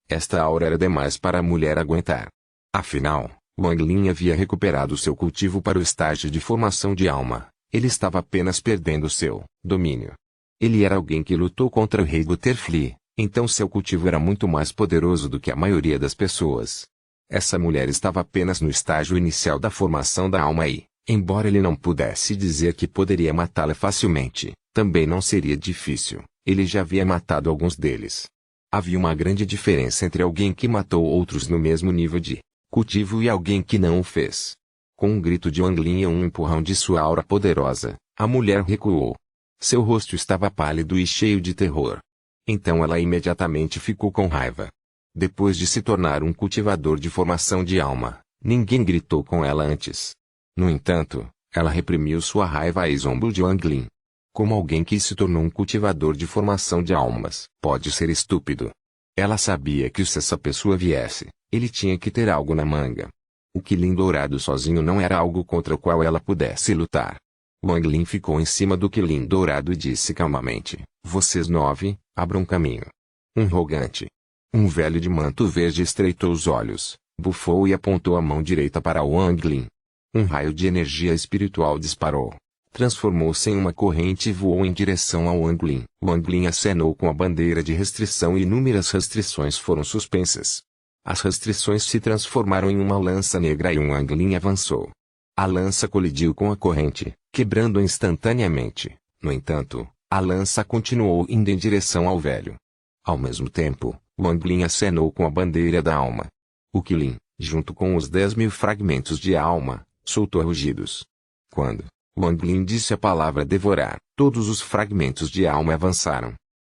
Esta aura era demais para a mulher aguentar. Afinal, Wang Lin havia recuperado seu cultivo para o estágio de formação de alma. Ele estava apenas perdendo seu domínio. Ele era alguém que lutou contra o rei Butterfly, então seu cultivo era muito mais poderoso do que a maioria das pessoas. Essa mulher estava apenas no estágio inicial da formação da alma e, embora ele não pudesse dizer que poderia matá-la facilmente, também não seria difícil, ele já havia matado alguns deles. Havia uma grande diferença entre alguém que matou outros no mesmo nível de cultivo e alguém que não o fez. Com um grito de Wang Lin e um empurrão de sua aura poderosa, a mulher recuou. Seu rosto estava pálido e cheio de terror. Então ela imediatamente ficou com raiva. Depois de se tornar um cultivador de formação de alma, ninguém gritou com ela antes. No entanto, ela reprimiu sua raiva a zombo de Wang Lin. Como alguém que se tornou um cultivador de formação de almas pode ser estúpido? Ela sabia que se essa pessoa viesse, ele tinha que ter algo na manga. O quilim dourado sozinho não era algo contra o qual ela pudesse lutar. Wang Lin ficou em cima do quilim dourado e disse calmamente, vocês 9, abram caminho. Um rogante. Um velho de manto verde estreitou os olhos, bufou e apontou a mão direita para Wang Lin. Um raio de energia espiritual disparou. Transformou-se em uma corrente e voou em direção a Wang Lin. Wang Lin acenou com a bandeira de restrição e inúmeras restrições foram suspensas. As restrições se transformaram em uma lança negra e Wang Lin avançou. A lança colidiu com a corrente, quebrando instantaneamente. No entanto, a lança continuou indo em direção ao velho. Ao mesmo tempo, Wang Lin acenou com a bandeira da alma. O quilim, junto com os 10.000 fragmentos de alma, soltou rugidos. Quando Wang Lin disse a palavra devorar, todos os fragmentos de alma avançaram.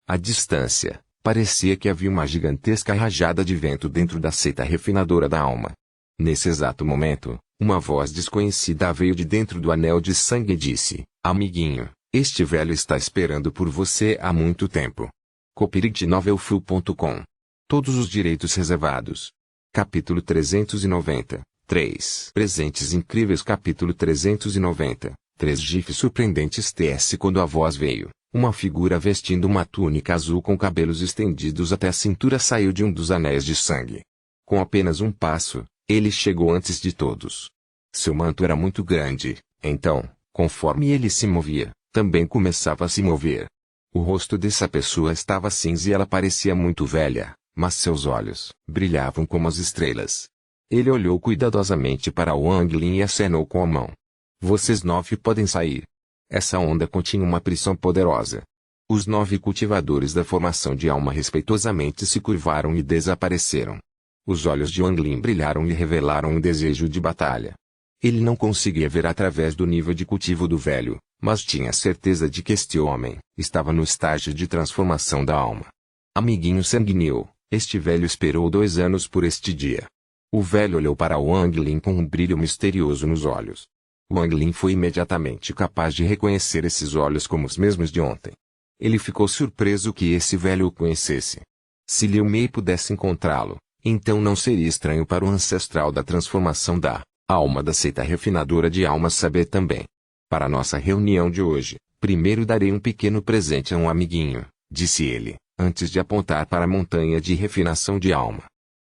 A distância, Parecia que havia uma gigantesca rajada de vento dentro da seita refinadora da alma. Nesse exato momento, uma voz desconhecida veio de dentro do anel de sangue e disse: amiguinho, este velho está esperando por você há muito tempo. Copyright Novelfull.com. Todos os direitos reservados. Capítulo 390. 3 Presentes incríveis. Capítulo 390. 3 GIFs surpreendentes. TS. Quando a voz veio, uma figura vestindo uma túnica azul com cabelos estendidos até a cintura saiu de um dos anéis de sangue. Com apenas um passo, ele chegou antes de todos. Seu manto era muito grande, então, conforme ele se movia, também começava a se mover. O rosto dessa pessoa estava cinza e ela parecia muito velha, mas seus olhos brilhavam como as estrelas. Ele olhou cuidadosamente para Wang Lin e acenou com a mão. Vocês 9 podem sair. Essa onda continha uma pressão poderosa. Os 9 cultivadores da formação de alma respeitosamente se curvaram e desapareceram. Os olhos de Wang Lin brilharam e revelaram um desejo de batalha. Ele não conseguia ver através do nível de cultivo do velho, mas tinha certeza de que este homem estava no estágio de transformação da alma. Amiguinho sanguíneo, este velho esperou 2 anos por este dia. O velho olhou para Wang Lin com um brilho misterioso nos olhos. Wang Lin foi imediatamente capaz de reconhecer esses olhos como os mesmos de ontem. Ele ficou surpreso que esse velho o conhecesse. Se Liu Mei pudesse encontrá-lo, então não seria estranho para o ancestral da transformação da alma da seita refinadora de almas saber também. Para nossa reunião de hoje, primeiro darei um pequeno presente a um amiguinho, disse ele, antes de apontar para a montanha de refinação de alma.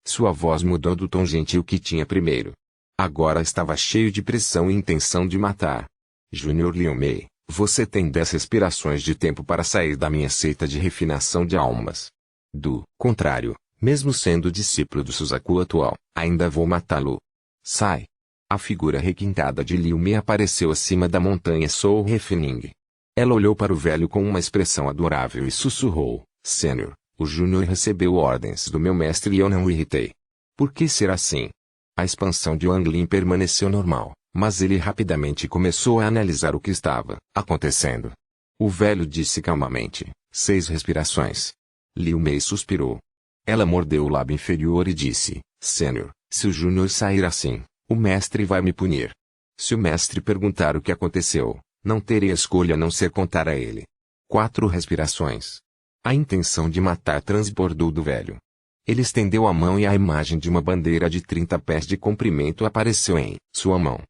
Sua voz mudou do tom gentil que tinha primeiro. Agora estava cheio de pressão e intenção de matar. Júnior Liu Mei, você tem 10 respirações de tempo para sair da minha seita de refinação de almas. Do contrário, mesmo sendo discípulo do Suzaku atual, ainda vou matá-lo. Sai. A figura requintada de Liu Mei apareceu acima da montanha Soul Refining. Ela olhou para o velho com uma expressão adorável e sussurrou: Sênior, o Júnior recebeu ordens do meu mestre e eu não o irritei. Por que ser assim? A expansão de Wang Lin permaneceu normal, mas ele rapidamente começou a analisar o que estava acontecendo. O velho disse calmamente: 6 respirações. Liu Mei suspirou. Ela mordeu o lábio inferior e disse: Sênior, se o Júnior sair assim, o mestre vai me punir. Se o mestre perguntar o que aconteceu, não terei escolha a não ser contar a ele. 4 respirações. A intenção de matar transbordou do velho. Ele estendeu a mão e a imagem de uma bandeira de 30 pés de comprimento apareceu em sua mão.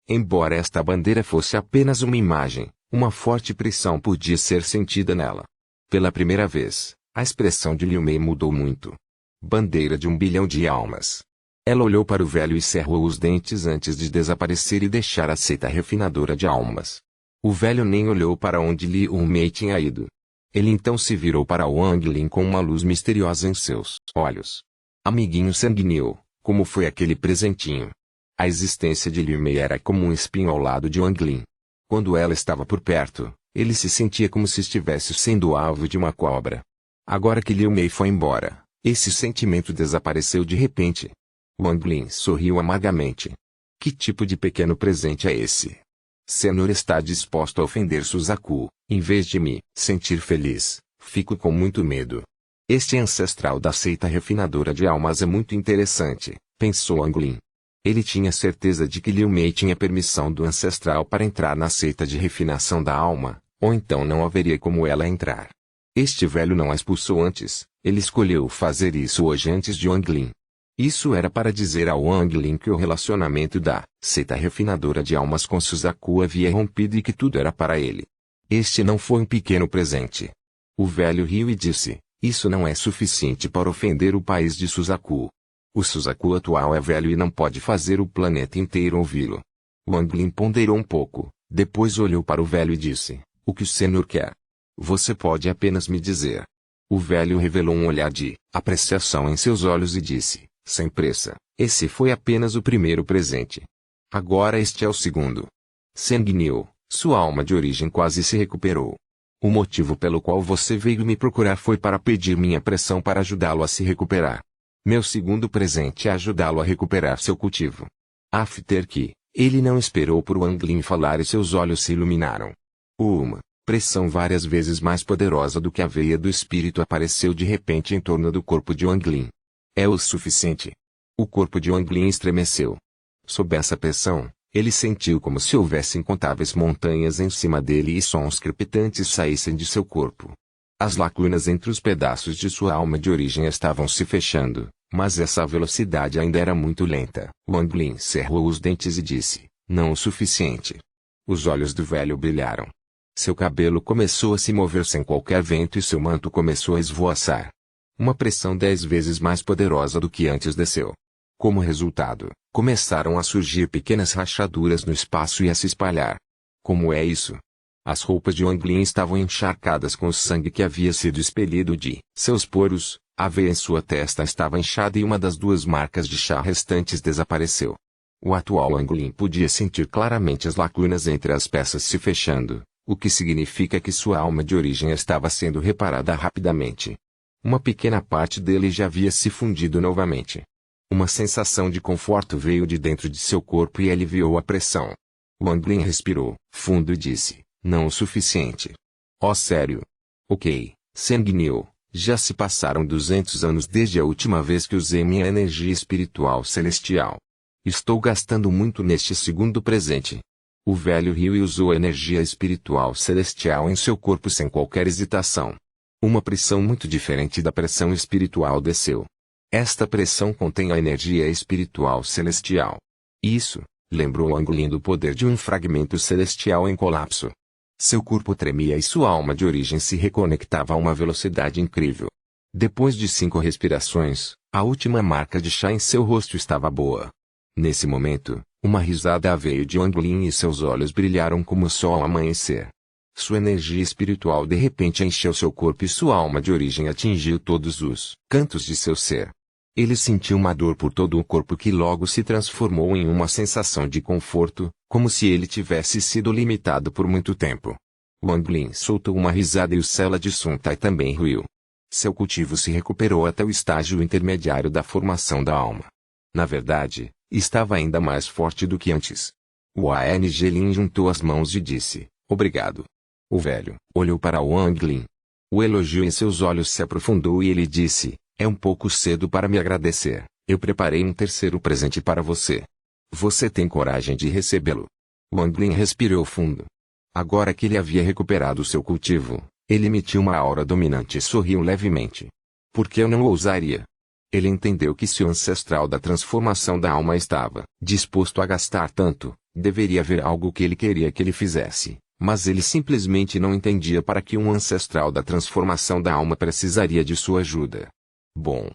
Embora esta bandeira fosse apenas uma imagem, uma forte pressão podia ser sentida nela. Pela primeira vez, a expressão de Liu Mei mudou muito. Bandeira de 1 bilhão de almas. Ela olhou para o velho e cerrou os dentes antes de desaparecer e deixar a seita refinadora de almas. O velho nem olhou para onde Liu Mei tinha ido. Ele então se virou para Wang Lin com uma luz misteriosa em seus olhos. Amiguinho sanguíneo, como foi aquele presentinho? A existência de Liu Mei era como um espinho ao lado de Wang Lin. Quando ela estava por perto, ele se sentia como se estivesse sendo alvo de uma cobra. Agora que Liu Mei foi embora, esse sentimento desapareceu de repente. Wang Lin sorriu amargamente. Que tipo de pequeno presente é esse? Senhor está disposto a ofender Suzaku, em vez de me sentir feliz, fico com muito medo. Este ancestral da seita refinadora de almas é muito interessante, pensou Wang Lin. Ele tinha certeza de que Liu Mei tinha permissão do ancestral para entrar na seita de refinação da alma, ou então não haveria como ela entrar. Este velho não a expulsou antes, ele escolheu fazer isso hoje antes de Wang Lin. Isso era para dizer a Wang Lin que o relacionamento da seita refinadora de almas com Suzaku havia rompido e que tudo era para ele. Este não foi um pequeno presente. O velho riu e disse: isso não é suficiente para ofender o país de Suzaku. O Suzaku atual é velho e não pode fazer o planeta inteiro ouvi-lo. Wang Lin ponderou um pouco, depois olhou para o velho e disse: o que o senhor quer? Você pode apenas me dizer. O velho revelou um olhar de apreciação em seus olhos e disse: sem pressa, esse foi apenas o primeiro presente. Agora este é o segundo. Sanguíneo, sua alma de origem quase se recuperou. O motivo pelo qual você veio me procurar foi para pedir minha pressão para ajudá-lo a se recuperar. Meu segundo presente é ajudá-lo a recuperar seu cultivo. After que, ele não esperou por Wang Lin falar e seus olhos se iluminaram. Uma Pressão várias vezes mais poderosa do que a veia do espírito apareceu de repente em torno do corpo de Wang Lin. É o suficiente. O corpo de Wang Lin estremeceu. Sob essa pressão, ele sentiu como se houvesse incontáveis montanhas em cima dele e sons crepitantes saíssem de seu corpo. As lacunas entre os pedaços de sua alma de origem estavam se fechando, mas essa velocidade ainda era muito lenta. Wang Lin cerrou os dentes e disse, não o suficiente. Os olhos do velho brilharam. Seu cabelo começou a se mover sem qualquer vento e seu manto começou a esvoaçar. Uma pressão 10 vezes mais poderosa do que antes desceu. Como resultado, começaram a surgir pequenas rachaduras no espaço e a se espalhar. Como é isso? As roupas de Wang Lin estavam encharcadas com o sangue que havia sido expelido de seus poros, a veia em sua testa estava inchada e uma das 2 marcas de chá restantes desapareceu. O atual Wang Lin podia sentir claramente as lacunas entre as peças se fechando, o que significa que sua alma de origem estava sendo reparada rapidamente. Uma pequena parte dele já havia se fundido novamente. Uma sensação de conforto veio de dentro de seu corpo e aliviou a pressão. Wang Lin respirou fundo e disse, não o suficiente. Oh, sério? Ok, Sanguinil, já se passaram 200 anos desde a última vez que usei minha energia espiritual celestial. Estou gastando muito neste segundo presente. O velho riu e usou a energia espiritual celestial em seu corpo sem qualquer hesitação. Uma pressão muito diferente da pressão espiritual desceu. Esta pressão contém a energia espiritual celestial. Isso, lembrou Wang Lin do poder de um fragmento celestial em colapso. Seu corpo tremia e sua alma de origem se reconectava a uma velocidade incrível. Depois de 5 respirações, a última marca de chá em seu rosto estava boa. Nesse momento, uma risada veio de Wang Lin e seus olhos brilharam como o sol ao amanhecer. Sua energia espiritual de repente encheu seu corpo e sua alma de origem atingiu todos os cantos de seu ser. Ele sentiu uma dor por todo o corpo que logo se transformou em uma sensação de conforto, como se ele tivesse sido limitado por muito tempo. Wang Lin soltou uma risada e o Sela de Sun Tai também riu. Seu cultivo se recuperou até o estágio intermediário da formação da alma. Na verdade, estava ainda mais forte do que antes. O Ang Lin juntou as mãos e disse, obrigado. O velho olhou para Wang Lin. O elogio em seus olhos se aprofundou e ele disse, é um pouco cedo para me agradecer, eu preparei um terceiro presente para você. Você tem coragem de recebê-lo? Wang Lin respirou fundo. Agora que ele havia recuperado seu cultivo, ele emitiu uma aura dominante e sorriu levemente. Por que eu não ousaria? Ele entendeu que se o ancestral da transformação da alma estava disposto a gastar tanto, deveria haver algo que ele queria que ele fizesse, mas ele simplesmente não entendia para que um ancestral da transformação da alma precisaria de sua ajuda. Bom.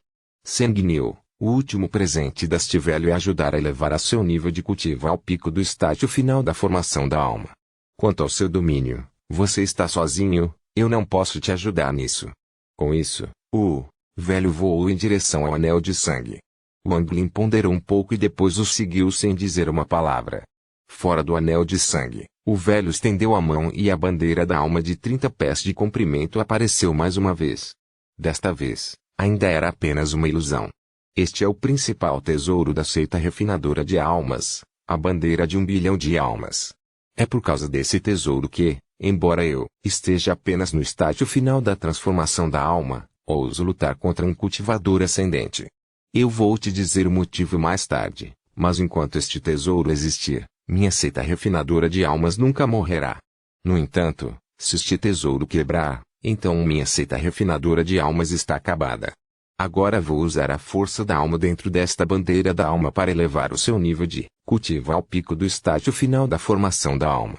Sanguinil, o último presente deste velho é ajudar a elevar a seu nível de cultivo ao pico do estágio final da formação da alma. Quanto ao seu domínio, você está sozinho, eu não posso te ajudar nisso. Com isso, o velho voou em direção ao anel de sangue. Wang Lin ponderou um pouco e depois o seguiu sem dizer uma palavra. Fora do anel de sangue, o velho estendeu a mão e a bandeira da alma de 30 pés de comprimento apareceu mais uma vez. Desta vez, ainda era apenas uma ilusão. Este é o principal tesouro da seita refinadora de almas, a bandeira de 1 bilhão de almas. É por causa desse tesouro que, embora eu esteja apenas no estágio final da transformação da alma, ouso lutar contra um cultivador ascendente. Eu vou te dizer o motivo mais tarde, mas enquanto este tesouro existir, minha seita refinadora de almas nunca morrerá. No entanto, se este tesouro quebrar, então minha seita refinadora de almas está acabada. Agora vou usar a força da alma dentro desta bandeira da alma para elevar o seu nível de cultivo ao pico do estágio final da formação da alma.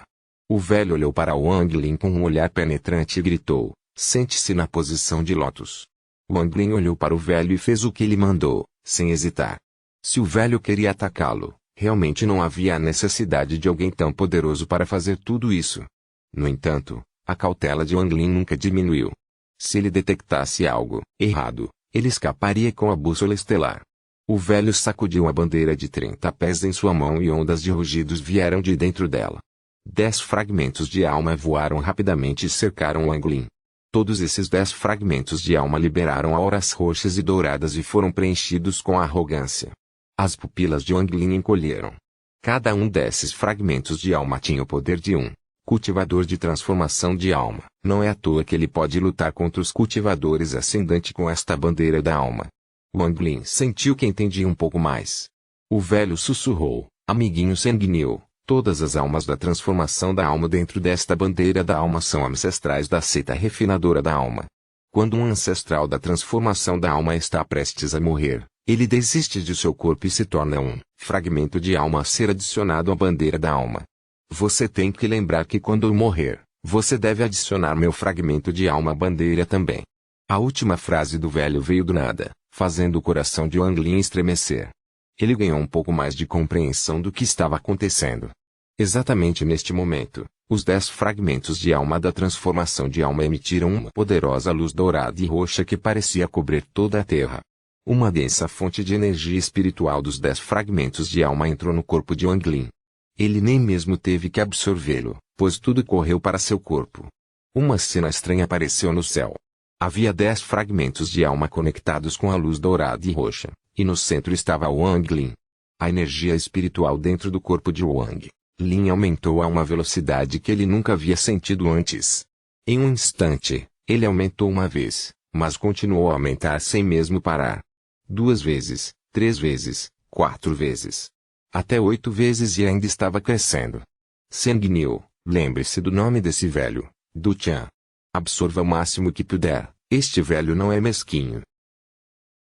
O velho olhou para Wang Lin com um olhar penetrante e gritou, sente-se na posição de lótus. Wang Lin olhou para o velho e fez o que ele mandou, sem hesitar. Se o velho queria atacá-lo, realmente não havia a necessidade de alguém tão poderoso para fazer tudo isso. No entanto, a cautela de Wang Lin nunca diminuiu. Se ele detectasse algo errado, ele escaparia com a bússola estelar. O velho sacudiu a bandeira de 30 pés em sua mão e ondas de rugidos vieram de dentro dela. 10 fragmentos de alma voaram rapidamente e cercaram Wang Lin. Todos esses 10 fragmentos de alma liberaram auras roxas e douradas e foram preenchidos com arrogância. As pupilas de Wang Lin encolheram. Cada um desses fragmentos de alma tinha o poder de um Cultivador de transformação de alma. Não é à toa que ele pode lutar contra os cultivadores ascendente com esta bandeira da alma. Wang Lin sentiu que entendia um pouco mais. O velho sussurrou, amiguinho sanguíneo, todas as almas da transformação da alma dentro desta bandeira da alma são ancestrais da seita refinadora da alma. Quando um ancestral da transformação da alma está prestes a morrer, ele desiste de seu corpo e se torna um fragmento de alma a ser adicionado à bandeira da alma. Você tem que lembrar que quando eu morrer, você deve adicionar meu fragmento de alma à bandeira também. A última frase do velho veio do nada, fazendo o coração de Wang Lin estremecer. Ele ganhou um pouco mais de compreensão do que estava acontecendo. Exatamente neste momento, os 10 fragmentos de alma da transformação de alma emitiram uma poderosa luz dourada e roxa que parecia cobrir toda a terra. Uma densa fonte de energia espiritual dos 10 fragmentos de alma entrou no corpo de Wang Lin. Ele nem mesmo teve que absorvê-lo, pois tudo correu para seu corpo. Uma cena estranha apareceu no céu. Havia 10 fragmentos de alma conectados com a luz dourada e roxa, e no centro estava Wang Lin. A energia espiritual dentro do corpo de Wang Lin aumentou a uma velocidade que ele nunca havia sentido antes. Em um instante, ele aumentou uma vez, mas continuou a aumentar sem mesmo parar. 2 vezes, 3 vezes, 4 vezes. Até 8 vezes e ainda estava crescendo. Sanguíneo, lembre-se do nome desse velho, Du Tian. Absorva o máximo que puder, este velho não é mesquinho.